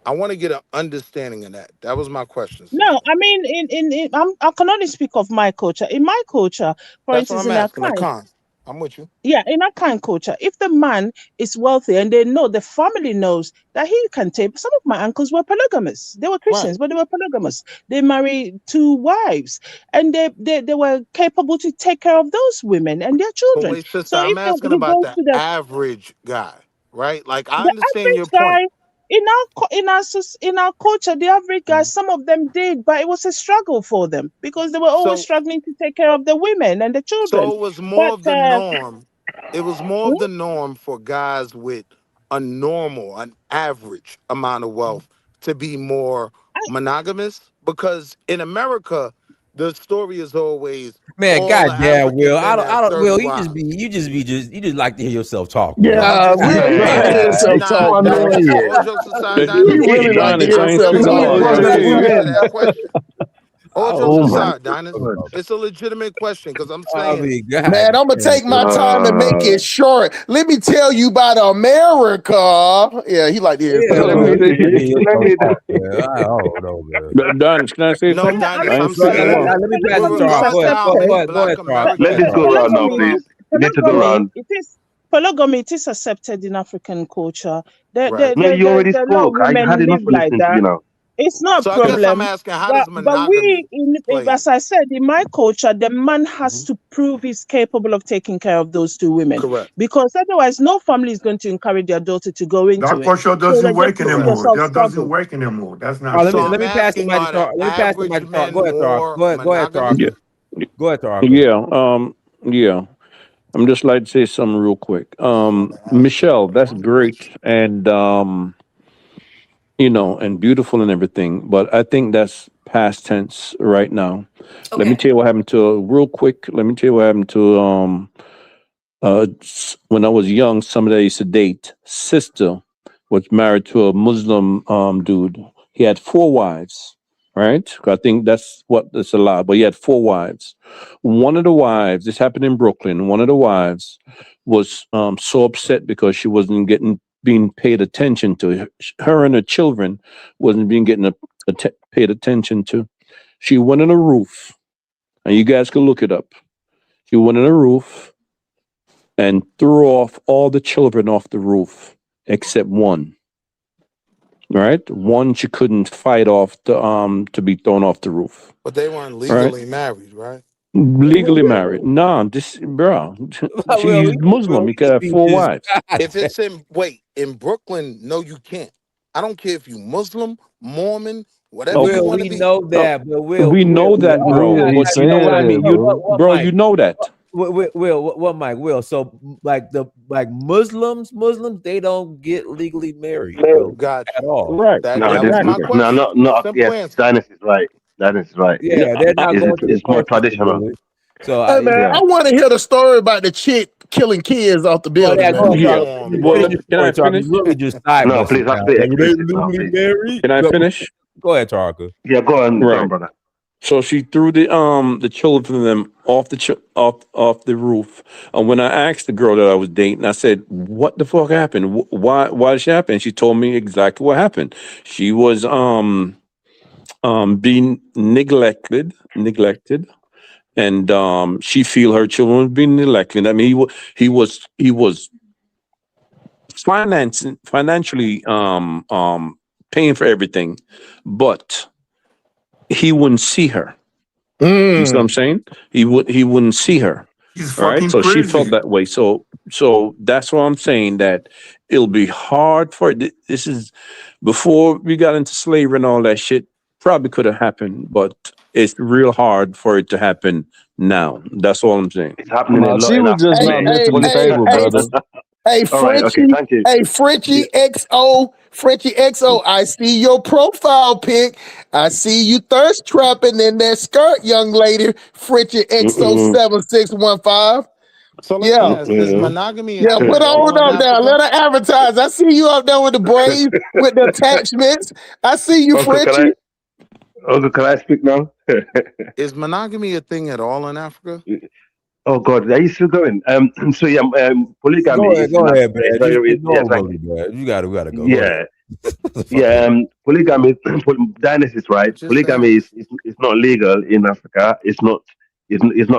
I want to get an understanding of that. That was my question, sister. No, I mean, I can only speak of my culture. In my culture, for That's what instance, I'm in asking. Akai, Akan, I'm with you. yeah, in our kind culture, if the man is wealthy and they know, the family knows that he can take, some of my uncles were polygamous. They were Christians, but they were polygamous. They married 2 wives and they were capable to take care of those women and their But children. wait, sister, So I'm if asking he about goes the to the average guy, right? Like, I the understand your average point. guy in our culture, the average guys, some of them did, but it was a struggle for them because they were always So, struggling to take care of the women and the children. so it was more But of the norm. It was more hmm? of the norm for guys with an average amount of wealth to be more monogamous, because in America, the story is always Man, all the goddamn, Will. African men I have don't. 30 Will, wives. you just like to hear yourself talk, Will. Yeah, I'm Will, just you like to saying. hear Yeah, yourself talk, man. All jokes aside, He Dinus, really like to Donnie, hear I'm thanks himself for really talk, being man. serious to God. that question. All jokes Oh my aside, Dinus, God. it's a legitimate question, because I'm I saying, mean, God. Man, I'm gonna take my time and make it short. Let me tell you about America. Yeah, he like to hear Yeah, himself Let Will, me talk. you just see. hear yourself talk, man. I don't know, man. Donnie, can I say no, something? I Dinus, I mean, ain't I'm said nothing wrong. saying Let me pass with it to polygamy is Tara. regards Go to ahead, how go, accepted. go ahead, go Black ahead, Tara. Go Let ahead, this Americans Tara. go round now, Polygamy, please. You need to go round. polygamy, it is accepted in African culture. right? No, you already A lot of spoke. I women had enough live of like listening to you that. now. It's not a So I guess I'm problem. asking, how does But we, monogamy play in? as I said, in my culture, the man has Mhm. to prove he's capable of taking care of those 2 women, Correct. because otherwise, no family is going to encourage their daughter to go into That it. culture So doesn't they just work put Correct. anymore. yourself That doesn't struggle. work anymore. That's All not right, So true. let I'm me pass the asking, mic to are the Tara. Let me pass the mic average to Tara. men Go ahead, Tara. more Go ahead, Tara. monogamous? Yeah. Go ahead, Tara. Yeah. Yeah. I'm just like to say something real quick. Michelle, that's great and and beautiful and everything, but I think that's past tense right now. Let me Okay. tell you what happened to real quick. Let me tell you what happened to when I was young, somebody I used to date, sister, was married to a Muslim dude. He had 4 wives, right? I think that's allowed, but he had 4 wives. One of the wives, this happened in Brooklyn, one of the wives was so upset because she wasn't being paid attention to. Her and her children wasn't being paid attention to. She went on a roof, and you guys can look it up. She went on a roof and threw off all the children off the roof except one. Right, one she couldn't fight off to be thrown off the roof. But they weren't Right, legally married, right? legally married. No, this bro, Will, she's Muslim. He could have 4 wives. If it's in Brooklyn, no, you can't. I don't care if you Muslim, Mormon, whatever you Okay. Will, want to we be. know that, but We know that, bro. I But you know what I mean. what, Bro, Mike? you know that. What, Mike? Will, so like Muslims, they don't get legally married, Will, Got at you. all. Right. No, That this, was my no, question. not Simple yes. answer. Dennis is right. Dennis is right. Yeah, they're not going to the It's more court system, traditional. really. So Hey, man, Yeah. I want to hear the story about the chick killing kids off the well, building, yeah, go man. ahead, Yeah. Tara. Come on, Well, Finish bro. your can I point, Tara. finish? You really just side No, busting please, that's a now. bit Like, were they excessive now, legally please. married? Can I finish? Go ahead, Tarka. Yeah, go on, Right. brother. So she threw the children of them off off the roof. And when I asked the girl that I was dating, I said, "What the fuck happened? Why did she happen?" She told me exactly what happened. She was being neglected, and she feel her children were being neglected. I mean, he was financially paying for everything, but he wouldn't see her. You see what I'm saying? He wouldn't see her. He's All right. fucking So crazy. she felt that way. So that's why I'm saying that it'll be hard for it. This is before we got into slavery and all that shit. Probably could have happened, but it's real hard for it to happen now. That's all I'm saying. It's happening a lot. She in was just Africa, not man. mentally stable, brother. Hey, All right, okay, Frenchie. thank you. Hey, Frenchie XO. I see your profile pic. I see you thirst trapping in that skirt, young lady. Frenchie XO 7615. So let me Yeah. ask: is monogamy a Yeah, thing put at all on in up there. Africa? Let her advertise. I see you up there with the braids, with the attachments. I see you, Uncle, Frenchie. can I speak now? Is monogamy a thing at all in Africa? Oh God, are you still going? So yeah, polygamy Go ahead, is in Africa. man. Very, Ignore thank Willie, you. man. You gotta go. Go Yeah, ahead. polygamy. Dennis is right. Polygamy is not legal in Africa. It's not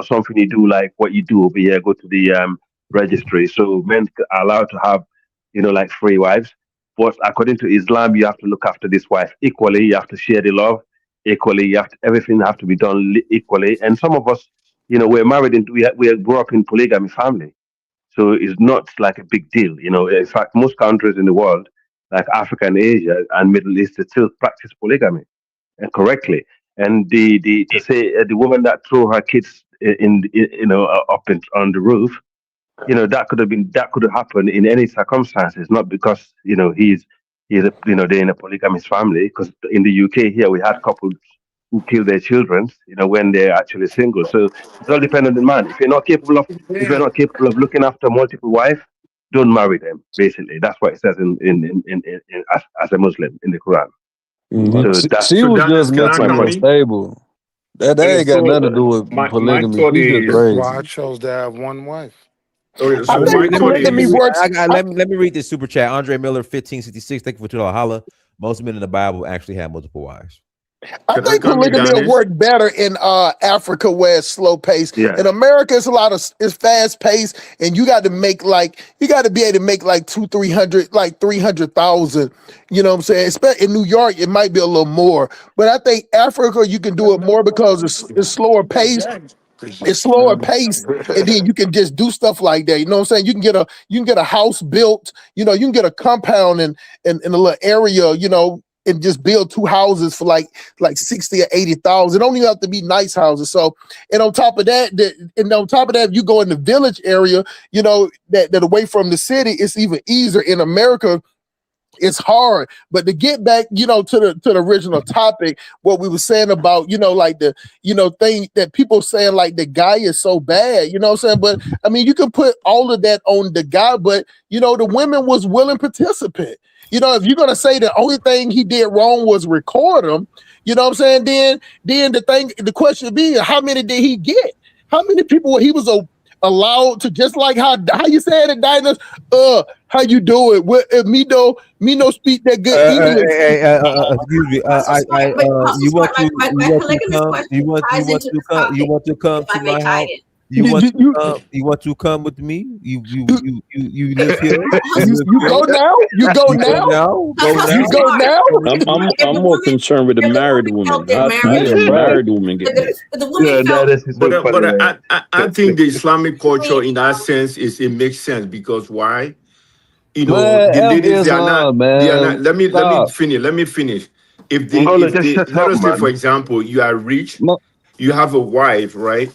something you do like what you do over here. Go to the registry. So men are allowed to have, like 3 wives. But according to Islam, you have to look after this wife equally. You have to share the love equally. Everything have to be done equally. And some of us, we're married and we grew up in polygamy family. So it's not like a big deal. In fact, most countries in the world, like Africa and Asia and Middle East, they still practice polygamy correctly. And to say the woman that threw her kids up on the roof, that could have happened in any circumstances, not because they're in a polygamous family. Because in the UK here we had couples who kill their children, when they're actually single. So it all depends on the man. If you're not capable of looking after multiple wives, don't marry them. Basically, that's what it says as a Muslim in the Quran. She was just mentally unstable. That ain't got nothing to do with polygamy. She's just That's crazy. why I chose to have one wife. I think polygamy works. Let me read this super chat. Andre Miller 1566. Thank you for $2 holla. Most men in the Bible actually have multiple wives. I think polygamy will work better in Africa where it's slow paced. Yeah. In America, it's fast paced, and you got to be able to make like 200,000-300,000, like 300,000. You know what I'm saying? In New York, it might be a little more, but I think Africa you can do it more because it's slower paced. It's slower paced, and then you can just do stuff like that. You know what I'm saying? You can get a house built. You can get a compound in a little area. And just build 2 houses for like 60 or 80,000. It don't even have to be nice houses. So, and on top of that, if you go in the village area, that away from the city, it's even easier. In America, it's hard. But to get back, to the original topic, what we were saying about, like the, thing that people saying like the guy is so bad, you know what I'm saying? But I mean, you can put all of that on the guy, but the women was willing participant. If you're gonna say the only thing he did wrong was record him, you know what I'm saying? Then the question would be, how many did he get? How many people he was allowed to, just like how you said it, Diners, how you do it? With me no speak that good English. Excuse me. You want to come to my house? You want to come with me? You live here? You go now? You go now? You go now? I'm more concerned with the married woman. How do the married woman get married? But I think the Islamic culture in that sense it makes sense, because why? The ladies, they are not. Let me finish. If let us say, for example, you are rich, you have a wife, right?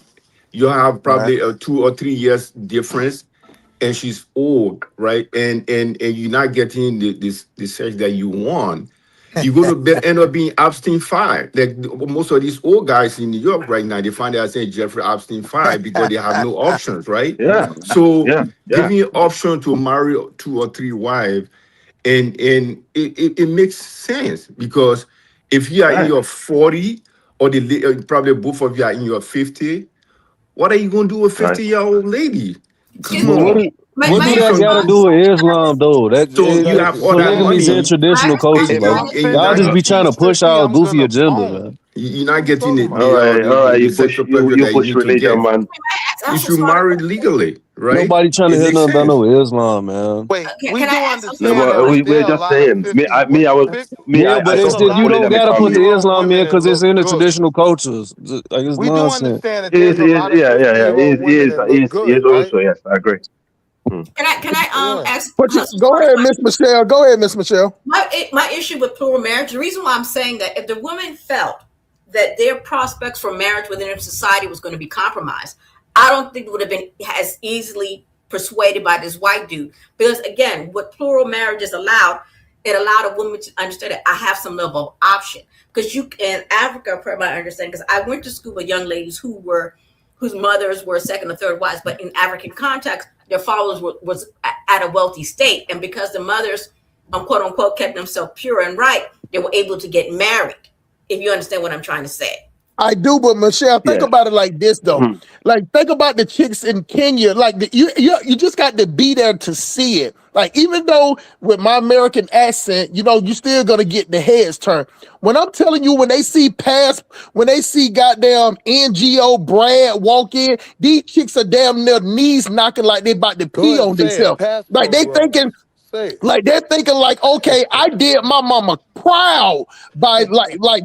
You have probably a 2 or 3 years difference, and she's old, right? And you're not getting the sex that you want. You're going to end up being Epstein 5. Like most of these old guys in New York right now, they find out saying Jeffrey Epstein 5 because they have no options, right? Yeah. So giving you option to marry 2 or 3 wives, and it makes sense, because if you are in your 40, or probably both of you are in your 50, what are you going to do with a 50-year-old lady? Come on. What do that got to do with Islam, though? You have all that polygamy's money. in traditional culture. Y'all just be trying to push our goofy agenda, man. You're not getting All right. the You push sexual pleasure you that you push need to religion, get. man. You should marry legally, right? Nobody trying to It hear makes nothing about sense. no Islam, man. Wait, we Can do I ask No, understand something? that, but but we're there are a just lot of saying. 50. Yeah, but I it's thought that I you put don't in the gotta put the comments. Islam in because it's in the Good. traditional cultures. Like it's We do nonsense. understand that It there's a lot of yeah. 50-year-old women that look He is good, right? also, yes, I agree. Can I Yeah. ask Hustle Go Smart a ahead, question? Miss Michelle. Go ahead, Miss Michelle. My issue with plural marriage, the reason why I'm saying that, if the women felt that their prospects for marriage within their society was going to be compromised, I don't think it would have been as easily persuaded by this white dude. Because again, what plural marriages allowed, it allowed a woman to understand that I have some level of option. Because you in Africa, per my understanding, because I went to school with young ladies whose mothers were second or third wives, but in African context, their fathers was at a wealthy state, and because the mothers, quote unquote, kept themselves pure and right, they were able to get married. If you understand what I'm trying to say. I do, but Michelle, think about it like this though. Like, think about the chicks in Kenya. Like, you just got to be there to see it. Like, even though with my American accent, you still gonna get the heads turned. When I'm telling you, when they see goddamn NGO Brad walk in, these chicks are damn their knees knocking like they about to Go pee ahead, on say it. themselves. Like Passport they bras. thinking. Say it. Like they're thinking, like, okay, I did my mama proud by like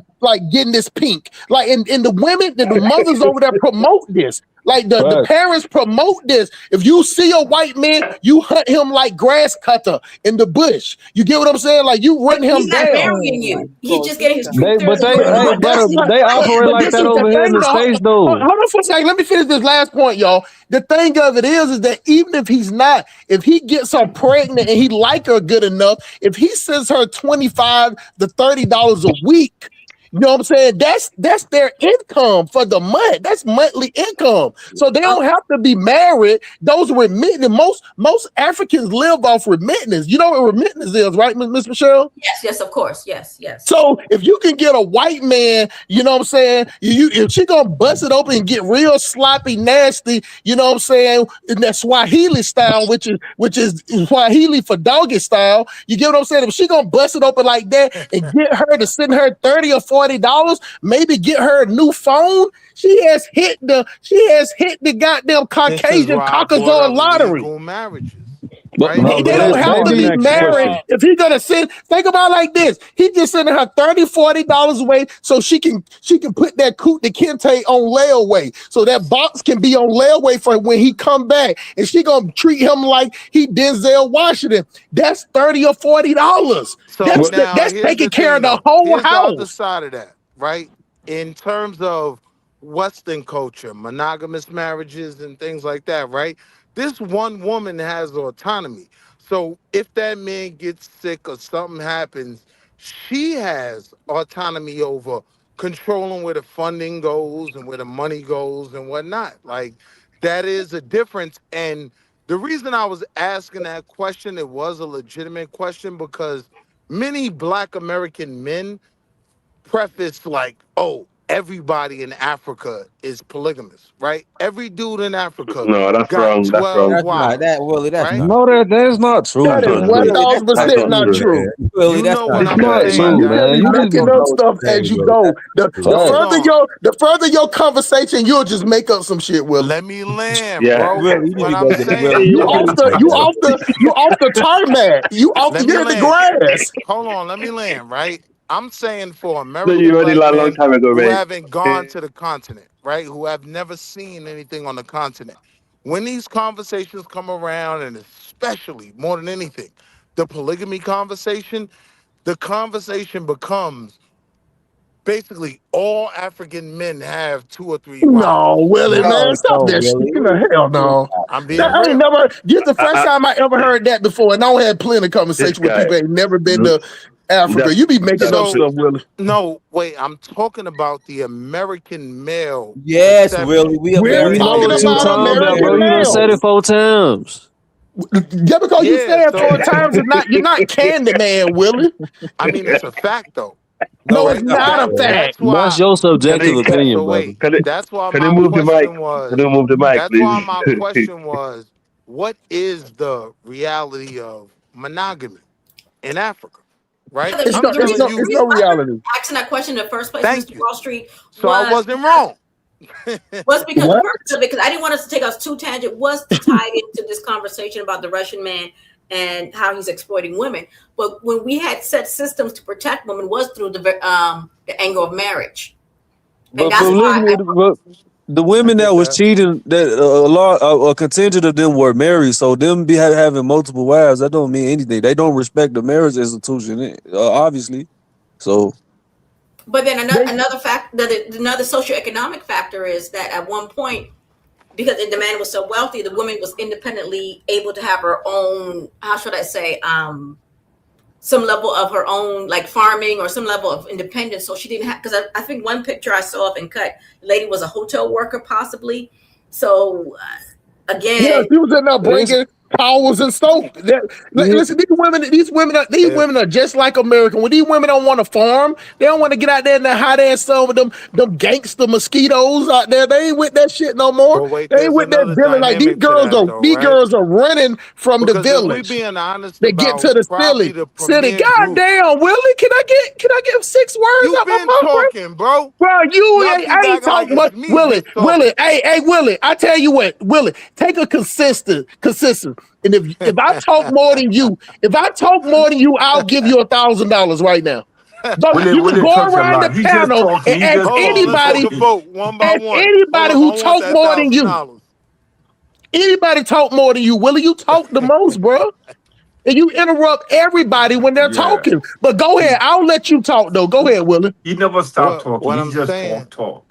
getting this pink. Like, and the women, the mothers over there promote this. Like the parents promote this. If you see a white man, you hunt him like grass cutter in the bush. You get what I'm saying? Like, you run him He's not down. marrying you. He's just getting his truth. They But operate like this that is the over here in thing, the though. States, Hold though. on for a second. Let me finish this last point, y'all. The thing of it is that even if he's not, if he gets her pregnant and he like her good enough, if he sends her $25 to $30 a week, you know what I'm saying? That's their income for the month. That's monthly income. So they don't have to be married. Those remittance, most Africans live off remittance. You know what remittance is, right, Miss Michelle? Yes, of course. Yes. So if you can get a white man, you know what I'm saying, if she gonna bust it open and get real sloppy, nasty, you know what I'm saying, in that Swahili style, which is Swahili for doggy style, you get what I'm saying? If she gonna bust it open like that and get her to send her $30 or $40, maybe get her a new phone, she has hit the goddamn This is Caucasian why I brought Caucasoid up lottery. legal marriages. But Right? They don't have to be married. If he gonna send, think about it like this. He just sending her $30, $40 away so she can put that coot de kente on layaway. So that box can be on layaway for when he come back. And she gonna treat him like he Denzel Washington. That's $30 or $40. So That's here's taking the care of thing, the though. whole Here's the other house. side of that, right? In terms of Western culture, monogamous marriages and things like that, right? This one woman has autonomy. So if that man gets sick or something happens, she has autonomy over controlling where the funding goes and where the money goes and whatnot. Like, that is a difference. And the reason I was asking that question, it was a legitimate question, because many Black American men preface like, oh, everybody in Africa is polygamous, right? Every dude in Africa No, that's got wrong. That's 12 wrong. That's not wives, that, Willie. That's right? not. No, that's not true, That is man. Willie, that's 1,000% not true, true. man. Willie, You that's know not what It's I'm true. not saying, true, You Doc. man. be You making just up stuff Hey, as you Willie, go. The Hold on. further your conversation, you'll just make up some shit, Willie. Let me land, Yeah. bro. Willie, you need What to I'm go get it. saying Willie, You you need off to is, the go you get it. off the you off the tarmac. let me You're in the land. grass. Hold on, let me land, right? I'm saying for No, you American already black land a long men time ago, who mate. haven't gone to the continent, right? Who have never seen anything on the continent. When these conversations come around, and especially more than anything, the polygamy conversation, the conversation becomes basically all African men have 2 or 3 wives, No, Willie, right? man, No, stop that shit. Willie. You know, hell no. I'm That being I ain't real. never. This is the first time I ever heard that before, and I had plenty of This conversation with guy. people that ain't never been to Africa. You be making up So, stuff, Willie. no, wait, I'm talking about the American male Yes, Willie. perception. We We're we know American talking what men. you about Willie. talking We about, bro. American You done American said men. it males. 4 times. Just because you Yeah, say it 4 so, times is not you're not Candy Man, Willie. I mean, it's a fact, though. No, it's Right? not a fact. That's That's why. your Can subjective I, can, opinion, So brother. wait, can, I, that's why can you my move the mic? question Can you was. move the mic, That's why please? my question was, what is the reality of monogamy in Africa? right? It's I'm telling you. it's no reality. Asking that question in the first place, Thank Mr. you. Wall Street, So I wasn't wrong. was because What? the purpose of it, because I didn't want us to take us too tangent, was to tie into this conversation about the Russian man and how he's exploiting women. But when we had set systems to protect women was through the angle of marriage. But And that's why the women that was cheating, that a contingent of them were married. So them be having multiple wives, that don't mean anything. They don't respect the marriage institution, obviously. So. But then another fact, another socioeconomic factor is that at one point, because the man was so wealthy, the woman was independently able to have her own, how should I say, some level of her own, like farming or some level of independence. So she didn't have, because I think one picture I saw of and cut, the lady was a hotel worker possibly. So again, yeah, she was in there breaking towels and soap. Listen, these women are just like American. When these women don't want to farm, they don't want to get out there in the hot ass sun with them gangster mosquitoes out there. They ain't with that shit no more. But wait, They ain't with that village. Like these girls are running from the village. If we being honest, they get to the city. God damn, Willie, can I get 6 words out my mouth? Talking, bro. Bro, I ain't talking much. Willie, hey, Willie, I tell you what, Willie, take a consistent. And if I talk more than you, I'll give you $1,000 right now. But you can go around the panel and ask anybody, who talk more than you. Anybody talk more than you, Willie? You talk the most, bro. And you interrupt everybody when they're talking. But go ahead, I'll let you talk though. Go ahead, Willie. He never stopped talking. He just talk.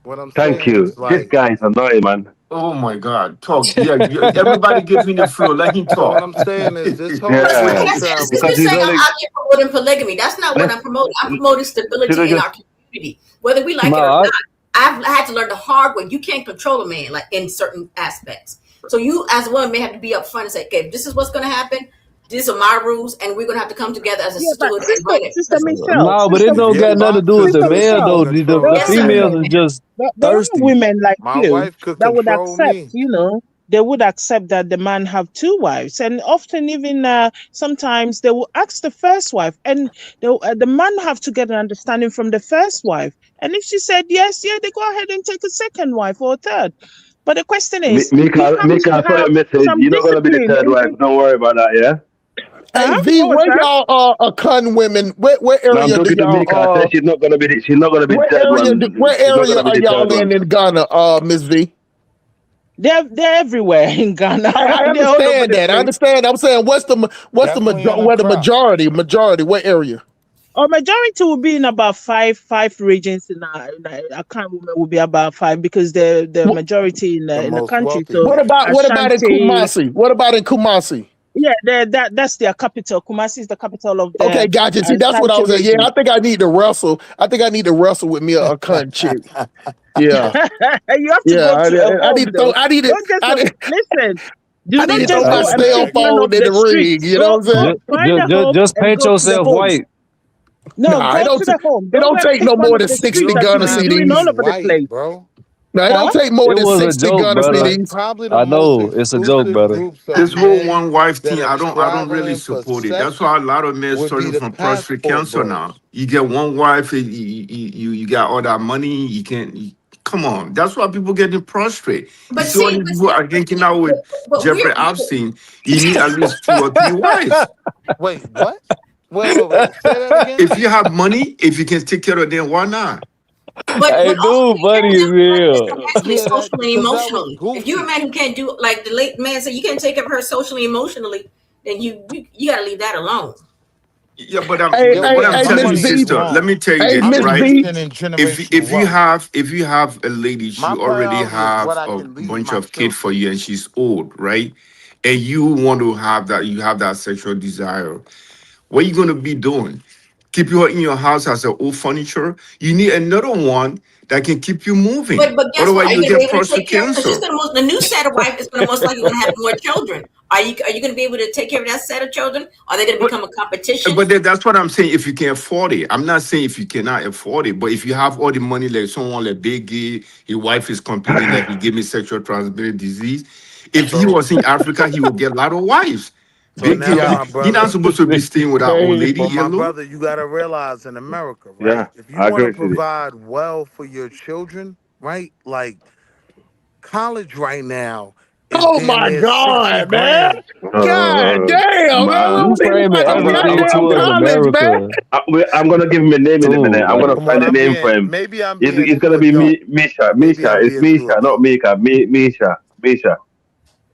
What I'm Thank you. This guy is annoying, man. Oh my God, talk. Yeah, everybody give me the floor. Let him talk. What I'm saying is this whole This is saying I'm out here promoting polygamy. That's not what I'm promoting. I'm promoting stability in our community, whether we like it or not. I've had to learn the hard way. You can't control a man like in certain aspects. So you, as a woman, may have to be upfront and say, "Okay, this is what's going to happen. These are my rules, and we're going to have to come together as a sisterhood and run it." No, but it don't got nothing to do with the man though. The females are just thirsty. Women like my you wife could that would control accept, me. you know, they would accept that the man have 2 wives, and often even sometimes they will ask the first wife, and the man have to get an understanding from the first wife, and if she said yes, they go ahead and take a second wife or a third. But the question is, Mika, for your message, you're not gonna be the third wife. Don't worry about that, yeah. Hey V, where y'all cunning women? Where area I'm do talking to Mika. I said she's not gonna be the third one. Where area are y'all in Ghana, Miss V? They're everywhere in Ghana. I understand that. I understand. I'm saying, where the majority? What area? Majority will be in about five regions. I can't remember. Will be about 5 because the majority in the country. So what about in Kumasi? What about in Kumasi? Yeah, that's their capital. Kumasi is the capital of the. Okay, gotcha. See, that's what I was saying. Yeah, I think I need to wrestle. With me a cunt chick. Yeah, you have to go to I need to throw. Listen. I need to throw my cell phone in the ring. You know what I'm saying? Just paint yourself white. No, it don't take no more than 60 Ghana CDs. All over the place, bro. No, it don't take more than 60 Ghana CDs. I know it's a joke, brother. This whole one wife thing, I don't really support it. That's why a lot of men suffering from prostate cancer now. You get one wife, you got all that money, you can't. Come on, that's why people getting prostrate. But see, all these people are hanging out with Jeffrey Epstein. You need at least 2 or 3 wives. Wait, what? Wait. Say that again. If you have money, if you can take care of them, why not? Hey, dude, buddy is real. Socially, emotionally. If you're a man who can't do, like the late man said, you can't take care of her socially, emotionally, then you got to leave that alone. Yeah, but I'm telling you, sister, let me tell you this, right? If you have a lady, she already have a bunch of kids for you, and she's old, right? And you want to have that, you have that sexual desire. What are you going to be doing? Keep her in your house as an old furniture? You need another one that can keep you moving. But guess otherwise, what? you get prostate cancer. The new set of wife is going to most likely going to have more children. Are you going to be able to take care of that set of children? Are they going to become a competition? But that's what I'm saying. If you can afford it, I'm not saying if you cannot afford it. But if you have all the money, like someone like Biggie, his wife is complaining that he gave me sexual transmitted disease. If he was in Africa, he would get a lot of wives. So now, my brother, you're not supposed to be staying with our old lady, but my yellow. brother, you gotta realize in America, right? Yeah, If you I want agree to with you. provide well for your children, right? Like college right now is Oh damn my near 60 God, man. grand. God damn, man. You What framing about this everything goddamn towards college, man? America I'm gonna give him a name in a minute. too. I'm gonna Like, Come on, find a name for him. maybe I'm being It's too gonna be adult. Misha. Maybe Misha. I'm It's being too Misha, not adult. Mika. Misha.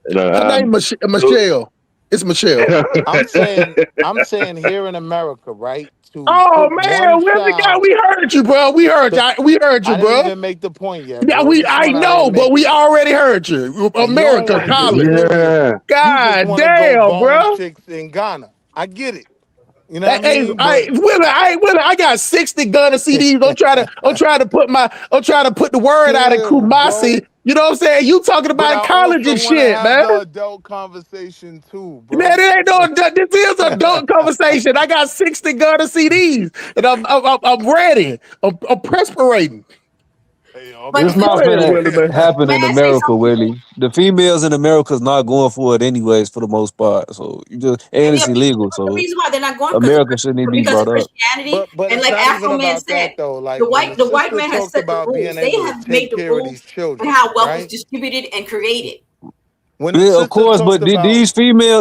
You know. Her name So Michelle. It's Michelle. I'm saying here in America, right? To Oh put one man, child. we heard you, bro. We heard you. We heard you, I didn't bro. even make the point yet, Yeah, bro. This I one I know, didn't but make we yet. already heard you. And you don't America, want to give a college. nigga. You just God want to go damn, bone bro. chicks in Ghana. I get it. You know what I mean? I got 60 Ghana CDs. I'm trying to put the word out in Chill, Kumasi. bro. You know what I'm saying? You talking But about I college also and want to shit, have man. the adult conversation too, bro. Man, it ain't no adult. This is an adult conversation. I got 60 Ghana CDs, and I'm ready. I'm perspirating. But it's the good not Go ahead, gonna Willie, man. happen may in I say America, something? Willie. The females in America is not going for it anyways, for the most part. So and Yeah, it's illegal. the So reason why they're not going America shouldn't even be because of brought up. Christianity But and it's like not even Afro Man about said, that though. Like the when the white sister man has talked set the about rules. being They able to have made take the care of rules these and children, how wealth is right? distributed and created. When the Yeah, of sister course, talked but about,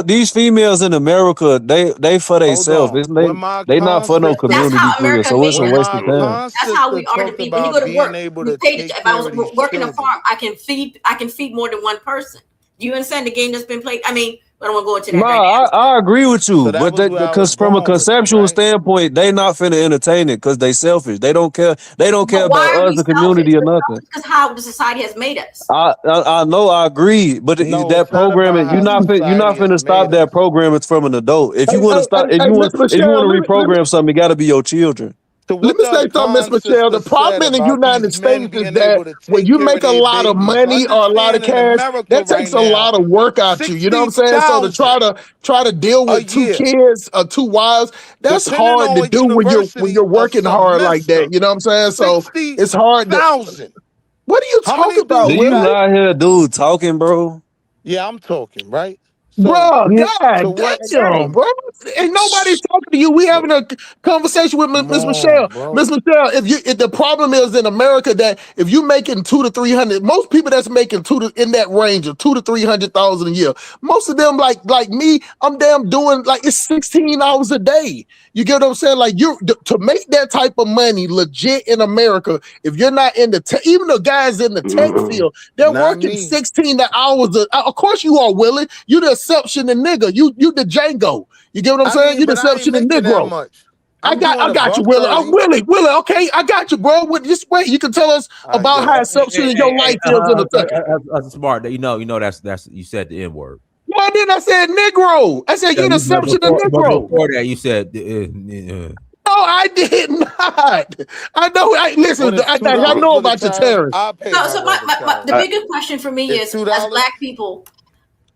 these females in America, they for hold themselves. on, when my They not con for no sister, That's community how for real. America So made it's a when us waste my of to be. time. con That's how sister we are to talked be. When you go about to being work, able you to pay. take If I care was of these working a children, farm, I can feed more than one person. Do you understand the game that's been played? I mean, I don't want to go into that right Nah, I agree with you, so that but was where I was because from a going with it, conceptual right? standpoint, they not finna entertain it because they selfish. They don't care. They don't care But about why are us, we the selfish? community, or We're nothing. selfish because how the society has made us. I know, I agree, but No, that it's not about programming, how you're not society has finna stop made that us. programming from an adult. If you Hey, want to hey, stop, hey, hey, Miss if you want Michelle, to reprogram something, it got to be your children. So let what me the say something, Miss con Michelle. sister The said problem in the about these United men States is being that able to when take you care of make a their lot of babies, money or a lot of understand in cash, America that right takes a now, lot of work out you. You know what I'm saying? So to 60,000 try to deal a with two year, kids or two wives, that's depending hard on to what do when university, you're a working hard like semester, that. You know what I'm saying? So it's hard to. 60,000. What are you How many talking about, Do dudes, you Willie? right? not hear a dude talking, bro? Yeah, I'm talking, right? So, Bro, so God what? damn, bro. Ain't nobody talking to you. We having a conversation with Come Miss on, Michelle. bro. Miss Michelle, if the problem is in America that if you making 200 to 300, most people that's making in that range of 200 to 300,000 a year, most of them like me, I'm damn doing like it's 16 hours a day. You get what I'm saying? Like to make that type of money legit in America, if you're not in the tech, even the guys in the tech field, they're Not working me. 16 hours. Of course you are, Willie. You the exception the nigga. You the Django. You get what I'm I saying? mean, You the but I ain't exception the making that Negro. much. I I'm doing got you, $130. Willie. I'm Willie. Okay, I got you, bro. Just wait. You can tell us I about got how it. exception in your life is in a second. That's smart. You know that's you said the N word. Well, then I said Negro. I said you the But exception of Negro. before that, you said. No, I did not. I know. What Listen, is I $2 know for the about your tariff? tariff. I'll pay my So brother the tariff. bigger question for me It's is, as $2. Black people,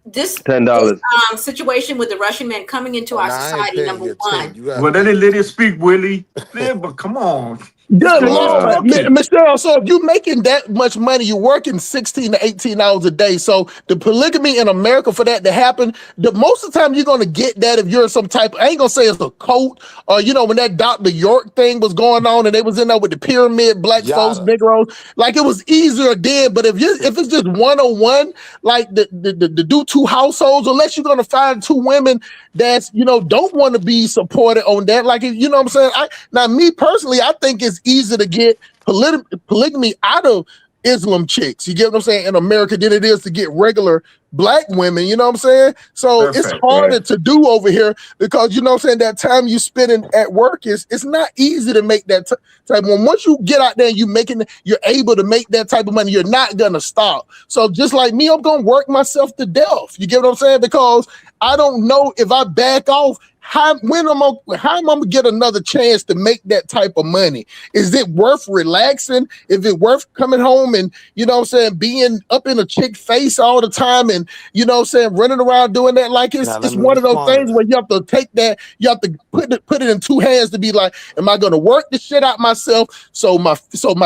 this $10. situation with the Russian men coming into Oh, our nah, I ain't society, paying number your 10. one. You got Well, let it speak, Willie. Yeah, but come on. This Good man is Lord, talking. Michelle. So if you're making that much money, you're working 16 to 18 hours a day. So the polygamy in America, for that to happen, most of the time you're going to get that if you're some type, I ain't going to say it's a cult, or, when that Dr. York thing was going on and they was in there with the pyramid, black folks, Yada. Negroes, like it was easier then. But if it's just 101, like the do two households, unless you're going to find two women that's, don't want to be supported on that. Like, you know what I'm saying? Now, me personally, I think it's easier to get polygamy out of Islam chicks. You get what I'm saying? In America than it is to get regular Black women. You know what I'm saying? So it's Perfect, harder right? to do over here because, you know what I'm saying, that time you spending at work it's not easy to make that type. Once you get out there and you're able to make that type of money, you're not going to stop. So just like me, I'm going to work myself to death. You get what I'm saying? Because I don't know if I back off how am I gonna get another chance to make that type of money? Is it worth relaxing? Is it worth coming home and, you know what I'm saying, being up in a chick face all the time and, you know what I'm saying, running around doing that? Like it's one of those things where you have to take that, you have to put it in two hands to be like, am I gonna work the shit out myself so my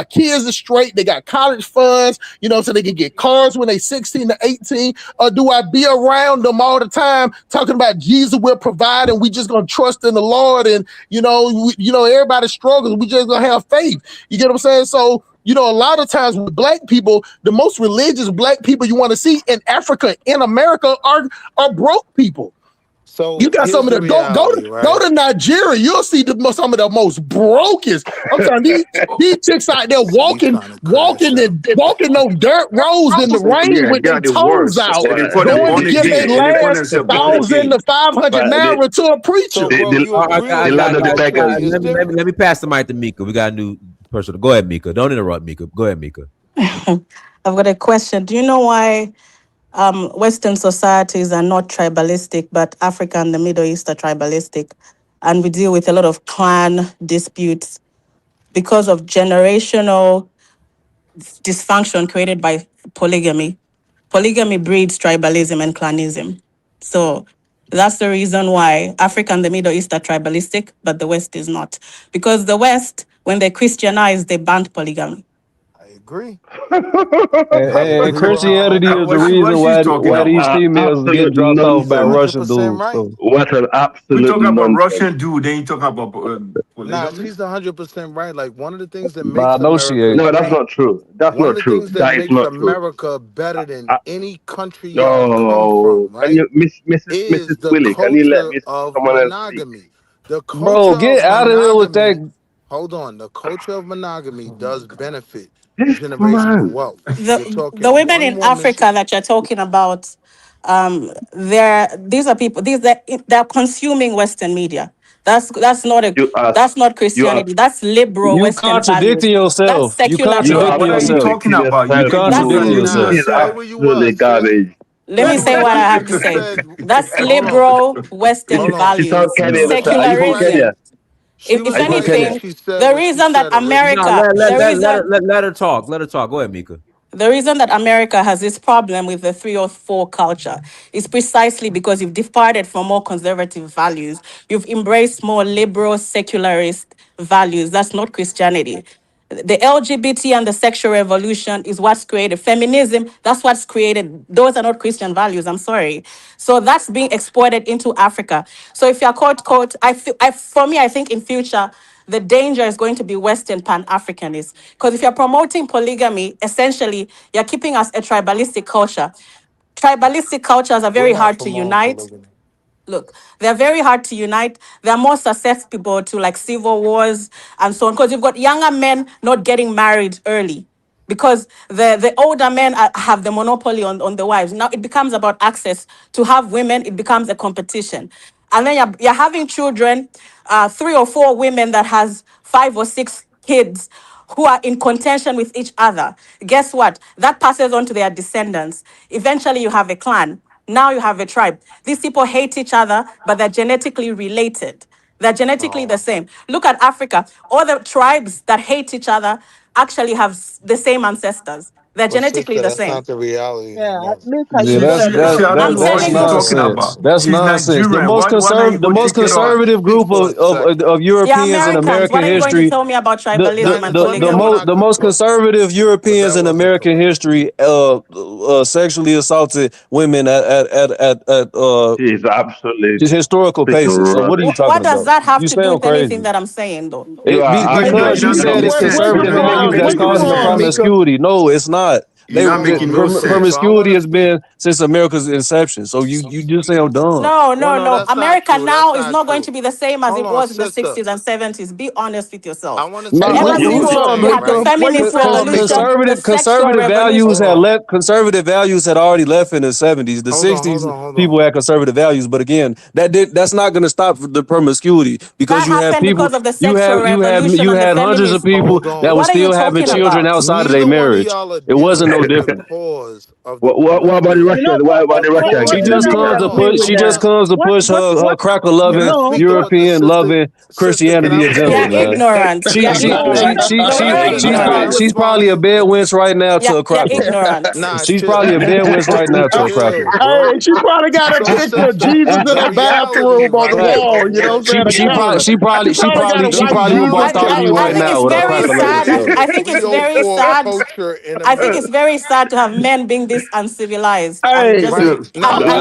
kids are straight, they got college funds, you know, so they can get cars when they 16 to 18, or do I be around them all the time talking about Jesus will provide and we just gonna trust in the Lord and everybody struggles, we just gonna have faith. You get what I'm saying? So, you know, a lot of times with black people, the most religious black people you want to see in Africa, in America, are broke people. So you got some of the go to Nigeria, you'll see some of the most brokest. I'm telling these chicks out there walking those dirt roads in the rain with their toes out, going to give their last 1,000 to 500 naira to a preacher. Let me pass the mic to Mika. We got a new person. Go ahead, Mika. Don't interrupt, Mika. Go ahead, Mika. I've got a question. Do you know why Western societies are not tribalistic, but Africa and the Middle East are tribalistic? And we deal with a lot of clan disputes because of generational dysfunction created by polygamy. Polygamy breeds tribalism and clanism. So that's the reason why Africa and the Middle East are tribalistic, but the West is not. Because the West, when they Christianized, they banned polygamy. Agree. And Christianity is the reason why these females get dropped off by Russian dudes. Right. So. What an absolute We talk about nonsense. Russian dude, then you talk about nah, she's 100% right. Like one of the things that makes No, that's not true. That's not true. One of the things That that is makes not true. America better than any country y'all come from, right? Can you, Mrs. Willie, can you let someone else speak? The culture Bro, get out of here with that. Hold on. The culture of monogamy does benefit generational wealth. The women in Africa that you're talking about, they're consuming Western media. That's not Christianity. That's liberal Western values. Contradicting yourself. That's secular. What are you talking about? You contradicting yourself. It's absolutely garbage. Let me say what I have to say. That's liberal Western values. Secularism. If anything, the reason that America, let her talk. Let her talk. Go ahead, Mika. The reason that America has this problem with the 304 culture is precisely because you've departed from more conservative values. You've embraced more liberal, secularist values. That's not Christianity. The LGBT and the sexual revolution is what's created. Feminism, that's what's created. Those are not Christian values, I'm sorry. So that's being exported into Africa. So if you're quote, I think in future, the danger is going to be Western Pan-Africanists. Because if you're promoting polygamy, essentially, you're keeping us a tribalistic culture. Tribalistic cultures are very hard to unite. Look, they're very hard to unite. They're more susceptible to like civil wars and so on. Because you've got younger men not getting married early. Because the older men have the monopoly on the wives. Now it becomes about access. To have women, it becomes a competition. And then you're having children, 3 or 4 women that has 5 or 6 kids who are in contention with each other. Guess what? That passes on to their descendants. Eventually you have a clan. Now you have a tribe. These people hate each other, but they're genetically related. They're genetically the same. Look at Africa. All the tribes that hate each other actually have the same ancestors. They're genetically the same. That's not the reality. Yeah, that's nonsense. That's nonsense. The most conservative group of Europeans in American history. Tell me about tribalism and the most conservative Europeans in American history sexually assaulted women at absolutely just historical paces. So what are you talking about? What does that have to do with anything that I'm saying, though? Because you said it's conservative and they use that's causing the promiscuity. No, it's not. Promiscuity has been since America's inception. So you just say I'm dumb. No. America now is not going to be the same as it was in the 60s and 70s. Be honest with yourself. Ever since we had the feminist revolution, conservative values had already left in the 70s. The 60s, people had conservative values, but again, that's not going to stop the promiscuity because you have people. You had hundreds of people that were still having children outside of their marriage. It wasn't no different. Cause of the What about the You know Russian? What about the Russian She girl? just I would comes to agree push. with She just comes to push her cracker loving, no, European loving Christianity agenda, You're man. ignorant. You're ignorant. No, you're ignorant. She's probably a bed wench right now to a You're cracker. ignorant. She's probably a bed wench right now to a cracker. Hey, she probably got a picture of Jesus in the bathroom on the Right. wall. You know what I'm saying? She probably will bust out you right now with her cracker loving self. I think it's very sad. I think it's very sad to have men being this uncivilized and just improper.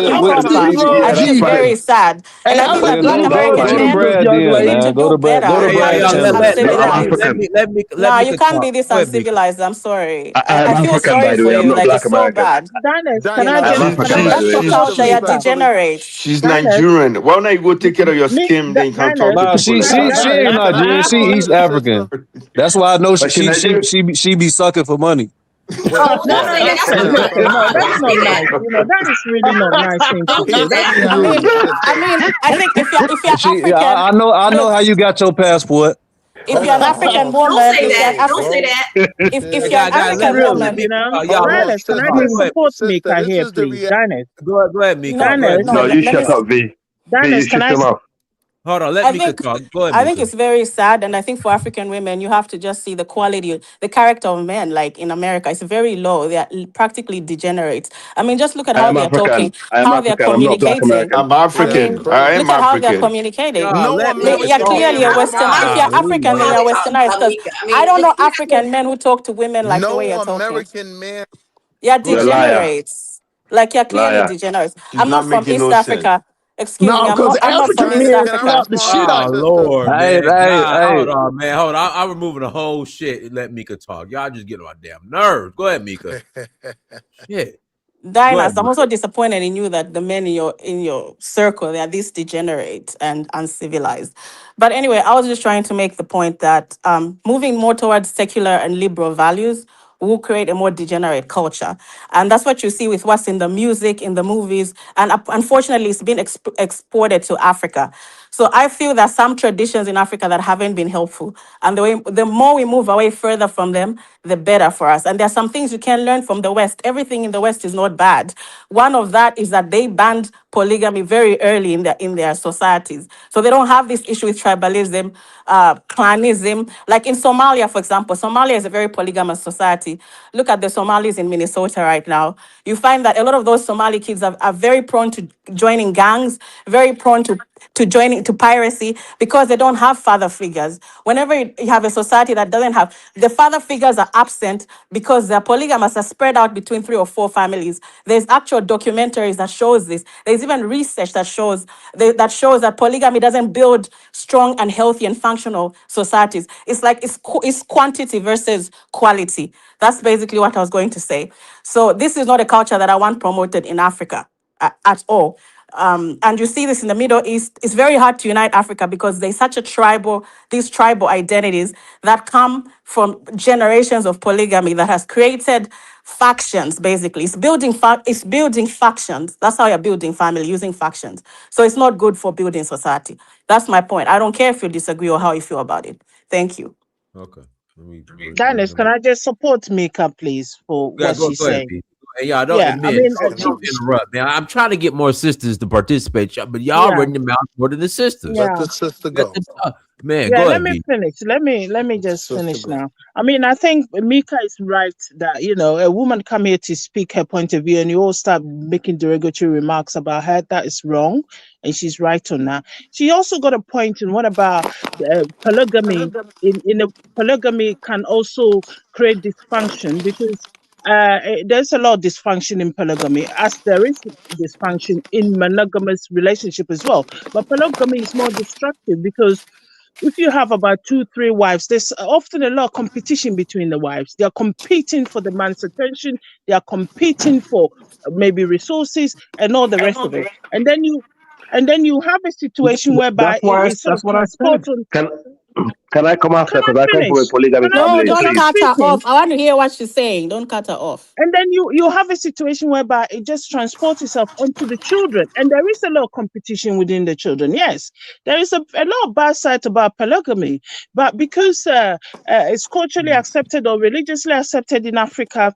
I think it's very sad. And I think that Black American Go to men Brad then, need to man. Go do to Brad. better Go to than Brad being this channel. uncivilized. No, you can't be this uncivilized. I'm sorry. I feel sorry for you. Like, it's so bad. Dennis, You know, that's your culture. You're degenerate. She's Nigerian. Why don't you go take care of your skin? Then you can talk to Nah, people. she ain't Nigerian. She East African. That's why I know she be sucking for money. Oh, listen, no, that's not nice. You know, that is really not nice thing to do. That's rude. I think if you're African, I know how you got your passport. if you're an African woman, Don't say that. Don't say that. If you're an African woman, You know, y'all, Dennis, can I just support Mika here, please? Dennis. Go ahead, Mika. Dennis. No, you shut up, V. Dennis, can I? Hold on, let Mika talk. Go ahead, I think Mika. it's very sad, and I think for African women, you have to just see the quality, the character of men. Like in America, it's very low. They are practically degenerates. I mean, just look at how they're talking, how they're communicating. I'm African. I am Look at how they're African. communicating. No, You're clearly a Western. If you're African, then you're Westernized. Because I don't know African men who talk to women like the way you're talking. American man. You're degenerates. Like you're clearly degenerates. She's I'm not from making East no Africa. Excuse me, No, because I'm not from African East men Africa. slap the shit out. Oh Lord, Hey, man. hey. Hold on, man. Hold on. I'm removing the whole shit and let Mika talk. Y'all just get on my damn nerves. Go ahead, Mika. Shit. Diners, I'm also disappointed in you that the men in your circle, they are this degenerate and uncivilized. But anyway, I was just trying to make the point that moving more towards secular and liberal values will create a more degenerate culture. And that's what you see with what's in the music, in the movies, and unfortunately it's been exported to Africa. So I feel that some traditions in Africa that haven't been helpful, and the more we move away further from them, the better for us. And there are some things you can learn from the West. Everything in the West is not bad. One of that is that they banned polygamy very early in their societies. So they don't have this issue with tribalism, clanism. Like in Somalia, for example, Somalia is a very polygamous society. Look at the Somalis in Minnesota right now. You find that a lot of those Somali kids are very prone to joining gangs, very prone to joining to piracy because they don't have father figures. Whenever you have a society that doesn't have, the father figures are absent because they're polygamous, are spread out between 3 or 4 families. There's actual documentaries that shows this. There's even research that shows that polygamy doesn't build strong and healthy and functional societies. It's like it's quantity versus quality. That's basically what I was going to say. So this is not a culture that I want promoted in Africa at all. And you see this in the Middle East. It's very hard to unite Africa because there's such these tribal identities that come from generations of polygamy that has created factions. Basically, it's building factions. That's how you're building family, using factions. So it's not good for building society. That's my point. I don't care if you disagree or how you feel about it. Thank you. Okay. Dennis, can I just support Mika, please, for what she's saying? Hey, y'all don't interrupt, man. I'm trying to get more sisters to participate, but y'all running the mouth more than the sisters. Let the sister go. Man, yeah, go let ahead, me finish. Let me just finish now. I mean, I think Mika is right that, a woman come here to speak her point of view and you all start making derogatory remarks about her. That is wrong. And she's right on that. She also got a point in what about polygamy. In a polygamy can also create dysfunction because there's a lot of dysfunction in polygamy, as there is dysfunction in monogamous relationship as well. But polygamy is more destructive because if you have about 2-3 wives, there's often a lot of competition between the wives. They are competing for the man's attention. They are competing for maybe resources and all the rest of it. And then you have a situation whereby it sort of transports on. Can I come after? Because I come from a polygamic No, family. don't cut her off. I want to hear what she's saying. Don't cut her off. And then you have a situation whereby it just transports itself onto the children. And there is a lot of competition within the children. Yes, there is a lot of bad side about polygamy. But because it's culturally accepted or religiously accepted in Africa,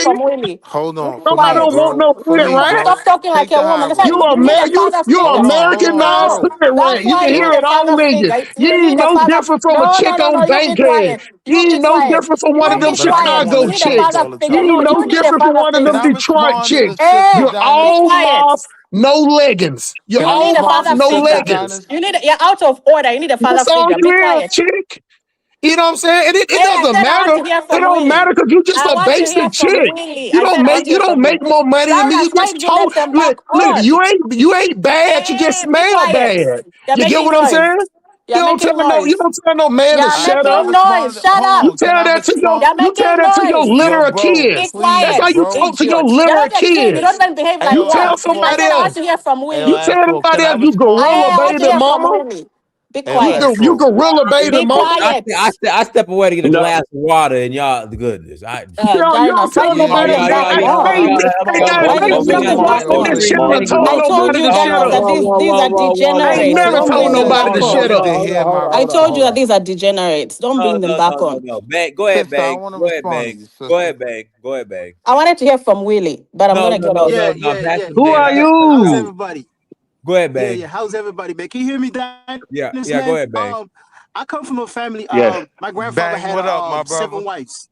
chick. from Willie. Hold You on, be Nobody please, quiet. don't want bro. no hood Please, rat. Stop bro. talking like Take a the woman. high That's why road. you need a father You figure. American No, non-hood that's rat. You why can you hear need a it all father in you. figure. You You ain't need a no father. different from a No, chick no, no, no. on You be Bankhead. quiet. You You be ain't no quiet. different from one You of them be But I don't quiet. want You Chicago to need a talk chicks. father all the You figure. ain't No, time. no you need a different from father one of Can them figure. I Detroit respond to chicks. the sister, Hey, You're be Donis? all quiet. off, no leggings. You're Can You I need all a off, respond father to no sister, figure. leggings. Donis? You're out of order. You need a father That's all figure. Be you is, quiet. chick. You know what I'm saying? And it Hey, I doesn't said I want matter. to hear It from don't Willie. matter because you just I a want to hear basic from chick. Willie. I said I want to You hear don't from make Willie. more money than me. Donna, You stop just doing told that and look, back look, on. you ain't bad, you just Hey, be smell quiet. bad. You're You get making what I'm noise. saying? You're making You noise. don't tell no man to You're shut Can I up. making respond? noise. Shut Hold up. You on. Can tell I that to respond? You're making your noise. Yo, literal bro, Be kids. That's please, how quiet. you bro. talk to your You're literal not a kid. You don't kids. even behave Hey, like You yo, tell one. I somebody said I want else. to hear from Hey, yo, You Willie. tell Afro, can somebody I else you I respond? gorilla want to baby hear from mama. Willie. Be quiet. You gorilla bait Be him, Mo. quiet. I step away to get a No. glass of water, and y'all, the goodness. You don't tell nobody. Hey guys, Why I you ain't never bring them back walked on on? this shit and told I told nobody you to shut guys up. that these are I ain't degenerates. never Don't told bring them nobody back to on. shut up. I told you that these are degenerates. Don't bring them back on. No. Bang, go ahead, Sister, I Bang. want to Go ahead, respond to Bang. you, sister. Go ahead, Bang. Go ahead, Bang. I wanted to hear from Willie, but I'm No. gonna get off. Pass it to Who Bang. are How's Go everybody? ahead, Yeah, Bang. how's everybody, man? Can you hear me, Dennis, Yeah. Go man? ahead, Bang. I come from a family. Yes. My grandfather Bang, had what up, my 7 brother? wives.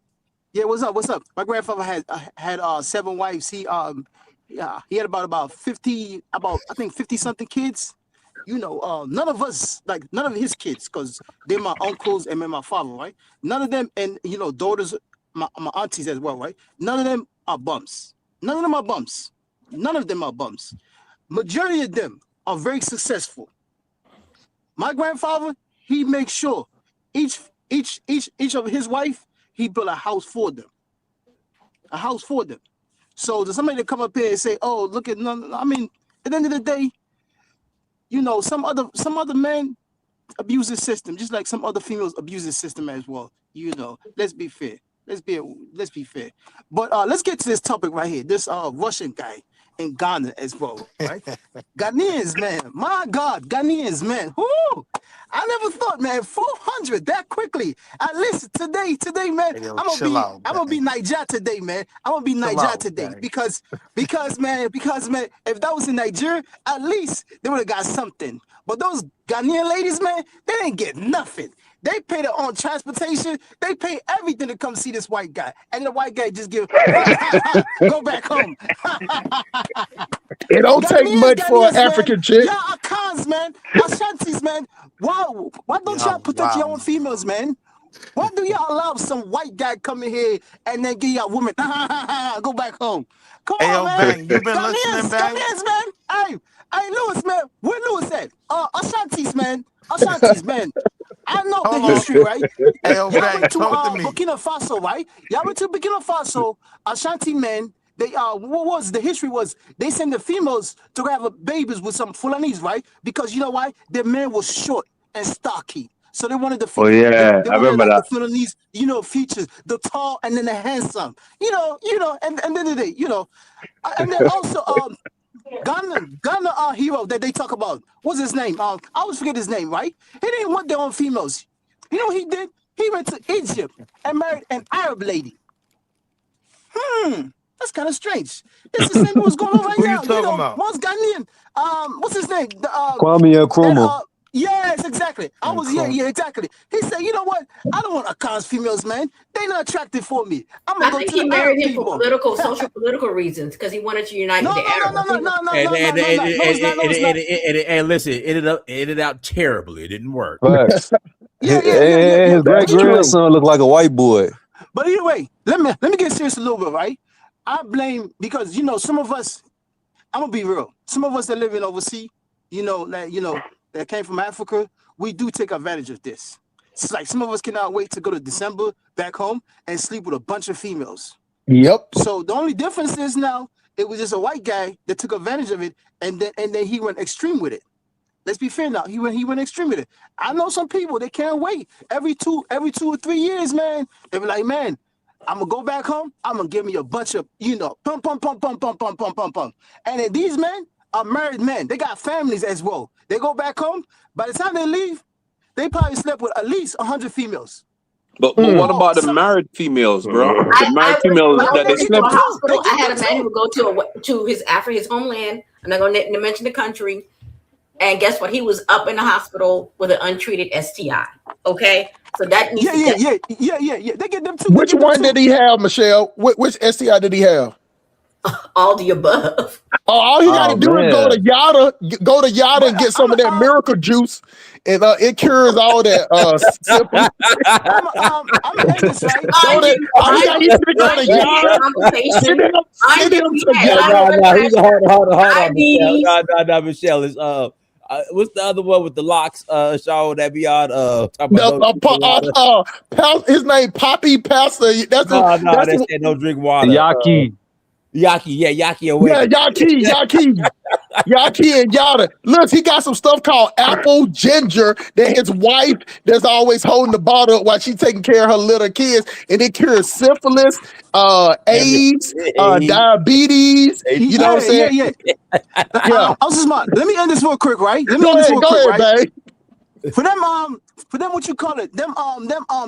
Yeah, what's up? What's up? My grandfather had 7 wives. He had about 50, I think 50 something kids. You know, none of his kids, because they're my uncles and my father, right? None of them, and you know, daughters, my aunties as well, right? None of them are bums. None of them are bums. None of them are bums. Majority of them are very successful. My grandfather, he makes sure each of his wife, he built a house for them. A house for them. So there's somebody to come up here and say, "Oh, look at none." I mean, at the end of the day, you know, some other men abuse the system, just like some other females abuse the system as well. You know, let's be fair. Let's be fair. But let's get to this topic right here. This Russian guy in Ghana as well, right? Ghanaians, man. My God, Ghanaians, man. Whoo! I never thought, man, 400 that quickly. At least today, man, Hey, yo, I'm chill gonna be Niger today, man. I'm gonna be Niger today because man, if that was in Nigeria, at least they would have got something. But those Ghanaian ladies, man, they didn't get nothing. They pay their own transportation. They pay everything to come see this white guy. And the white guy just give, go back home. It don't take much for an Ghanaians, African man. chick. Y'all are cons, man. Ashantis, man. Wow. Why don't y'all protect your own females, man? Why do y'all allow some white guy come in here and then give y'all women, go back home? Come Hey, on, yo, man. Bang, you been listening, Bang? Ghanaians, man. Hey, Lewis, man. Where Lewis at? Ashantis, man. Ashantis, man. I know the history, right? Hey, yo, Y'all Bang, went to talk to me. Burkina Faso, right? Y'all went to Burkina Faso, Ashanti men. They what was the history was they send the females to have babies with some Fulanese, right? Because you know why? Their men was short and stocky. So they wanted the Oh yeah, they I wanted remember like the that. Fulanese, you know, features, the tall and then the handsome. You know, and then they, you know, and then also Ghana hero that they talk about. What's his name? I always forget his name, right? He didn't want their own females. You know what he did? He went to Egypt and married an Arab lady. That's kind of strange. It's the same thing what's going on right Who you now. You talking know, about? one's Ghanaian. What's his name? Kwame Nkrumah. Yes, exactly. Exactly. He said, you know what? I don't want Akan's females, man. They're not attractive for me. I'm gonna I go think to the he Arab married him for people. social political reasons because he wanted to unite No, with the Arabs. And listen, it ended out terribly. It didn't work. Facts. Yeah. His great grandson looked like a white boy. But anyway, let me get serious a little bit, right? I blame because you know some of us. I'm gonna be real. Some of us that live in overseas, that came from Africa, we do take advantage of this. It's like some of us cannot wait to go to December back home and sleep with a bunch of females. Yep. So the only difference is now it was just a white guy that took advantage of it, and then he went extreme with it. Let's be fair now. He went extreme with it. I know some people they can't wait every 2 or 3 years, man. They be like, man, I'm gonna go back home. I'm gonna give me a bunch of pum. And then these men are married men. They got families as well. They go back home. By the time they leave, they probably slept with at least 100 females. But what about the married females, bro? The married females When I that was they working for a slept. hospital, I had a man who would go to his homeland. I'm not going to mention the country. And guess what? He was up in the hospital with an untreated STI. Okay, so that needs yeah. They get them too. Which one did he have, Michelle? Which STI did he have? All the above. All he got to do is go to Yada and get some of that miracle juice, and it cures all that symptoms. I'm gonna end this right. All he got to go to Yada. Hold on, Michelle. Is what's the other one with the locks? Shaw that be on his name Poppy Pastor. That's no drink water. Yaki. Yaki away. Yeah, Yaki and Yada. Look, he got some stuff called apple ginger that his wife that's always holding the bottle up while she's taking care of her little kids, and it cures syphilis, AIDS, diabetes. You know what I'm saying? Yeah. Yeah. Let me end this real quick, right? Go ahead, babe. For them, what you call it? Them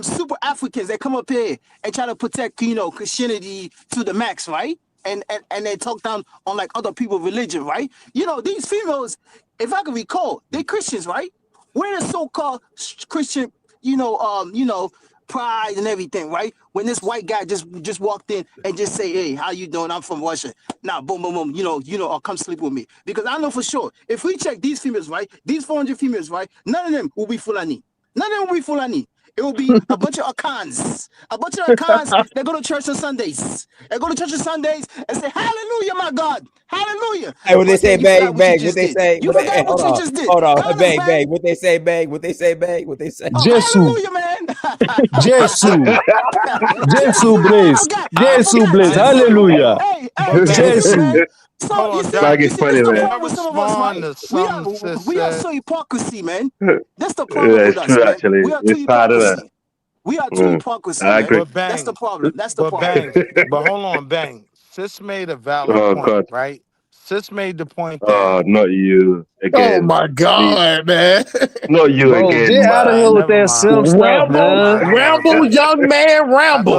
super Africans that come up here and try to protect, Christianity to the max, right? And they talk down on like other people's religion, right? These females, if I can recall, they're Christians, right? We're the so-called Christian, pride and everything, right? When this white guy just walked in and just say, "Hey, how you doing? I'm from Russia." Now, boom, boom, boom. Or come sleep with me, because I know for sure if we check these females, right, these 400 females, right, none of them will be Fulani. None of them will be Fulani. It will be a bunch of Akans. A bunch of Akans that go to church on Sundays. They go to church on Sundays and say, "Hallelujah, my God. Hallelujah." Hey, what they say, bang, bang. What they say? You forgot what you just did. Hold on, bang, bang. What they say, bang. What they say, bang. What they say? Hallelujah, man. Jesus blaze. Jesus blaze. Hallelujah. Jesus. So you see, is funny, the man. problem with some of us, right? We are so hypocrisy, man. That's the problem Yeah, with it's us, true, man. actually. We are too It's part of that. hypocrisy. We are too hypocrisy, I man. agree. But bang, That's the problem. That's the but problem. bang, but hold on, bang. Sis made a valid Oh, point, God. right? Sis made the point that Oh, not you Oh again. my God, man. Not you Bro, again, get out of here man. with never that mind. simp stuff, Rambo, man. Rambo, young man, I Rambo.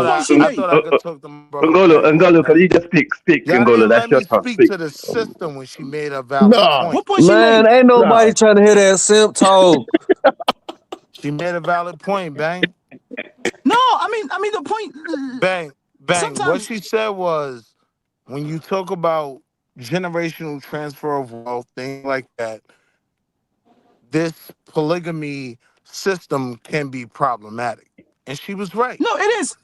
thought I could talk to my brother Ngolo, bang. Ngolo, can you just speak? Speak, Y'all Ngolo. didn't That's let your me turn. speak Speak. to the system when she made a valid No, point. What point she Man, made? ain't nobody no. trying to hear that simp talk. She made a valid point, bang. No, I mean the point. Bang, bang. What Sometimes she said was when you talk about generational transfer of wealth, things like that, this polygamy system can be problematic. And she was right. no, it is.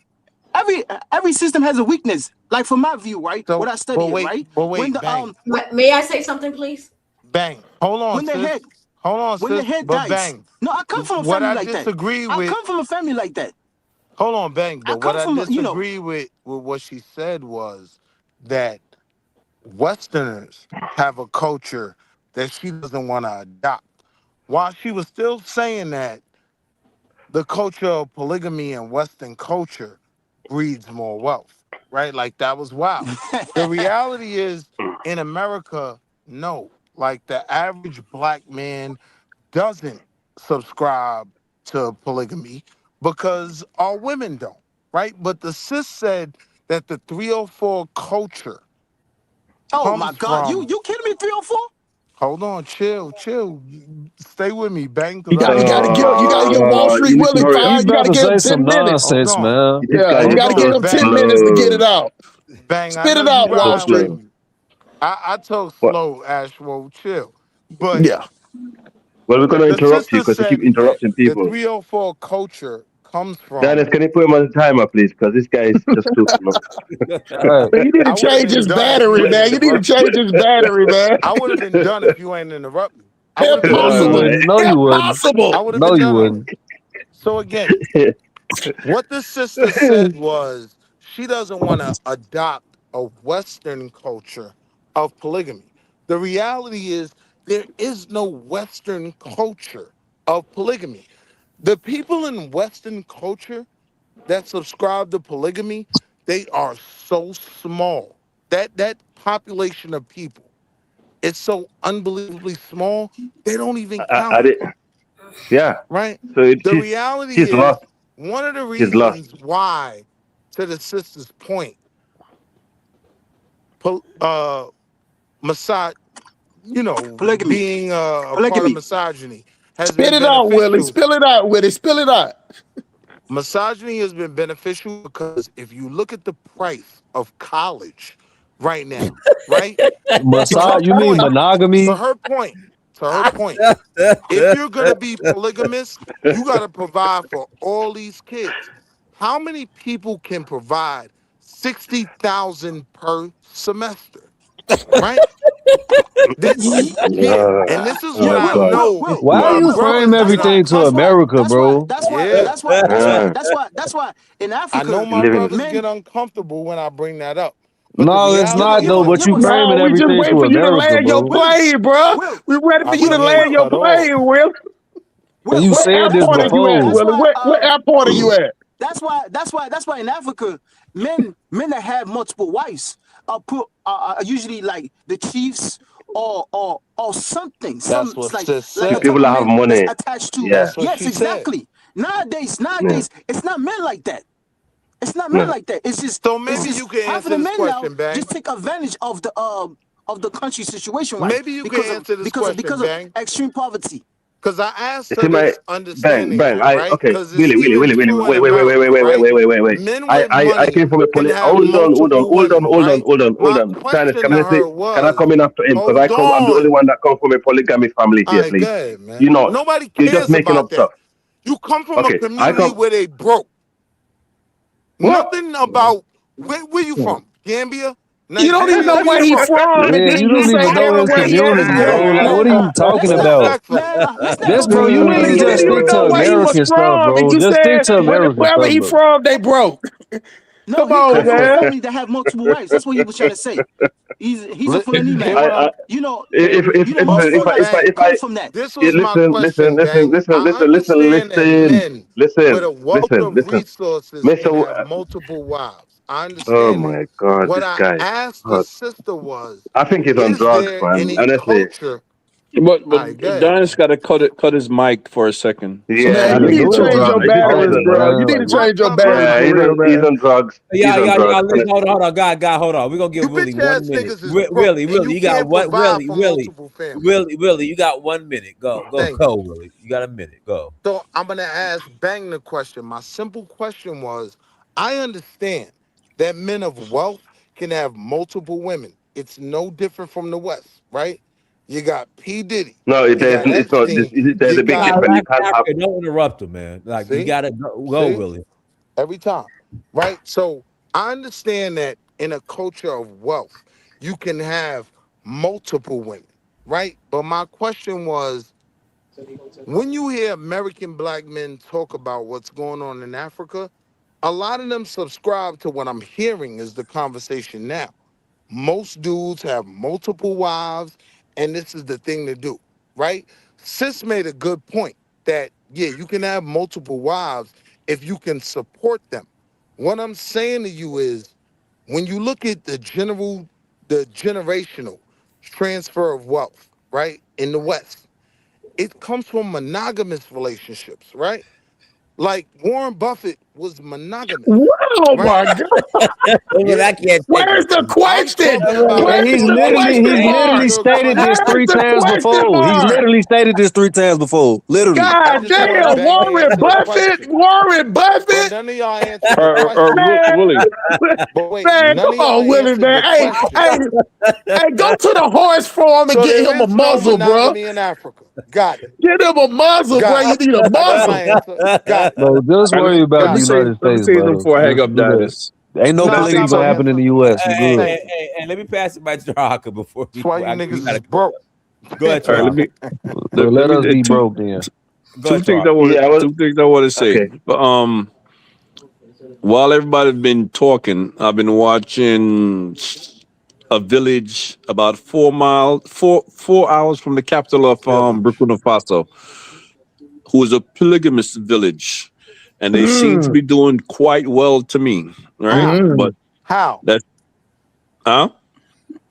Every system has a weakness. Like from my view, right? What So, I study it, right? but When wait, the bang, May I say something, please? bang. Hold on, when the sis. head Hold on, when the sis. head But dies. bang. No, I come from a What family I like that. disagree I with, come from a family like that. hold on, bang. I But what come I from disagree with what she said was that Westerners have a culture that she doesn't want to adopt. While she was still saying that, the culture of polygamy in Western culture breeds more wealth, right? Like that was wild. The reality is in America, no. Like the average black man doesn't subscribe to polygamy because our women don't, right? But the sis said that the 304 culture Oh my comes God, you from. kidding me? 304? Hold on, chill. Stay with me, bang, You because I got, you ain't got to gonna get, you lie. got to get Wall You Street need to Willie hurry up. You fired. You got about to to give him say some 10 minutes. Hold nonsense, on, man. This Yeah, guy you is hold got to give so on, him 10 bang, minutes to get it slow. out. bang. I Spit know it you out, So Wall ride with Street. slow. me. I talk What? slow, Ashwell, chill. But Yeah. Well, we're going to the interrupt you sister because you keep said that interrupting the people. 304 culture comes Dennis, from. can you put him on the timer, please? Because this guy is just too slow. All Man, you need to I would have change been his done if you battery, ain't man. You need to interrupt me. change his battery, man. I would have been done if you ain't interrupt me. I would have been No, done you Impossible. already. wouldn't. No, you wouldn't. I Impossible. would have No, been you done wouldn't. already. So again, what the sister said was she doesn't want to adopt a Western culture of polygamy. The reality is there is no Western culture of polygamy. The people in Western culture that subscribe to polygamy, they are so small. That population of people is so unbelievably small, they don't even I count, did. Yeah. right? So The reality she's is lost. one of the She's lost. reasons why, to the sister's point, massage, Polygamy. being a part of Polygamy. misogyny has Spit been it out, Willie. beneficial. Spill it out, Willie. Spill it out. Misogyny has been beneficial because if you look at the price of college right now, right? To her Massage? You mean point, to monogamy? her point, to her point, if you're gonna be polygamous, you gotta provide for all these kids. How many people can provide 60,000 per semester? Right? Yeah, and this is what Yeah, I Will, Will, know Will, Why are Will, my you Will, Will. frame brothers get everything to That's why. America, uncomfortable. That's why. bro? That's why. Yeah, That's why. That's why. That's why. That's why. In I know Africa, my Living. brothers men. get uncomfortable when I bring that up. No, it's not though. But you framing No, we just everything wait to for you to America, land your bro. plane, bro. We ready for you to land your plane, Will. And you What said this airport are you at, before. Willie? What airport are you at? That's why in Africa, men that have multiple wives are usually like the chiefs or something. That's It's what like sis like a said. type of People that have men that's money. attached to. Yeah. That's what Yes, she said. exactly. Nowadays, Yeah. it's not men like that. It's not men Yeah. like that. It's just So maybe you can half of answer the this men now question, Bang. just take advantage of the country situation, right? Maybe you can answer this question, Because Bang. of extreme poverty. Because I asked You her see my this bang, understanding bang. that, right? Okay. Because it's Willie, even true in wait, wait, wait, wait, wait, America, wait, right? wait, wait, wait, wait. Men with I money came from a can have hold multiple women, right? hold My on. Dennis, question to her can I was, come in after him? Because hold I'm the only on. one that come from a polygamy family All here, right, please. good, man. You're not. Nobody You're just cares making about up that. stuff. You come from a Okay. I community come. where they broke. What? Nothing about where you from? Gambia? You don't even Nigeria? know Where where you he from? from, and Yeah, then you you don't say even know his where he at is community, bro. Like, gambling. what are you talking about? Let's not This, go bro, back. you need Willie, to you just didn't even stick know to where he was American stuff, from, and bro. you Just stick said to American wherever stuff, he bro. from, they broke. No, Come he on, come from a man. family that have multiple wives. That's what he was trying to say. He's a Fulani Hear man. what I'm You know, most okay, Fulani Bang. come from that. This was my listen, question, Bang. I understand that men with a wealth of listen. resources can Mr. have multiple wives. I Oh understand that. my God, What this I guy. asked the God. sister was, I think he's on is drugs, there man. any Honestly. culture? But All right, go ahead, Don's man. got to cut his mic for a second. Yeah, Man, Sometimes you they need do to it, change bro. your drugs. He's batteries, on drugs. bro. You need to Like, change your What type of batteries Yeah, for real, he's man. on drugs. He's Y'all, on y'all, drugs. y'all, listen, Honestly. hold on, God, hold on. We're gonna you give Willie bitch ass 1 minute. niggas is broke and Willie, you you got can't what? provide for multiple families? Willie, you got 1 minute. Go, Thank you. Willie. You got a minute. Go. So I'm gonna ask Bang the question. My simple question was, I understand that men of wealth can have multiple women. It's no different from the West, right? You got P. Diddy, No, you got it's not. Epstein, There's you a big got difference. You can't have. Africa, don't interrupt him, man. Like you see, gotta go, see, Willie. every time, right? So I understand that in a culture of wealth, you can have multiple women, right? But my question was, when you hear American black men talk about what's going on in Africa, a lot of them subscribe to what I'm hearing is the conversation now. Most dudes have multiple wives, and this is the thing to do, right? Sis made a good point that, yeah, you can have multiple wives if you can support them. What I'm saying to you is, when you look at the generational transfer of wealth, right, in the West, it comes from monogamous relationships, right? Like Warren Buffett was monogamous, Oh right? my God. Well, Yeah. I can't take Where's it. the I'm question? talking about And Where's he's the question literally mark? answer a stated this question. Where's 3 the times question before. He's mark? literally stated this 3 times before. Literally. I God just want damn, Bang to answer the question. Warren But Buffett. none of y'all answered the question. Man, Willie. But wait, man, none come of y'all on, Willie, answered man. the question. Hey, go to the horse farm and So get there him a is no muzzle, bro. monogamy in Africa. Got it. Get him a muzzle, bro. Got You it. need a I got my muzzle. answer. Got it. Bro, just All right, worry about the Got it. United let me States, say something brother. before I hang Just up, do that. Dennis. Ain't no No, Let me I say polygamy got gonna my something. happen in the answer. US. You good. Thank you. And let me pass it back to Haka before That's why you we niggas is gotta broke. go ahead, All right, Haka. Well, let let me us be two broke then. Go ahead, things Haka. I want Yeah, to two things I want to say. okay. But While everybody's been talking, I've been watching a village about 4 hours from the capital of Village. Burkina Faso, who is a polygamous village, and they seem to Mm, be doing quite well to me. Right, How? but How? that's huh?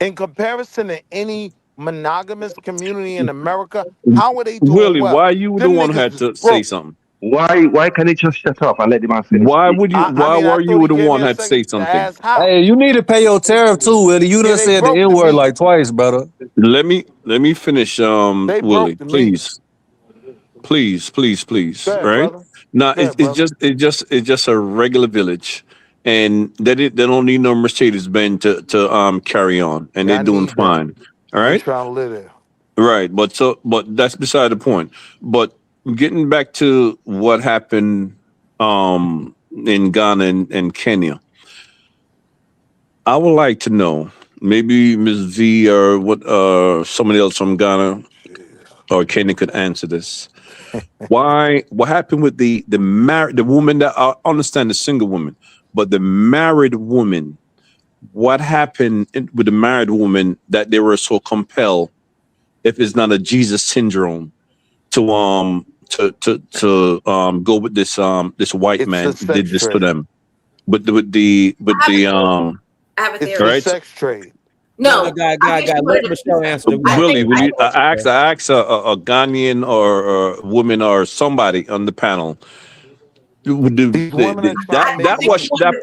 In comparison to any monogamous community in America, how are they doing Willie, well? why you the Them one who niggas had is to say broke. something? Why can he just shut up and let the man finish Why speak? would you? I Why mean, I were thought you he the gave one me who a had to say second to something? ask how. Hey, you need to pay your tariff too, Willie. You Yeah, done they said the broke N to word me. like twice, brother. Let me finish, They broke Willie. to me. Please. Good, Right brother. now, Good, brother. it's just a regular village, and they don't need no Mercedes Benz to carry on, and they're Yeah, I doing need that. fine. All I ain't right, trying to live there. right. But that's beside the point. But getting back to what happened in Ghana and Kenya, I would like to know. Maybe Ms. V or somebody else from Ghana or Kenya could answer this. What happened with the woman that I understand the single woman, but the married woman what happened with the married woman that they were so compelled, if it's not a Jesus syndrome, to go with this white man who did this to them. But the I have a theory. right? Sex trade. No, guy. Let Michelle answer. Willie, I asked a Ghanaian or a woman or somebody on the panel. That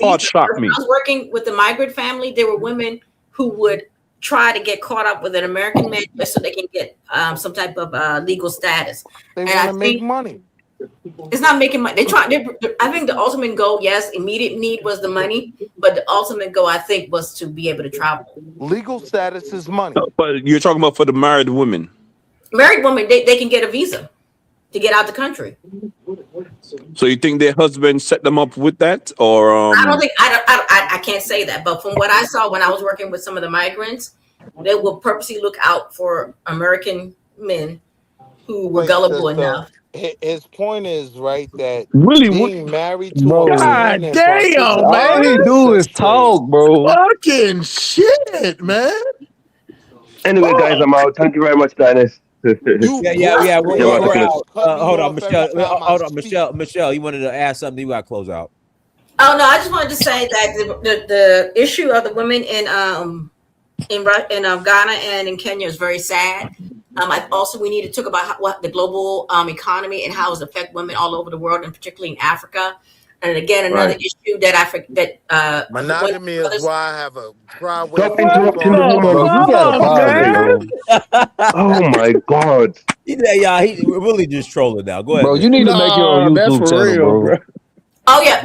part shocked me. I was working with the migrant family. There were women who would try to get caught up with an American man just so they can get some type of legal status. They want to make money. It's not making money. I think the ultimate goal, yes, immediate need was the money, but the ultimate goal, I think, was to be able to travel. Legal status is money. But you're talking about for the married women. Married women, they can get a visa to get out the country. So you think their husband set them up with that, or I don't think I can't say that, but from what I saw when I was working with some of the migrants, they will purposely look out for American men who were gullible enough. His point is right that really being married to Bro, a God man damn, and man. all he do is talk, bro. Fucking shit, man. Anyway, guys, I'm out. Thank you very much, Dennis. Yeah. We're out. Hold on, Michelle. Michelle, you wanted to ask something? You got to close out. Oh no, I just wanted to say that the issue of the women in Ghana and in Kenya is very sad. We need to talk about what the global economy and how it's affect women all over the world, and particularly in Africa. And again, another issue that monogamy is why I have a dry way. Stop interrupting the woman. You got a Oh my God. He really just trolling now. Go ahead, bro. You need to make your own YouTube channel, bro. Oh yeah,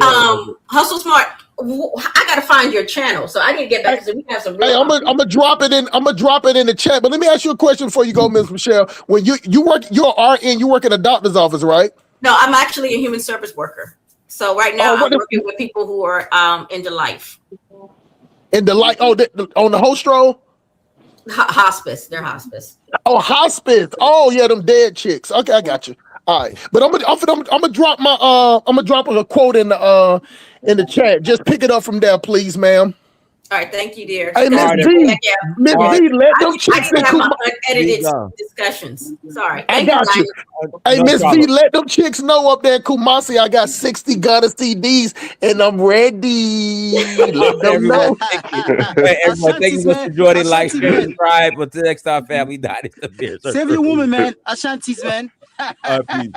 Hustle Smart. I gotta find your channel, so I need to get back because we have some. Hey, I'm gonna drop it in. I'm gonna drop it in the chat. But let me ask you a question before you go, Ms. Michelle. When you work, you're RN. You work in a doctor's office, right? No, I'm actually a human service worker. So right now I'm working with people who are into life. In the life? Oh, on the host roll? Hospice. They're hospice. Oh, hospice. Oh yeah, them dead chicks. Okay, I got you. All right, but I'm gonna drop my I'm gonna drop a quote in the chat. Just pick it up from there, please, ma'am. All right, thank you, dear. Hey, Miss V, Miss V, let them chicks I have my unedited discussions. Sorry. I got you. Hey, Miss V, let them chicks know up there in Kumasi I got 60 Ghana CDs and I'm ready. Let them know. Everyone, thank you for joining. Like, share, subscribe. Until next time, family. Save your woman, man. Ashantis, man. Peace.